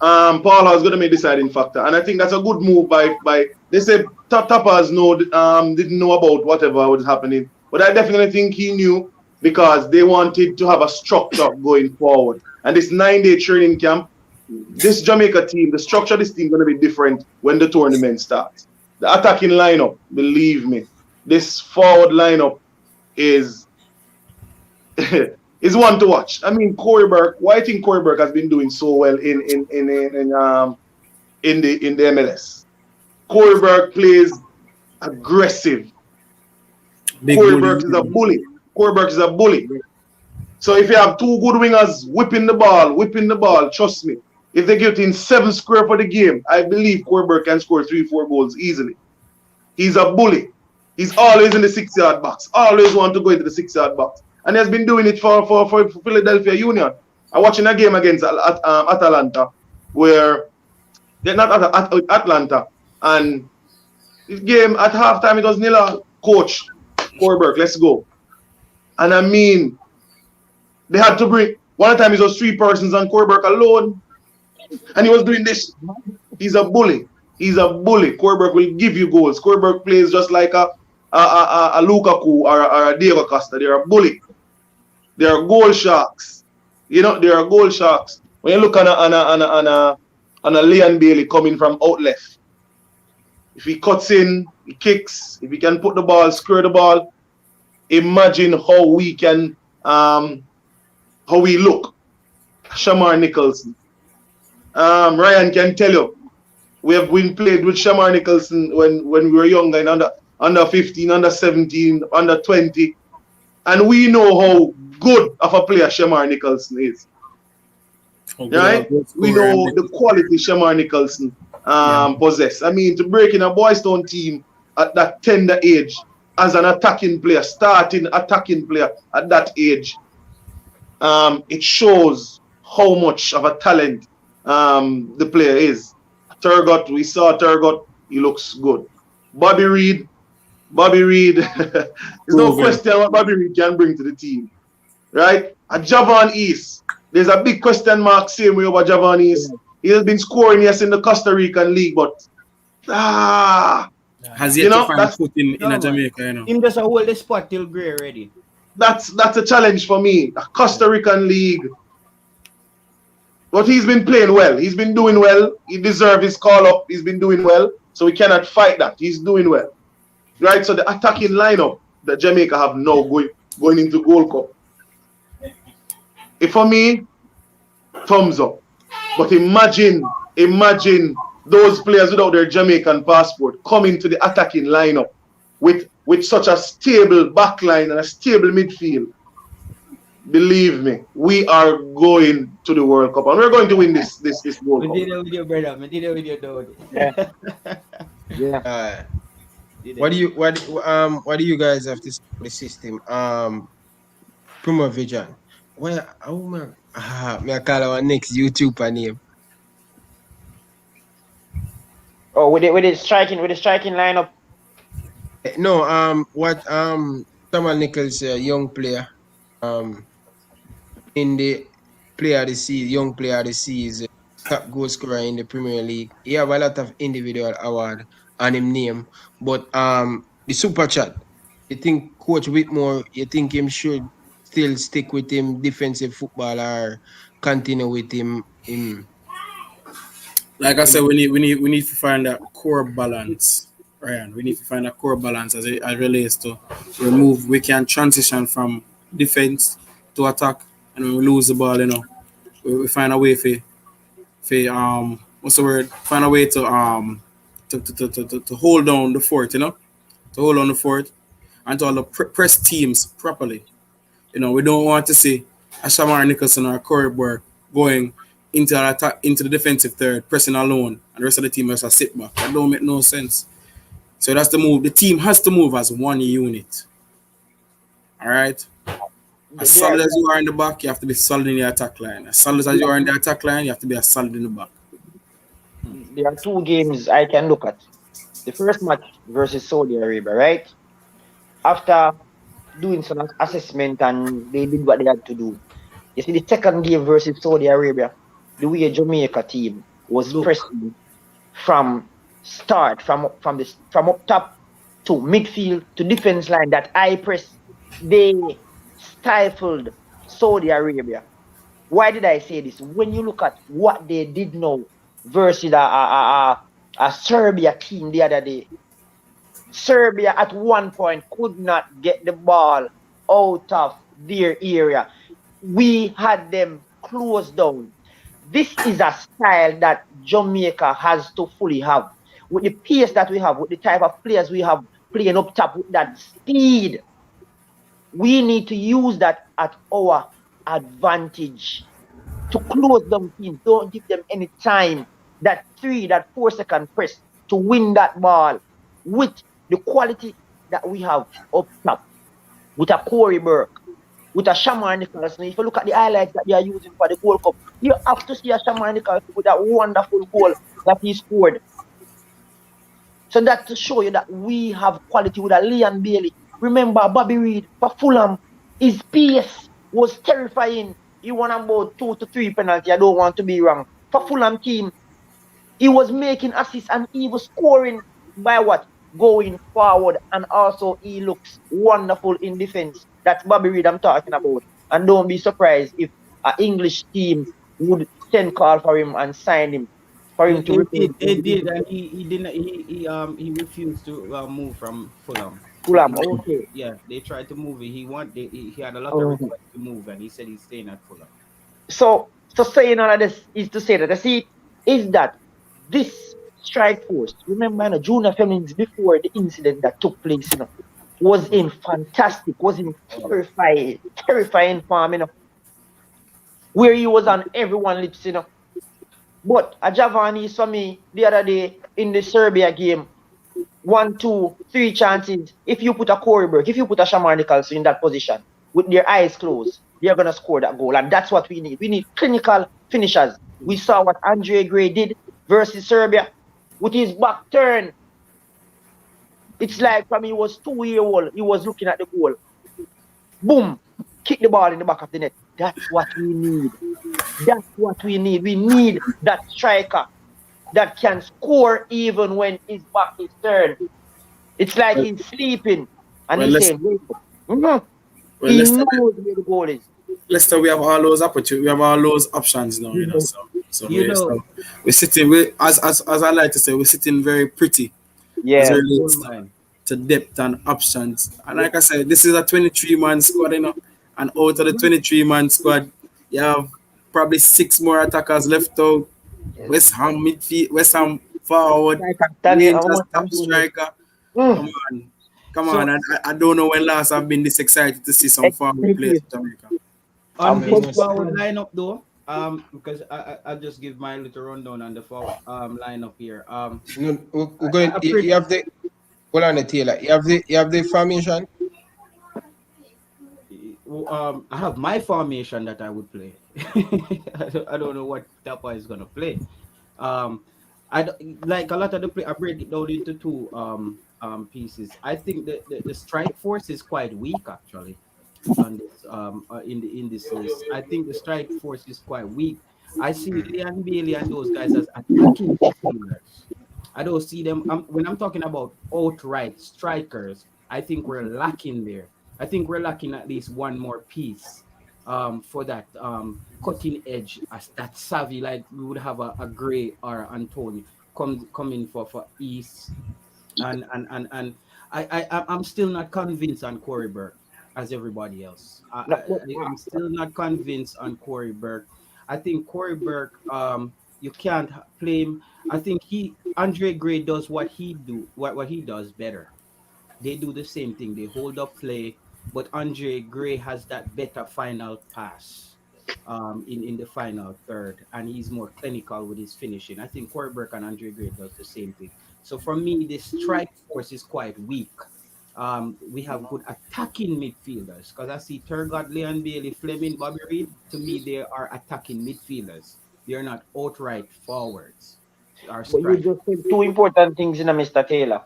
Paul Hall is going to be a deciding factor, and I think that's a good move by they say Tappers didn't know about whatever was happening, but I definitely think he knew because they wanted to have a structure going forward, and this 9-day training camp, this Jamaica team, the structure of this team is going to be different when the tournament starts. The attacking lineup, believe me, this forward lineup is is one to watch. I mean, Corey Burke. Why I think Corey Burke has been doing so well in the MLS. Corey Burke plays aggressive. Corey Burke is a bully. Corey Burke is a bully. So if you have two good wingers whipping the ball, trust me, if they get in 7 square for the game, I believe Corey Burke can score 3-4 goals easily. He's a bully. He's always in the 6-yard box. Always want to go into the 6-yard box. And he has been doing it for Philadelphia Union. I'm watching a game against Atalanta, where they're not Atlanta. And this game at halftime, it was nil. Coach, Corey Burke, let's go. And I mean, they had to bring, one time it was 3 persons and Corey Burke alone. And he was doing this. He's a bully. He's a bully. Corey Burke will give you goals. Corey Burke plays just like a Lukaku or a Diego Costa. They're a bully. They are goal sharks. You know, they are goal sharks. When you look on a Leon Bailey coming from out left, if he cuts in, he kicks, if he can put the ball, square the ball, imagine how we can, how we look. Shamar Nicholson. Ryan can tell you, we have been played with Shamar Nicholson when we were younger, in under 15, under 17, under 20. And we know how good of a player Shamar Nicholson is. Right? We know the quality Shamar Nicholson possess. I mean, to break in a Boys Town team at that tender age as an attacking player, starting attacking player at that age, it shows how much of a talent the player is. Turgot, we saw Turgot, he looks good. Bobby Reid, there's no question what Bobby Reid can bring to the team. Right? And Javon East, there's a big question mark same way over Javon East. He has been scoring, yes, in the Costa Rican league, but has yet to find foot in a Jamaica, you know. Him just hold the spot till Gray ready. That's a challenge for me. A Costa Rican league. But he's been playing well. He's been doing well. He deserves his call up. He's been doing well. So we cannot fight that. He's doing well. Right? So the attacking lineup that Jamaica have now going into Gold Cup. If for me, thumbs up. But imagine those players without their Jamaican passport coming to the attacking lineup with such a stable backline and a stable midfield. Believe me, we are going to the World Cup and we're going to win this World Cup. We did it with your brother. We did it with your dog. Yeah. What do you guys have to say for the system? Primo Vision. Where me I call our next YouTuber name. Oh, with the striking lineup. No, Jamal Nichols, young player, in the player of the season, young player of the season, top goal scorer in the Premier League. He have a lot of individual award on him name, but the super chat. You think Coach Whitmore? You think him should still stick with him defensive football or continue with him? Like I said, we need to find that core balance. Ryan, we need to find a core balance as it relates to remove. We can transition from defense to attack, and when we lose the ball, you know, we find a way what's the word? Find a way to hold down the fort, you know, to hold on the fort and to all the press teams properly. You know, we don't want to see a Shamar Nicholson or a Corey Burke going into the defensive third, pressing alone, and the rest of the team has to sit back. That don't make no sense. So that's the move. The team has to move as one unit. All right? As solid as you are in the back, you have to be solid in the attack line. As solid as you are in the attack line, you have to be as solid in the back. There are two games I can look at. The first match versus Saudi Arabia, right? After doing some assessment and they did what they had to do. You see the second game versus Saudi Arabia, the way Jamaica team was pressing from start, from up top to midfield to defense line, that I press, they stifled Saudi Arabia. Why did I say this? When you look at what they did now versus a Serbia team the other day, Serbia at one point could not get the ball out of their area. We had them closed down. This is a style that Jamaica has to fully have. With the pace that we have, with the type of players we have playing up top, with that speed, we need to use that at our advantage to close them teams. Don't give them any time. That 4 second press to win that ball with the quality that we have up top, with a Corey Burke, with a Shamar Nicholson. If you look at the highlights that they are using for the Gold Cup, you have to see a Shamar Nicholson with that wonderful goal that he scored. So that to show you that we have quality with a Leon Bailey. Remember Bobby Reid for Fulham, his pace was terrifying. He won about 2 to 3 penalty. I don't want to be wrong. For Fulham team, he was making assists and he was scoring by what? Going forward, and also he looks wonderful in defense. That's Bobby Reid I'm talking about. And don't be surprised if an English team would send call for him and sign him for him to remain They in did, and he didn't. He refused to move from Fulham. Fulham. Okay. Yeah, they tried to move it. He had a lot of Mhm. requests to move, and he said he's staying at Fulham. So saying all of this is to say that I see is that this strike force, remember, Junior Flemings before the incident that took place, was in fantastic, was in terrifying form, where he was on everyone's lips. But a Javani saw me the other day in the Serbia game, 1, 2, 3 chances. If you put a Corey Burke, if you put a Shamar Nicholson in that position with their eyes closed, they're gonna score that goal. And that's what we need. We need clinical finishers. We saw what Andre Gray did versus Serbia with his back turn. It's like from he was 2 years old, he was looking at the goal. Boom! Kick the ball in the back of the net. That's what we need. That's what we need. We need that striker that can score even when his back is turned. It's like he's sleeping and Well, he's let's saying, wake up. Well, he let's knows where the goal is. Leicester, we have all those opportunities, we have all those options now, we're sitting. As I like to say, we're sitting very pretty as it relates to depth and options. And like I said, this is a 23-man squad, and out of the 23-man squad, you have probably 6 more attackers left out. West Ham midfield, West Ham forward, Rangers top striker. Come on. I don't know when last I've been this excited to see some forward players in Jamaica. On this forward lineup though, because I'll just give my little rundown on the forward lineup here. We're going. You have the. Hold on, Taylor. You have the formation. I have my formation that I would play. I don't know what Tapa is gonna play. I like a lot of the play. I break it down into 2 pieces. I think the strike force is quite weak actually on this in this list. I think the strike force is quite weak. I see Leon Bailey and those guys as attacking midfielders. I don't see them when I'm talking about outright strikers. I think we're lacking there. I think we're lacking at least one more piece for that cutting edge, as that savvy, like we would have a Gray or Antonio coming for East, and I'm still not convinced on Corey Burke as everybody else. I'm still not convinced on Corey Burke. I think Corey Burke, you can't play him. I think Andre Gray does what he does better. They do the same thing. They hold up play, but Andre Gray has that better final pass in the final third, and he's more clinical with his finishing. I think Corey Burke and Andre Gray does the same thing. So for me, the strike force is quite weak. We have good attacking midfielders because I see Turgot, Leon Bailey, Fleming, Bobby Reid. To me, they are attacking midfielders. They are not outright forwards. But you just said 2 important things, Mr. Taylor.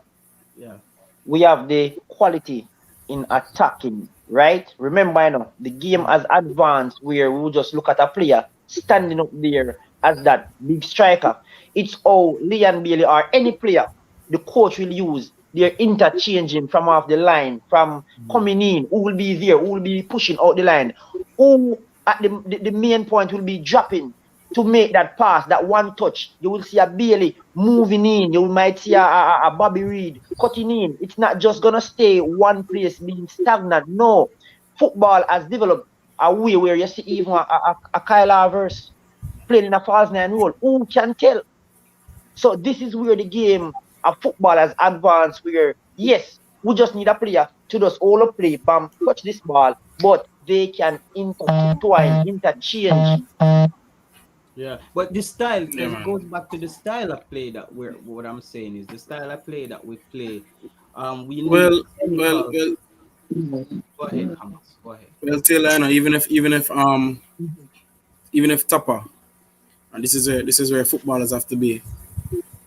Yeah. We have the quality in attacking, right? Remember, the game has advanced where we will just look at a player standing up there as that big striker. It's how Leon Bailey or any player the coach will use. They're interchanging from off the line, from coming in, who will be there, who will be pushing out the line, who at the main point will be dropping to make that pass, that one touch. You will see a Bailey moving in. You might see a Bobby Reid cutting in. It's not just going to stay one place being stagnant. No. Football has developed a way where you see even a Kyle Havertz playing in a false 9 role. Who can tell? So this is where the game of football has advanced where, yes, we just need a player to just hold up play, bam, touch this ball, but they can interchange. Yeah, but the style, it goes back to the style of play that what I'm saying is the style of play that we play. We need well, go ahead, Hamas. Go ahead. Well, Taylor, even if Tapa, and this is where footballers have to be,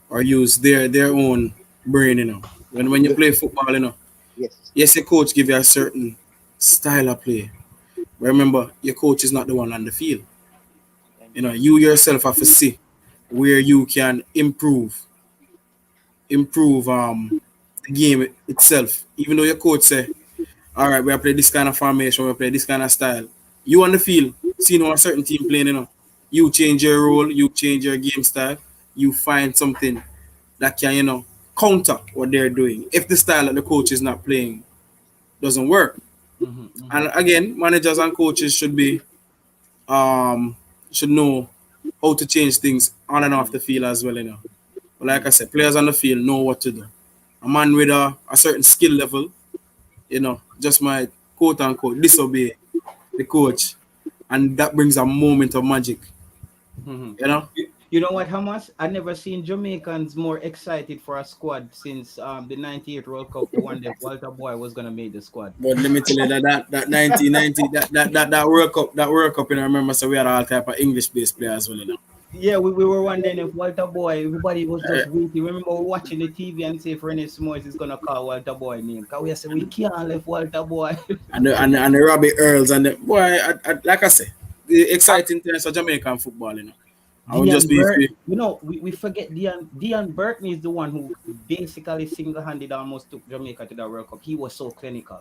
or use their own brain, When you play football, yes, your coach give you a certain style of play, but remember, your coach is not the one on the field. You yourself have to see where you can improve the game itself. Even though your coach say, all right, we play this kind of formation, we play this kind of style. You on the field, seeing a certain team playing, you change your role, you change your game style, you find something that can, counter what they're doing. If the style that the coach is not playing doesn't work. And again, managers and coaches should know how to change things on and off the field as well. But like I said, players on the field know what to do. A man with a certain skill level, just might quote unquote disobey the coach, and that brings a moment of magic. You know what, Hamas? I never seen Jamaicans more excited for a squad since the '98 World Cup, the one that Walter Boy was gonna make the squad. But let me tell you that 1990 that World Cup, I remember, so we had all type of English-based players, Yeah, we were wondering if Walter Boy, everybody was just waiting. Remember watching the TV and say Rennie Smoyes is gonna call Walter Boy name. Cause we said we can't leave Walter Boy. and the Robbie Earls and the boy, I like I say, the exciting times for Jamaican football, I would just be we forget Dean Burton is the one who basically single-handed almost took Jamaica to the World Cup. He was so clinical.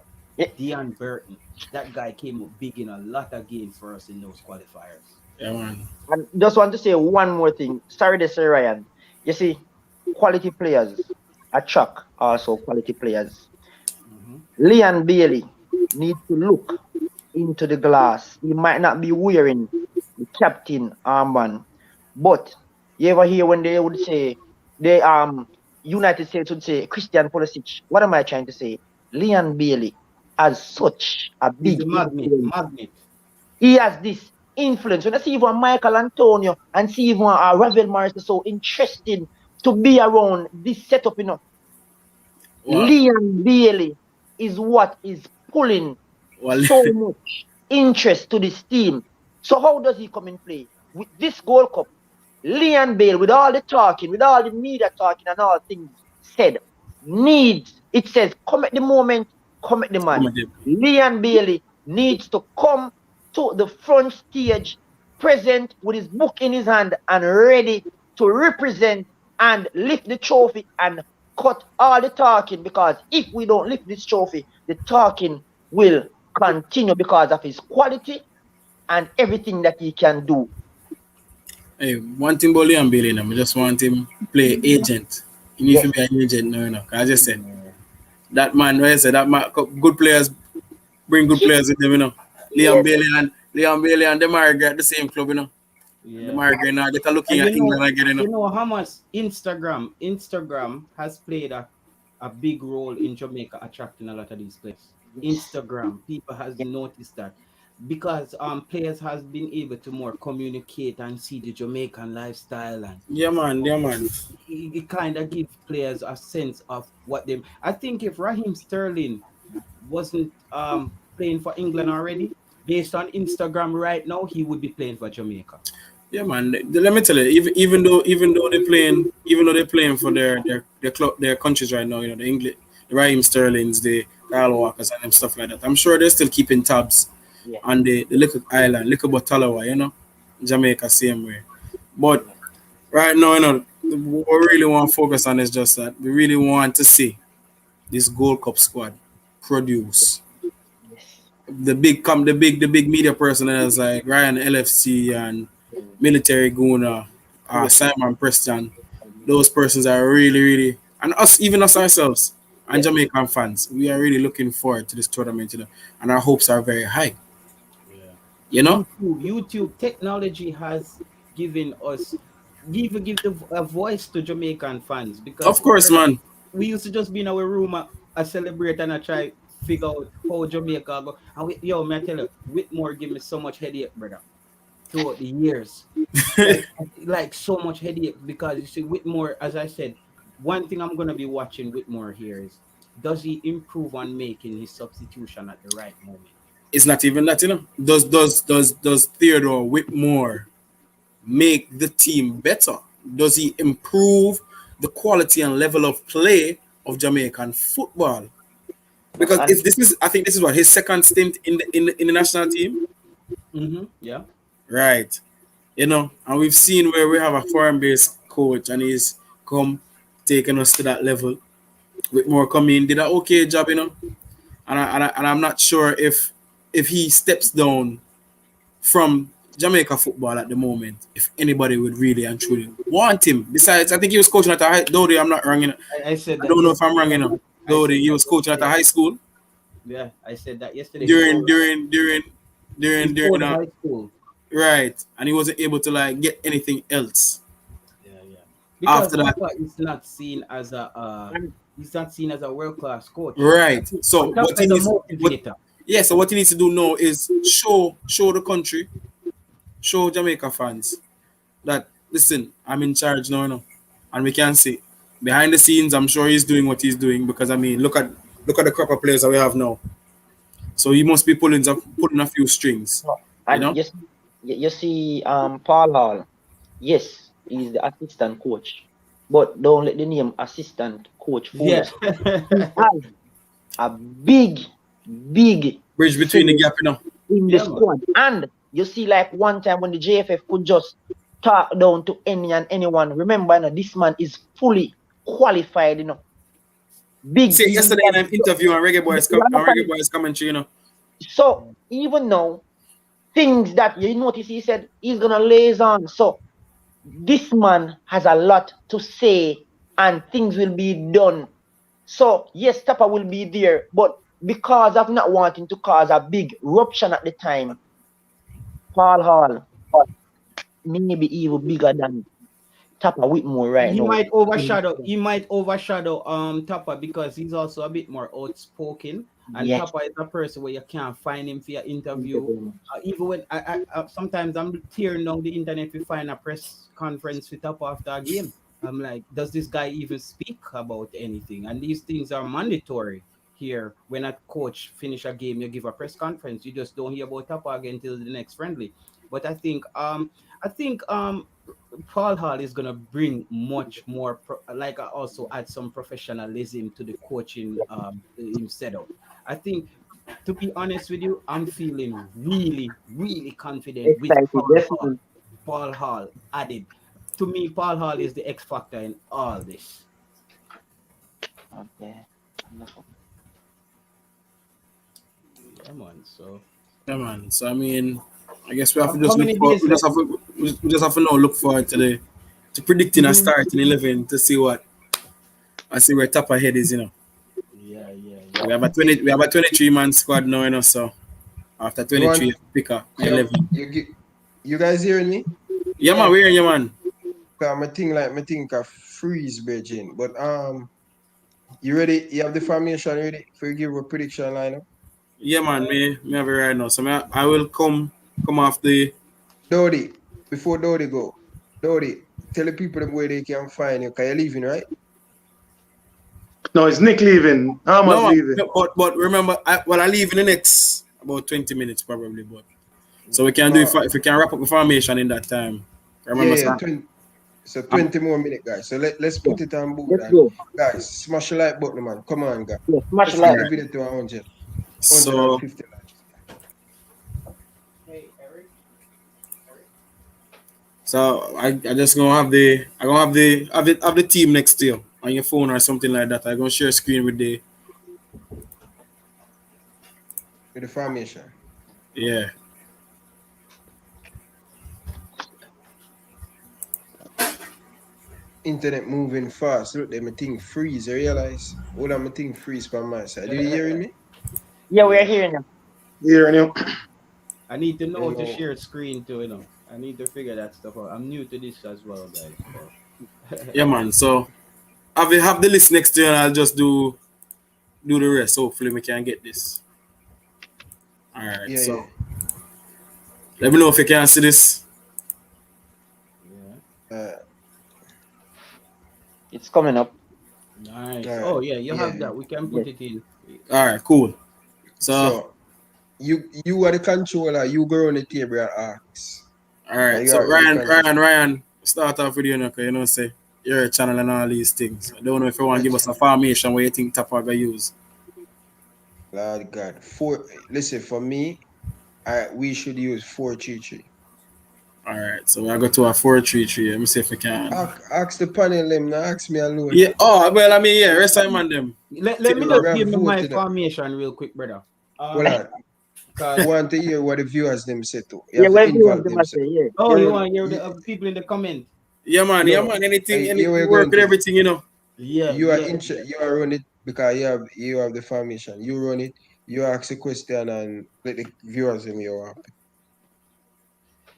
Dean Burton, that guy came up big in a lot of games for us in those qualifiers. Yeah, man. And just want to say one more thing. Sorry to say, Ryan. You see, quality players attract also quality players. Leon Bailey needs to look into the glass. He might not be wearing the captain armband, but you ever hear when they would say United States would say Christian Pulisic? What am I trying to say? Leon Bailey has such a big magnet. He has this influence. When I see even Michael Antonio and see even Ravel Morris is so interesting to be around this setup, Wow. Leon Bailey is what is pulling so much interest to this team. So how does he come in play? With this Gold Cup, Leon Bailey, with all the talking, with all the media talking and all things said, it says, come at the moment, come at the man. Leon Bailey needs to come to the front stage, present with his book in his hand and ready to represent and lift the trophy and cut all the talking, because if we don't lift this trophy, the talking will continue because of his quality and everything that he can do. Hey, one thing about Leon Bailey, I just want him to play agent. He needs to be an agent now, I just said that man, good players bring good players with them, Leon Bailey and them are at the same club, Yeah. Them are now get a looking at England again, You know how much Instagram has played a big role in Jamaica attracting a lot of these players. Instagram, people has noticed that because players has been able to more communicate and see the Jamaican lifestyle, and it kind of gives players a sense of what them. I think if Raheem Sterling wasn't playing for England already, based on Instagram right now, he would be playing for Jamaica. Yeah, man. Let me tell you, even though they're playing for their countries right now, the English, the Raheem Sterlings, the Kyle Walkers, and them stuff like that. I'm sure they're still keeping tabs on the little island, little Botalawa, Jamaica same way. But right now, what we really want to focus on is just that we really want to see this Gold Cup squad produce. The big media personnel like Ryan LFC and Military Guna, Simon Preston. Those persons are really, really, and even us ourselves and Jamaican fans, we are really looking forward to this tournament, and our hopes are very high. YouTube technology has given us a voice to Jamaican fans, because of course, man, we used to just be in our room a celebrate and I try figure out how Jamaica go. And may I tell you, Whitmore give me so much headache, brother, throughout the years. like so much headache, because you see Whitmore, as I said, one thing I'm gonna be watching Whitmore here is, does he improve on making his substitution at the right moment? It's not even that, Does Theodore Whitmore make the team better? Does he improve the quality and level of play of Jamaican football? Because I think this is what his second stint in the national team. Yeah. Right. And we've seen where we have a foreign-based coach and he's come taking us to that level. Whitmore come in, did an okay job, and I'm not sure if he steps down from Jamaica football at the moment, if anybody would really and truly want him. Besides, I think he was coaching at a high Dodie, I'm not wrong, you know. I said that. I don't know if I'm wrong, you know. Dodie, he was coaching at a high school. Yeah, I said that yesterday. During high school. Right. And he wasn't able to like get anything else. Yeah. Because after that, he's not seen as a world-class coach. Right. So what he needs, so what he needs to do now is show the country, show Jamaica fans that listen, I'm in charge now, you know. And we can see behind the scenes, I'm sure he's doing what he's doing because I mean look at the crop of players that we have now. So he must be pulling a few strings. And you know? You see Paul Hall, yes, he's the assistant coach. But don't let the name assistant coach fool us. He has a big bridge between the gap, you know. In the squad. And you see, like one time when the JFF could just talk down to any and anyone. Remember, you know, this man is fully qualified, you know. See, yesterday in an interview on Reggae Boyz commentary, you know. So even now, things that you notice, he said he's gonna laze on. So this man has a lot to say and things will be done. So yes, Tapper will be there, but because of not wanting to cause a big rupture at the time, Paul Hall maybe even bigger than Tapper Whitmore right now. He might overshadow Tapper because he's also a bit more outspoken. And Tapper is a person where you can't find him for your interview. Even when I sometimes I'm tearing down the internet to find a press conference with Tapper after a game. I'm like, does this guy even speak about anything? And these things are mandatory here. When a coach finish a game, you give a press conference. You just don't hear about Tapper again till the next friendly. But I think Paul Hall is gonna bring much more, also add some professionalism to the coaching setup. I think, to be honest with you, I'm feeling really, really confident with Paul Hall added. To me, Paul Hall is the X factor in all this. Okay. Yeah, man. So I mean, I guess we have to just have to now look forward to predicting a start in 11 to see where Tapper head is, you know. Yeah. We have a 23-man squad now, you know. So after 23, pick up 11. You guys hearing me? Yeah, man, we're hearing you, man. I think I freeze, Virgin. But you ready? You have the formation ready for you give a prediction lineup? Yeah, man, me have it right now. So I will come off the Dodie. Before Dodie go, Dodie, tell the people where they can find you. Because you're leaving, right? No, it's Nick leaving. I'm leaving. But remember, I leave in the next about 20 minutes probably. But so we can do if we can wrap up the formation in that time. Remember, so 20 more minutes, guys. So let's put it on board. Let's go. Guys, smash the like button, man. Come on, guys. Yeah, smash the like button. Video to 100. So 150 likes. Hey, Eric. So I just gonna have the team next to you on your phone or something like that. I'm gonna share a screen with the formation. Yeah. Internet moving fast. Look, my thing freeze. I realize. Hold on, my thing freeze by my side. Are you hearing me? Yeah, we are hearing you. Hearing you. I need to know to share screen too, you know. I need to figure that stuff out. I'm new to this as well, guys. So. Yeah, man. So have the list next to you and I'll just do the rest. Hopefully we can get this. Alright, let me know if you can see this. Yeah. It's coming up. Nice. Oh yeah, you have that. We can put it in. Alright, cool. So you are the controller, you go on the table and ask. Alright, so Ryan, start off with you now, you know, say you're a channel and all these things. I don't know if you want to give us a formation where you think Tapper gonna use. Lord God. Listen, for me, we should use 4-3-3. Alright, so I go to a 4-3-3. Let me see if we can. Ask the panel them, now ask me alone. Yeah, well, I mean, rest time on them. Let me just give me my formation real quick, brother. Hold on. I want to hear what the viewers them say too. You Yeah, have to what viewers involve them them. say, yeah. Oh, Yeah, you want to hear the people in the comment? Yeah, man. Yo, Anything, you were work going with to. everything, you know. Yeah, You are yeah. you are run it because you have the formation. You run it. You ask a question and let the viewers them you up.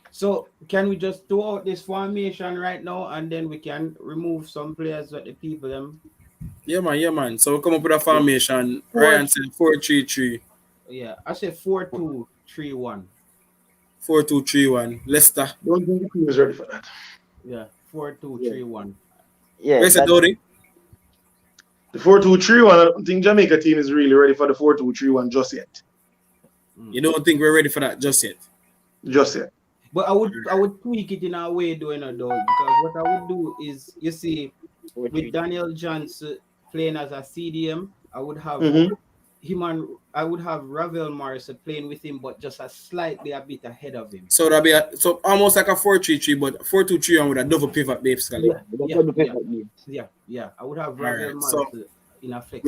So can we just throw out this formation right now, and then we can remove some players with the people them? Yeah, man. So we come up with a formation. Four- Ryan said 4-3-3. Yeah, I said 4-2-3-1. 4-2-3-1. Leicester. Don't think the team is ready for that. Yeah, 4-2-3-1. yeah. Where's the Dodi? The 4-2-3-1, I don't think Jamaica team is really ready for the 4-2-3-1 just yet. You don't think we're ready for that just yet? Just yet. But I would tweak it in a way, though, because what I would do is, you see, with Daniel Johnson playing as a CDM, I would have him and I would have Ravel Morris playing with him, but just a bit ahead of him. So that'd be so almost like a 4-3-3, but 4-2-3-1 with a double pivot, basically. Yeah. I would have Ravel Morris so in a flex.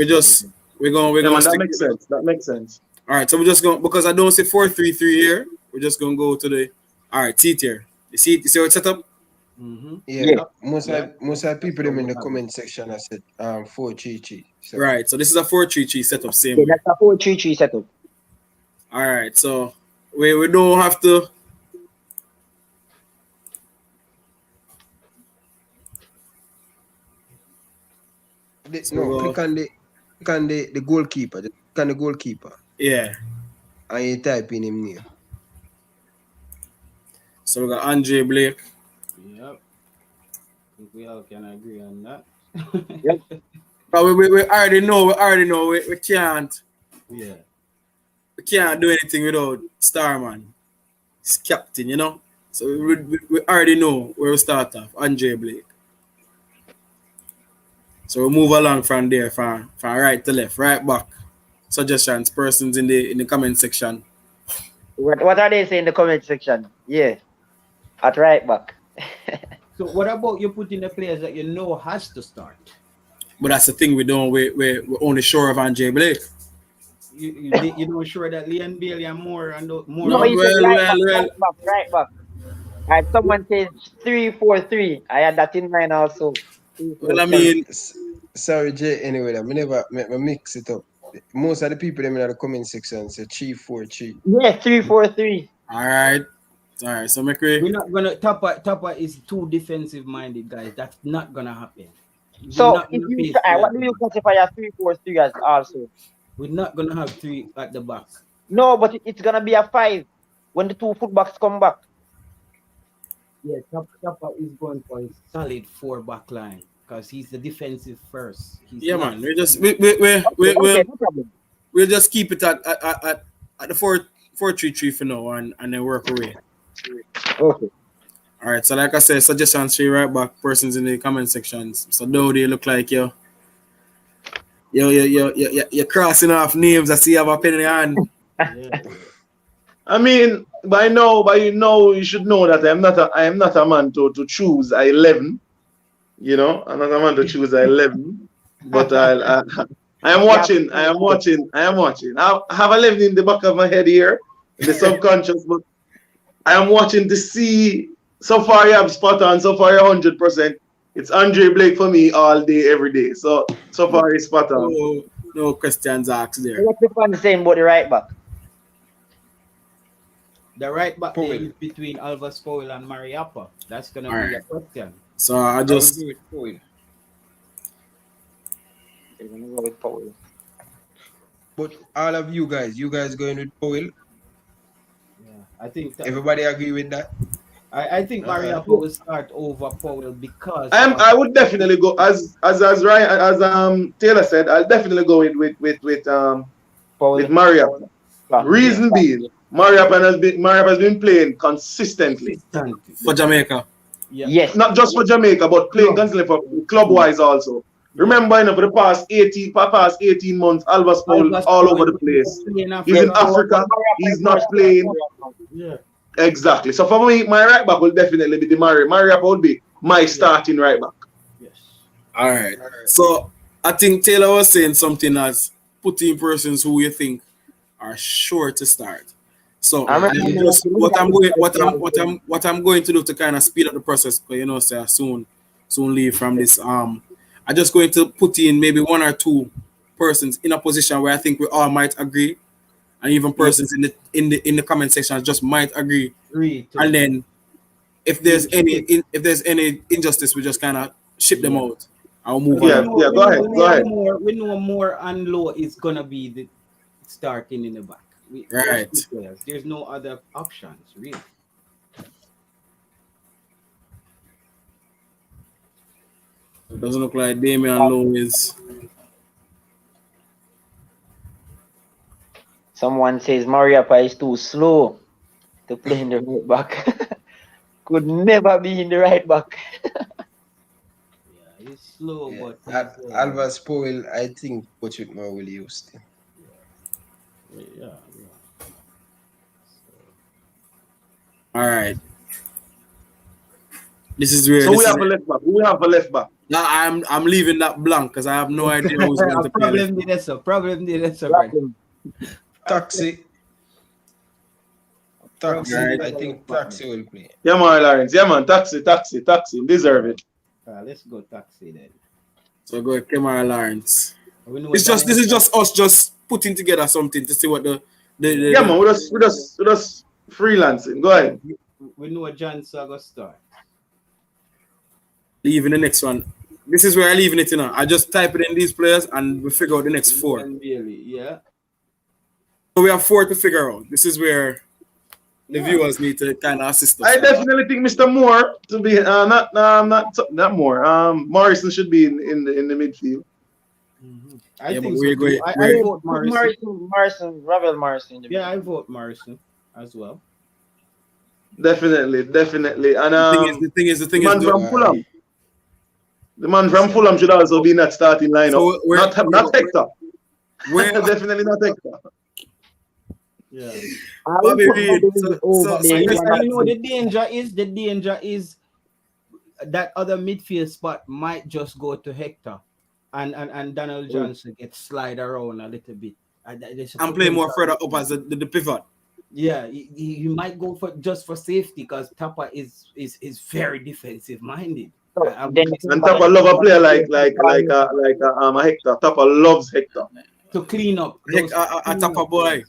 We're going that makes sense. That makes sense. All right, so we're just going, because I don't see 4-3-3 here. We're just going to go to the, all right, T tier. You see how it's set up? Yeah. Most of people them in the comment section I said 4-3-3. So. Right, so this is a 4-3-3 setup, same. Yeah, that's a 4-3-3 setup. All right, so we don't have to. Click on the goalkeeper. Click on the goalkeeper. Yeah. And you type in him name. So we got Andre Blake. Yep. I think we all can agree on that. Yep. But we already know. We can't. Yeah. We can't do anything without Starman. He's captain, you know. So we already know where we start off. Andre Blake. So we move along from there, from right to left, right back. Suggestions, persons in the comment section. What are they saying in the comment section? Yeah, at right back. So what about you putting the players that you know has to start? But that's the thing we don't. We're only sure of Andre Blake. You don't sure that Leon Bailey and more and more. No, right back. And someone says 3-4-3. I had that in mind also. Well, I mean, sorry, Jay. Anyway, I never mix it up. Most of the people them in the comment section say 3-4-3. Yeah, 3-4-3. All right. So make we're not gonna Tapa is too defensive minded, guys. That's not gonna happen. So if you try, what do you classify as 3-4-3 as also? We're not gonna have 3 at the back. No, but it's gonna be a 5 when the 2 fullbacks come back. Yeah, Tapa is going for a solid 4 back line because he's the defensive first. Man. We just we'll just keep it at the 4-3-3 for now and then work away. Okay. All right. So like I said, suggestions for right back, persons in the comment sections. So Dodi look like you're crossing off names. I see you have a pen in your hand. Yeah. I mean, by now you should know that I am not a man to choose a 11. You know, I'm not a man to choose a 11. But I am watching. I have 11 in the back of my head here, in the subconscious, but I am watching to see. So far you have spot on. So far you're 100%. It's Andre Blake for me all day, every day. So far he's spot on. No questions asked there. What's the fun saying about the right back? The right back is between Alvas Powell and Mariappa. That's gonna be a question. So I just do it for you. They're gonna go with Powell. But all of you guys going with Powell? Yeah, I think everybody agree with that. I think Mariappa will start over Powell because I would definitely go as Taylor said. I'll definitely go with Mariappa. Reason being, Mariappa has been playing consistently for Jamaica. Yeah. Yes. Not just for Jamaica, but playing consistently for club-wise also. Remember, for the past 18 months, Alvas Powell all over the place. He's in Africa. He's not playing. Yeah. Exactly. So for me, my right back will definitely be the Mariappa will be my starting right back. Yes. All right. So I think Taylor was saying something as putting persons who you think are sure to start. So I remember just what I'm going to do to kind of speed up the process, because you know, say I soon leave from this. I'm just going to put in maybe one or two persons in a position where I think we all might agree, and even persons in the comment section just might agree. And then if there's any injustice, we just kind of ship them out. I'll move on. Go ahead. We know more and low is gonna be the starting in the back. Right. There's no other options, really. It doesn't look like Damian Lowe is. Someone says Mariappa is too slow to play in the right back. Could never be in the right back. He's slow, but Alvarez Powell, I think Coach Whitmore will use him. Yeah. All right. This is where. So we have a left back. We have a left back. Now I'm leaving that blank because I have no idea who's going to play. Problem. Taxi. Right. I think Taxi will play. Yeah, man, Lawrence. Yeah, man. Taxi. Deserve it. Let's go Taxi then. So go Kemar Lawrence. This is just us just putting together something to see what the yeah, man. We just freelancing. Go ahead. We know John Saga start. Leaving the next one. This is where I'm leaving it, you know. I just type it in these players and we figure out the next four. Really, yeah. So we have four to figure out. This is where the viewers need to kind of assist us. I definitely think Mr. Moore to be not Moore. Morrison should be in the midfield. Mm-hmm. I think so. I vote Morrison, Ravel Morrison. Yeah, I vote Morrison as well. Definitely. And the thing is, the man from Fulham should also be in that starting lineup. So not Hector. Definitely not Hector. Yeah. Bobby Reed. So you know the danger is that other midfield spot might just go to Hector, and Daniel Johnson gets slide around a little bit. I'm playing more further up as the pivot. Yeah, you might go for safety because Tapa is very defensive minded. And Tapa love a player like Hector. Tapa loves Hector to clean up. A Tapa boy.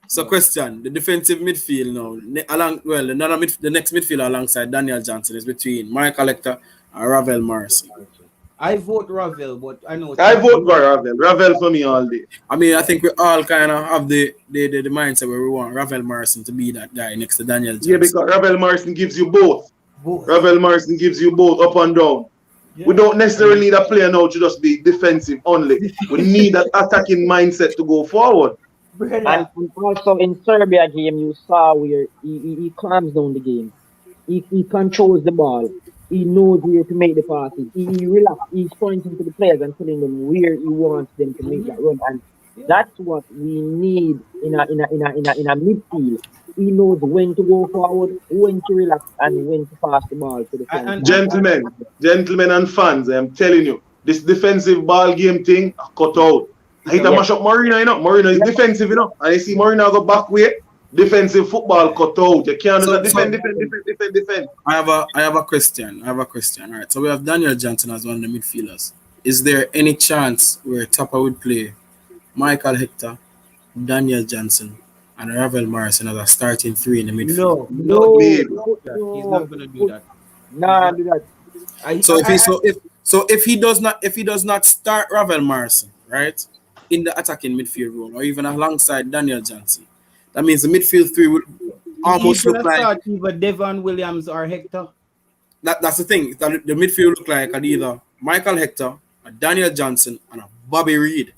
So question: the defensive midfield now, the next midfielder alongside Daniel Johnson is between Michael Hector and Ravel Morrison. I vote Ravel, but I know I vote for Ravel. Ravel for me all day. I mean, I think we all kind of have the mindset where we want Ravel Morrison to be that guy next to Daniel Johnson. Yeah, because Ravel Morrison gives you both. Ravel Morrison gives you both up and down. Yeah. We don't necessarily need a player now to just be defensive only. We need that attacking mindset to go forward. And also in Serbia game, you saw where he calms down the game. He controls the ball. He knows where to make the passes. He relax. He's pointing to the players and telling them where he wants them to make that run. And that's what we need in a midfield. He knows when to go forward, when to relax, and when to pass the ball to the front. Gentlemen and fans, I'm telling you, this defensive ball game thing, cut out. I hit a mash up Marina, Marina is defensive, and I see Marina go back way. Defensive football cut out. You can't defend. I have a question. All right. So we have Daniel Johnson as one of the midfielders. Is there any chance where Tapa would play Michael Hector, Daniel Johnson, and Ravel Morrison as a starting three in the midfield? No. He's not gonna do that. Nah, do that. So if he does not start Ravel Morrison, right, in the attacking midfield role, or even alongside Daniel Johnson, that means the midfield three would almost look like start either Devon Williams or Hector. That's the thing. The midfield look like either Michael Hector, a Daniel Johnson, and a Bobby Reed.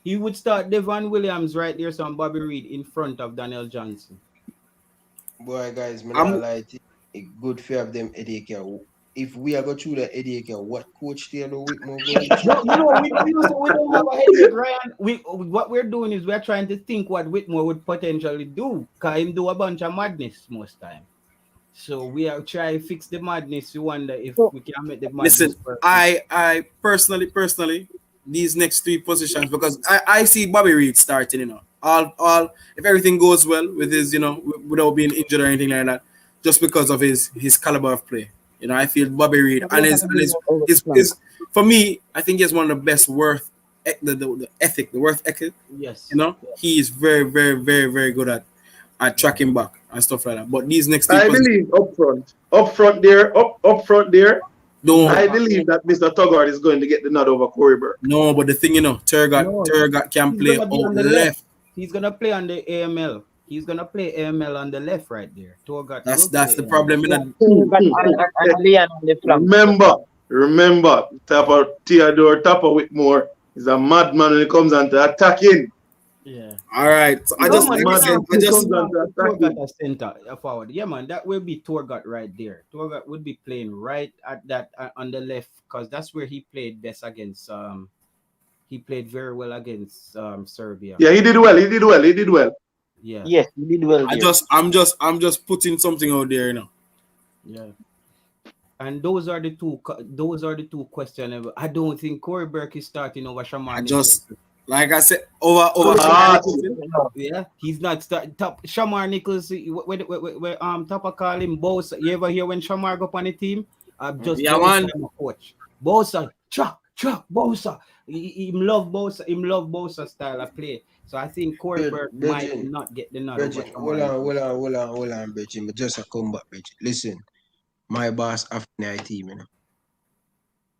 He would start Devon Williams right there, so Bobby Reed in front of Daniel Johnson. Boy, guys, I'm like a good fear of them headache. If we are going through the headache, what coach Taylor Whitmore going No, we don't have a headache, Ryan. What we're doing is we're trying to think what Whitmore would potentially do. Because him do a bunch of madness most time. So we are trying to fix the madness. We wonder if we can make the madness. Listen, I personally, these next three positions because I see Bobby Reed starting, you know. All if everything goes well with his, you know, without being injured or anything like that, just because of his caliber of play. You know, I feel Bobby Reed and his for me, I think he's one of the best work ethic. Yes. You know, he is very, very, very, very good at tracking back and stuff like that. But these next three I believe up front there. No, I believe that Mr. Tugard is going to get the nod over Corey Burke. No, but the thing, you know, Turgot can play out left. He's gonna play on the AML. He's gonna play AML on the left right there. That's the problem. Remember, Theodore Tapper Whitmore is a madman when it comes on to attacking. Yeah. All right. So I just Torgat as center forward. Yeah, man, that will be Torgat right there. Torgat would be playing right at that on the left because that's where he played best against. He played very well against Serbia. Yeah, he did well. Yeah. Yes, he did well. I'm just putting something out there, you know. Yeah. And those are the two questions. I don't think Corey Burke is starting over Shamar. Like I said, over yeah, he's not starting. Top Shamar Nichols. Where Tapa call him Bosa. You ever hear when Shamar go up on the team? Just man. Coach Bosa, chuck Bosa. He love Bosa style of play. So I think Corey Burke might not get the nod. Hold on, Bridget. Just a come back, Bridget. Listen, my boss after the team, you know.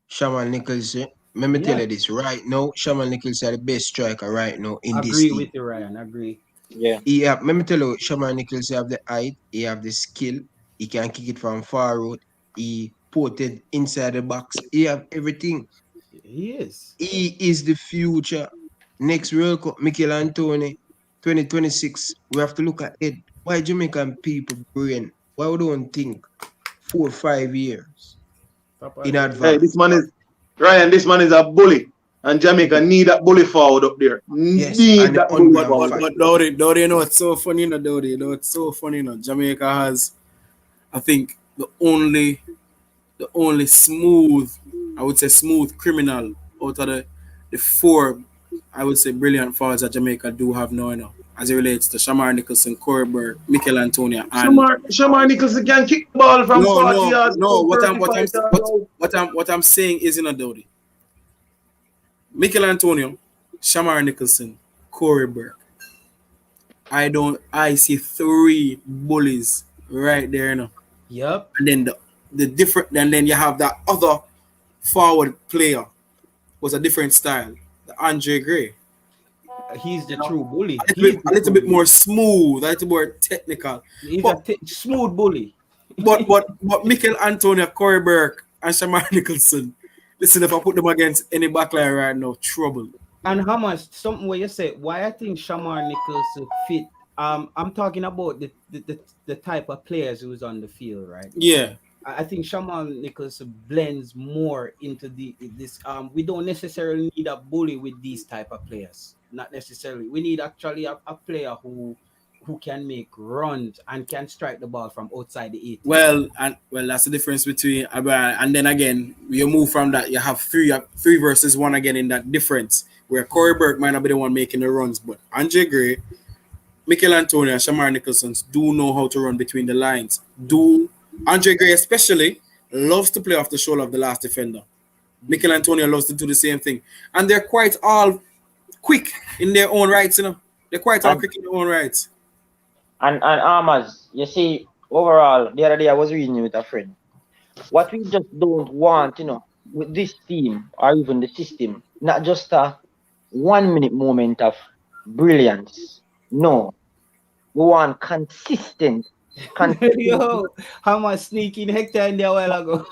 Shaman Nichols. Let me tell you this right now. Shaman Nichols is the best striker right now in this team. Agree with you, Ryan. Agree. Yeah. Let me tell you, Shaman Nichols have the height. He have the skill. He can kick it from far out. He put it inside the box. He have everything. He is. He is the future. Next World Cup, Mikel Antoni, 2026. We have to look at it. Why Jamaican people brain? Why we don't think 4 or 5 years in advance? Hey, this man is a bully. And Jamaica need that bully forward up there. Yes, need that bully forward. But Dowdy, you know, it's so funny, you know, Dowdy. You know, it's so funny, you know. Jamaica has, I think, the only smooth, I would say smooth criminal out of the 4, I would say brilliant forwards that Jamaica do have now, you know, as it relates to Shamar Nicholson, Corey Burke, Mikel Antonio, and Shamar Nicholson can kick the ball from 40 yards. No, what I'm saying is, you know, Dowdy. Mikel Antonio, Shamar Nicholson, Corey Burke. I see 3 bullies right there, you know. Yep. And then then you have that other forward player was a different style, the Andre Gray. He's the true bully. A little bit more smooth, a little more technical. He's a smooth bully. But Mikel Antonio, Corey Burke, and Shamar Nicholson. Listen, if I put them against any backline right now, trouble. And how much something where you say why I think Shamar Nicholson fit. I'm talking about the type of players who's on the field, right? Yeah. I think Shamar Nicholson blends more into this. We don't necessarily need a bully with these type of players. Not necessarily. We need actually a player who can make runs and can strike the ball from outside the 8. Well, that's the difference between and then again, you move from that. You have 3 versus 1 again in that difference where Corey Burke might not be the one making the runs, but Andre Gray, Mikel Antonio, and Shamar Nicholson do know how to run between the lines. Andre Gray especially loves to play off the shoulder of the last defender. Mikel Antonio loves to do the same thing, and they're quite all quick in their own rights. You know, they're quite all quick in their own rights. And Armas, you see, overall, the other day I was reading with a friend. What we just don't want, you know, with this team or even the system, not just a 1 minute moment of brilliance. No, we want consistent. Yo, how much sneaking Hector in there a while ago?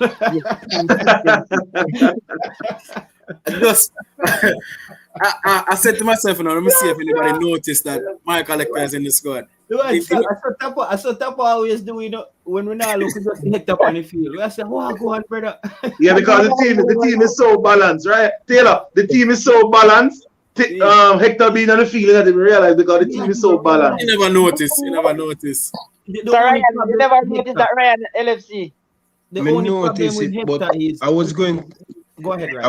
I said to myself, let me see if anybody noticed that Michael Hector is in the squad. I saw Tapa always do, you know, when we're not looking just Hector on the field. I said, wow, go on, brother. Yeah, because the team is so balanced, right? Taylor, the team is so balanced. Hector being on the field, I didn't realize because the team is so balanced. You never notice. So Ryan, you never noticed that Ryan LFC? The only problem with Hector is... Go ahead, Ryan.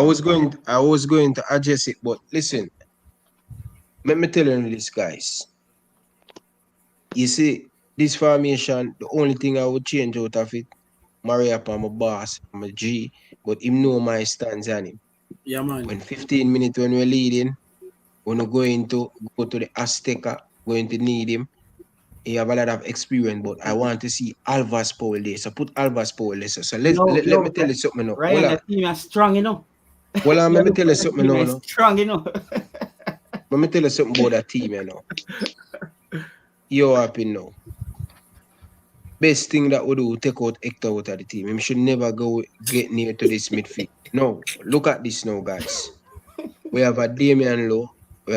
I was going to address it, but listen, let me tell you this, guys. You see, this formation, the only thing I would change out of it, Maria for my boss, I'm a G, but him know my stance on him. Yeah, man. When 15 minutes when we're leading, when we're going to go to the Azteca, going to need him. He have a lot of experience, but I want to see Alvas Paul there. So put Alvas Paul there. So let me tell you something now. Ryan, the team is strong, you know. Well, let me tell you something now. No? Strong, you know. Let me tell you something about that team, you know. You're happy now. Best thing that we do, take out Hector out of the team. He should never get near to this midfield. No, look at this now, guys. We have a Damian Lowe. We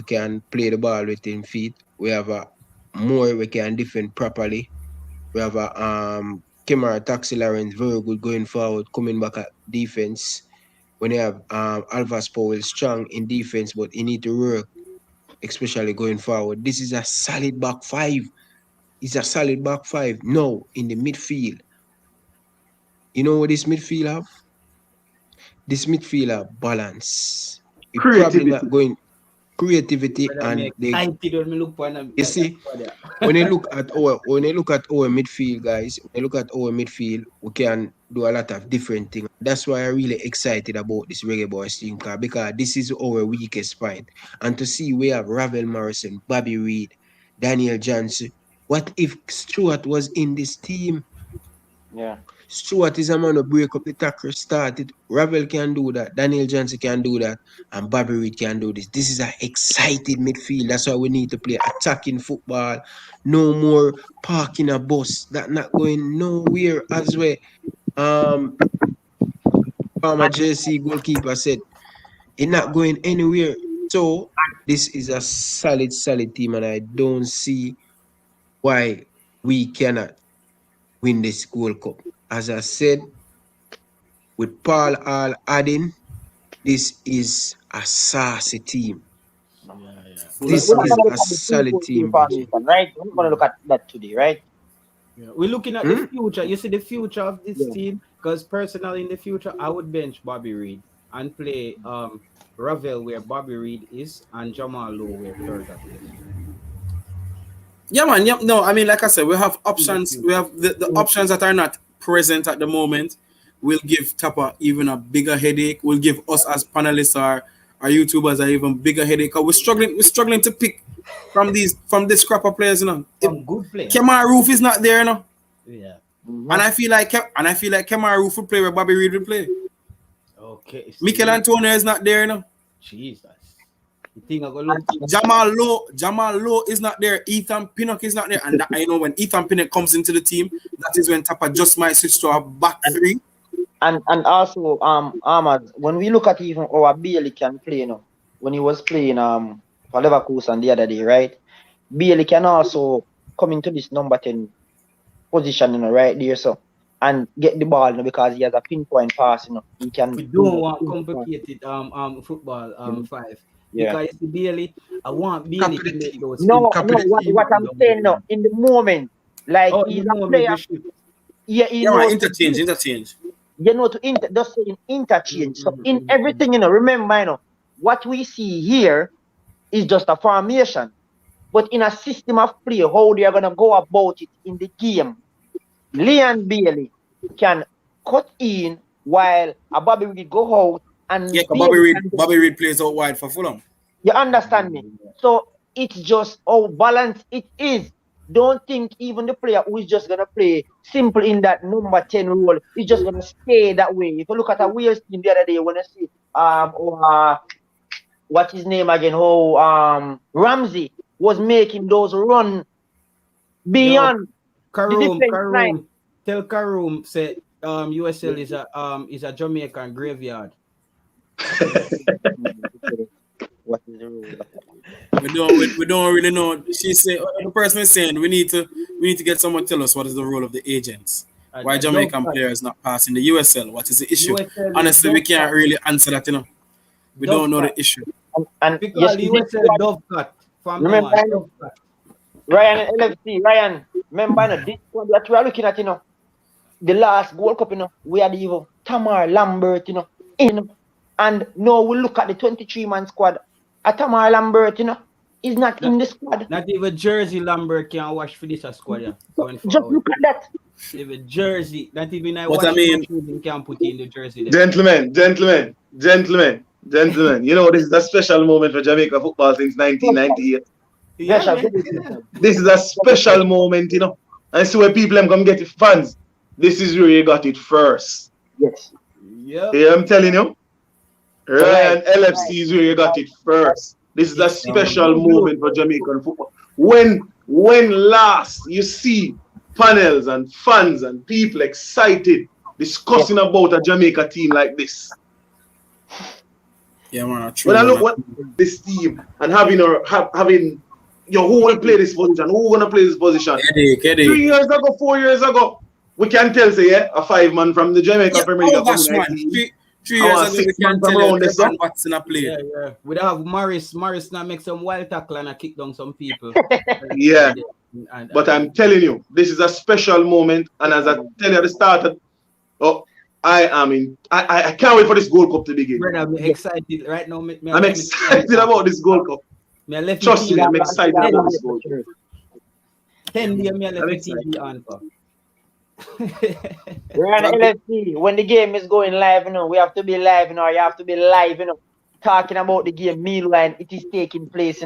can play the ball with his feet. We have a Moore. We can defend properly. We have a Kemar Taxi Lawrence, very good going forward, coming back at defense. When you have Alvas Powell strong in defense, but he need to work, especially going forward. This is a solid back five. It's a solid back five. No, in the midfield. You know what this midfield have? This midfield have balance. It probably not going creativity and you see when you look at our midfield, guys, we can do a lot of different things. That's why I'm really excited about this Reggae Boyz team, because this is our weakest point. And to see we have Ravel Morrison, Bobby Reed, Daniel Johnson. What if Stuart was in this team? Yeah. Stuart is a man who break up the tackle, start it. Ravel can do that. Daniel Johnson can do that. And Bobby Reed can do this. This is an excited midfield. That's why we need to play attacking football. No more parking a bus. That not going nowhere as well. Former JC goalkeeper said, it's not going anywhere. So this is a solid team, and I don't see why we cannot win this Gold Cup. As I said, with Paul Hall adding, this is a saucy team. This is a solid team. Right? We're going to look at that today, right? Yeah. We're looking at the future. You see the future of this team? Because personally, in the future, I would bench Bobby Reed and play Ravel where Bobby Reed is and Jamal Lowe where third is. Yeah, man. Yeah, no, I mean, like I said, we have options. We have the options that are not present at the moment. Will give Tapper even a bigger headache. Will give us as panelists or YouTubers an even bigger headache. Cause we're struggling to pick from this crop of players, you know. Good players. Kemar Roof is not there, you know. Yeah. And I feel like Kemar Roof will play where Bobby Reed will play. Okay. Mikel Antonio is not there, you know. Jesus. You think I'm gonna look Jamal Lowe is not there. Ethan Pinnock is not there. And that, I know when Ethan Pinnock comes into the team, that is when Tapper just might switch to a back three. And also Ahmad, when we look at even our Bailey can play, you know, when he was playing for Leverkusen the other day, right? Bailey can also come into this number 10 position, you know, right there, so and get the ball, you know, because he has a pinpoint pass, you know. He can. We don't want complicated football 5. Yeah. Because Bailey, I want Bailey to make those. No, what I'm saying now, in the moment, like he's a player. Yeah, interchange. You know, just saying interchange. So in everything, you know, remember, you know, what we see here is just a formation. But in a system of play, how they are gonna go about it in the game, Leon Bailey can cut in while a Bobby Reed go out and Bobby Reed plays out wide for Fulham. You understand me? So it's just how balanced it is. Don't think even the player who is just gonna play simple in that number 10 role is just gonna stay that way. If you look at a Wales team the other day, when I see what's his name again? Ramsey was making those run beyond Karoom. Tell Karoom say USL is a Jamaican graveyard. What is the rule? We don't really know. She said the person is saying we need to get someone to tell us what is the role of the agents. Why Jamaican players not passing the USL? What is the issue? Honestly, we can't really answer that, you know. We don't know the issue. And because the USL dove cut. Remember Ryan LFC, remember this one that we are looking at, you know. the last Gold Cup, we had even Tamar Lambert, in. And now we look at the 23-man squad. Tamar Lambert, is not in the squad. Not even Jersey Lambert can watch for this squad, yeah. Going Just forward. look at that. Even Jersey, not even I But watch I mean, can put in the jersey. Gentlemen. You know, this is a special moment for Jamaica football since 1998. Yeah, This is a special moment, And so when people come get it fans, this is where you got it first. Yes. Yep. Yeah, I'm telling you. Ryan LFC is where you got it first. This is a special moment for Jamaican football. When last you see panels and fans and people excited discussing about a Jamaica team like this. Yeah, man. When I look at this team and having your whole play this position, who gonna play this position? Headache. 3 years ago, 4 years ago, we can tell say a 5-man from the Jamaica Premier League. 3 years ago, we can tell you the bats in a play. Yeah. We have Morris now make some wild tackle and kick down some people. Yeah. But I'm telling you, this is a special moment, and as I tell you at the start, I can't wait for this Gold Cup to begin. Brother, I'm excited right now. I'm excited about this Gold Cup. Trust me, I'm excited about this Gold Cup. 10 years, I left the TV on for. Ryan LFC, when the game is going live, we have to be live, you have to be live, talking about the game meanwhile it is taking place,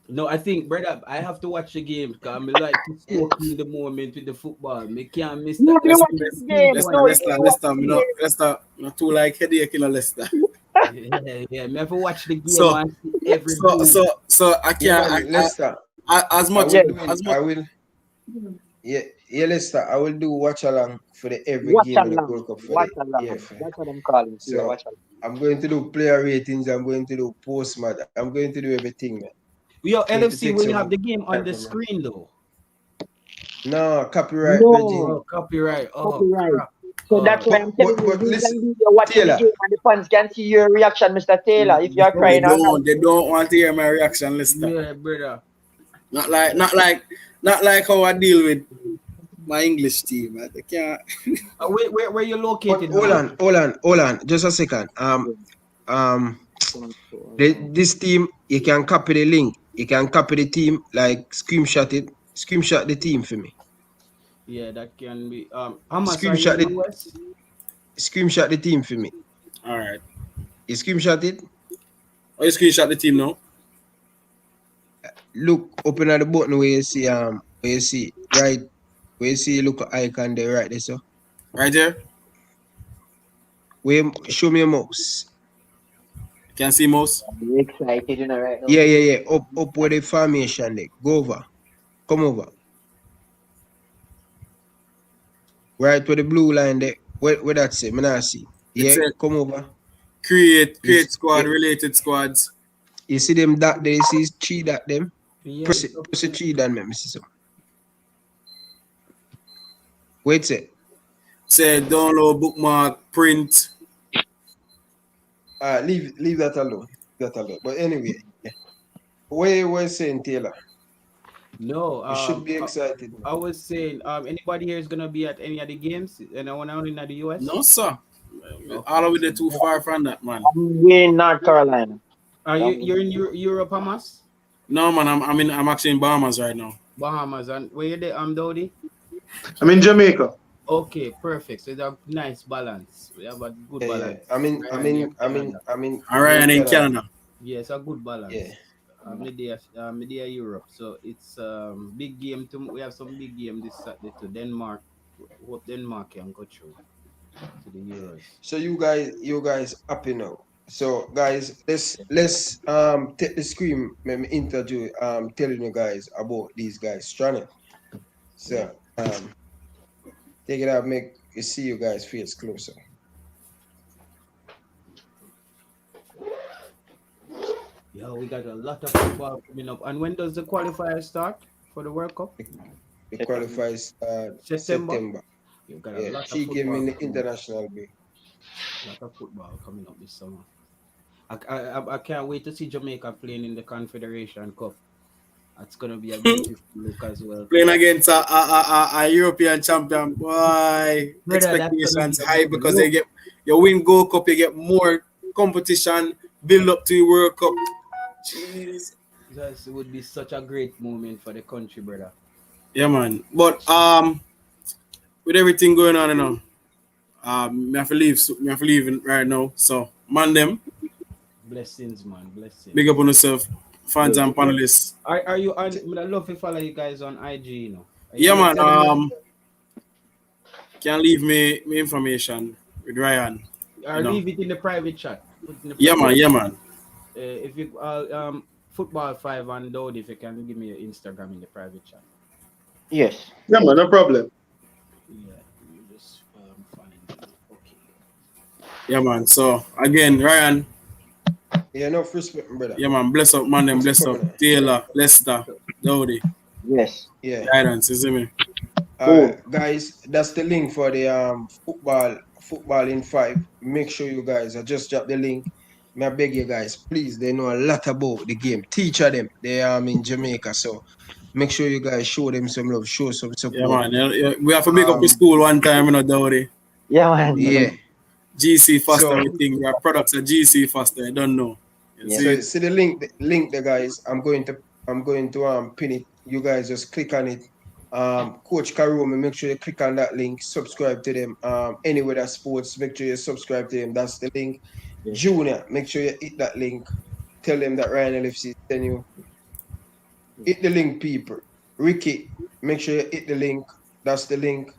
No, I think, brother, I have to watch the game because I like to soak in the moment with the football. I can't miss that. Leicester, not too like headache, Leicester. Yeah. Me have to watch the game so I can't. Leicester. As much. I will. Yeah, Leicester. I will do watch along for every game in the Gold Cup. Watch along. That's what I'm calling. So watch along. I'm going to do player ratings. I'm going to do post match. I'm going to do everything, man. Yo, LFC will have the game on the screen though. No, copyright. Copyright. So that's why I'm telling you, listen, you're watching the game and the fans can see your reaction, Mr. Taylor. If you're crying they don't want to hear my reaction, Leicester. Yeah, brother. Not like how I deal with my English team. They can't. Where you located? Hold on. Just a second. This team, you can copy the link. You can copy the team, like screenshot the team for me. Yeah, that can be. How much screenshot the team for me. All right. You screenshot it? Oh, you screenshot the team now? Look, open at the button where you see right, where you see look icon there, right there, so. Right there? Where show me your mouse. Can see mouse? I'm excited, right now. Yeah. Up where the formation there. Go over. Come over. Right where the blue line there. Where that say? Me not see. Yeah, come over. Create squad, related squads. You see them that there, you see 3 dot them? Yeah, press the 3 down, let me see some. Wait a Say download, bookmark, print. Leave that alone. But anyway, yeah. What you were saying, Taylor? No, you should be excited. I was saying, anybody here is gonna be at any of the games? Anyone out in the US? No, sir. All of it too far from that, man. We're in North Carolina. Are you're in Europe, Hamas? No, man. I'm actually in Bahamas right now. Bahamas, and where you there, Dodi? I'm in Jamaica. Okay, perfect. So it's a nice balance. We have a good balance. I mean, Ryan in Canada. Yeah, it's a good balance. Yeah. Media Europe. So it's big game. We have some big game this Saturday to Denmark. Hope Denmark can go through to the Euros. So you guys happy now. So guys, let's take the screen. Let me interview telling you guys about these guys stranded. So take it out, make you see you guys face closer. Yo, we got a lot of football coming up. And when does the qualifier start for the World Cup? The qualifiers September. You got a lot she of gave me the international break. A lot of football coming up this summer. I can't wait to see Jamaica playing in the Confederation Cup. That's gonna be a beautiful look as well. Playing against a European champion, boy, Brother, that's gonna be expectations a high good because look. you win Gold Cup, you get more competition, build up to your World Cup. Jeez. It would be such a great moment for the country, brother. Yeah, man. But with everything going on, you know, me have to leave. Me have to leave right now. So, man, them Blessings, man. Blessings. big up on yourself, fans and panelists. Are you on? I love to follow you guys on IG. You know. Yeah, man. Can leave me information with Ryan. Or leave it in the private chat. Yeah, man. Yeah, man. If you football 5 and Dode, if you can give me your Instagram in the private chat. Yes. Yeah, man, no problem. Yeah, you just find it. Okay. Yeah, man. So again, Ryan. Yeah, no respect, brother. Yeah, man. Bless up, man. Them bless up. Taylor, Lester, Dodie. Yes. Yeah. Guidance, you see me? Guys, that's the link for the football in 5. Make sure you guys, I just dropped the link. May I beg you guys, please, they know a lot about the game. Teach them. They are in Jamaica, so make sure you guys show them some love, show some support. Yeah, man. We have to make up the school one time, you know, Dodie. Yeah, man. Yeah. GC Foster, I think our products are GC Foster. I don't know. So see the link there, guys. I'm going to pin it. You guys just click on it. Coach Karumi, make sure you click on that link, subscribe to them. Anywhere that sports, make sure you subscribe to them. That's the link. Yeah. Junior, make sure you hit that link. Tell them that Ryan LFC is telling you. Hit the link, people. Ricky, make sure you hit the link. That's the link.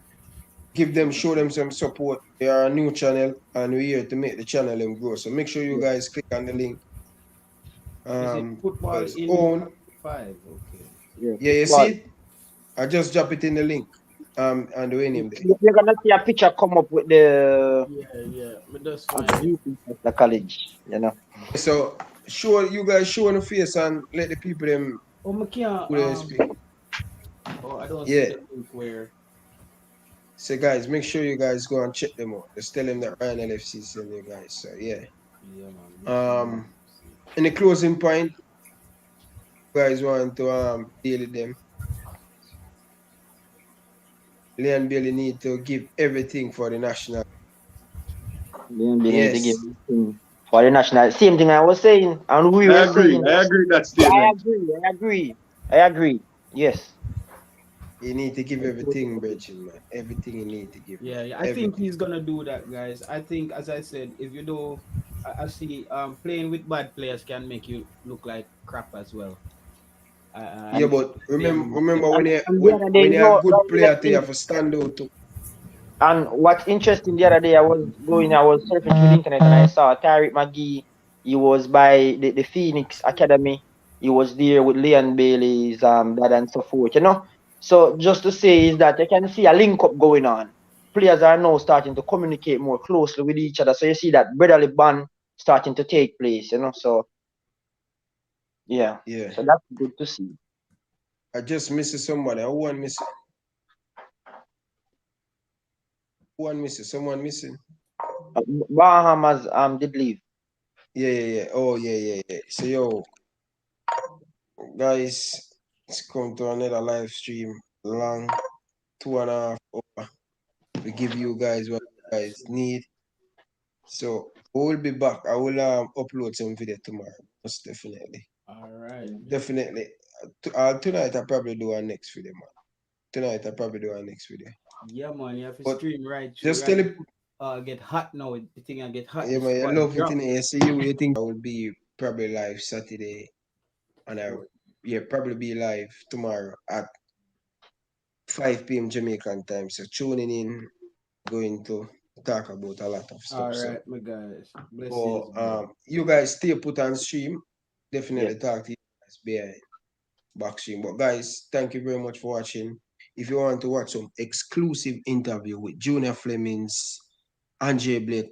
Give them, show them some support. They are a new channel, and we're here to make the channel them grow. So make sure you guys click on the link. Football in 5, okay. Yeah, you see it? I just drop it in the link. And the way name there. You're gonna see a picture come up with the but that's fine. The college, you know. So you guys show on the face and let the people them. I don't see the link where. So guys, make sure you guys go and check them out. Just tell them that Ryan LFC send you guys. So yeah. Man. In the closing point, you guys want to deal with them. Leon Bailey need to give everything for the national. Leon Bailey need to give everything for the national. Same thing I was saying, and we were saying. I agree that statement. I agree. Yes. You need to give everything, Bridget, man. Everything you need to give. Yeah, I think he's gonna do that, guys. I think, as I said, if you do, I see playing with bad players can make you look like crap as well. Yeah, but remember when you're a good player, you have to stand out too. And what's interesting, the other day I was surfing through the internet and I saw Tariq McGee. He was by the Phoenix Academy. He was there with Leon Bailey's dad and so forth, you know. So just to say is that you can see a link up going on. Players are now starting to communicate more closely with each other. So you see that brotherly bond starting to take place, you know. So yeah. So that's good to see. I just missed somebody. Someone missing. Someone missing. Bahamas did leave. Yeah. Oh yeah. So guys, it's come to another live stream. Long 2.5 hours. We give you guys what you guys need. So we'll be back. I will upload some video tomorrow. Most definitely. All right. Definitely. Tonight I'll probably do our next video, man. Yeah, man. You have to stream right. Just tell it. Get hot now. The thing I get hot. Yeah, man. I love it. You see you think I will be probably live Saturday, and probably be live tomorrow at 5 p.m. Jamaican time. So tuning in, going to talk about a lot of stuff. All right, my guys. Blessings. You guys stay put on stream. Definitely talk to you guys behind back stream. But guys, thank you very much for watching. If you want to watch some exclusive interview with Junior Flemings, Andre Blake,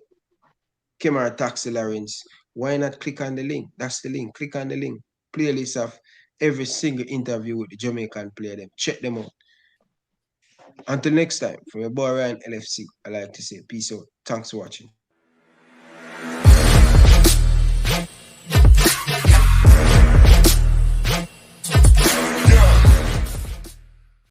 Kemar Taxi Lawrence, why not click on the link? That's the link. Click on the link. Playlist of every single interview with the Jamaican player. Them. Check them out. Until next time, from your boy Ryan LFC, I like to say peace out. Thanks for watching.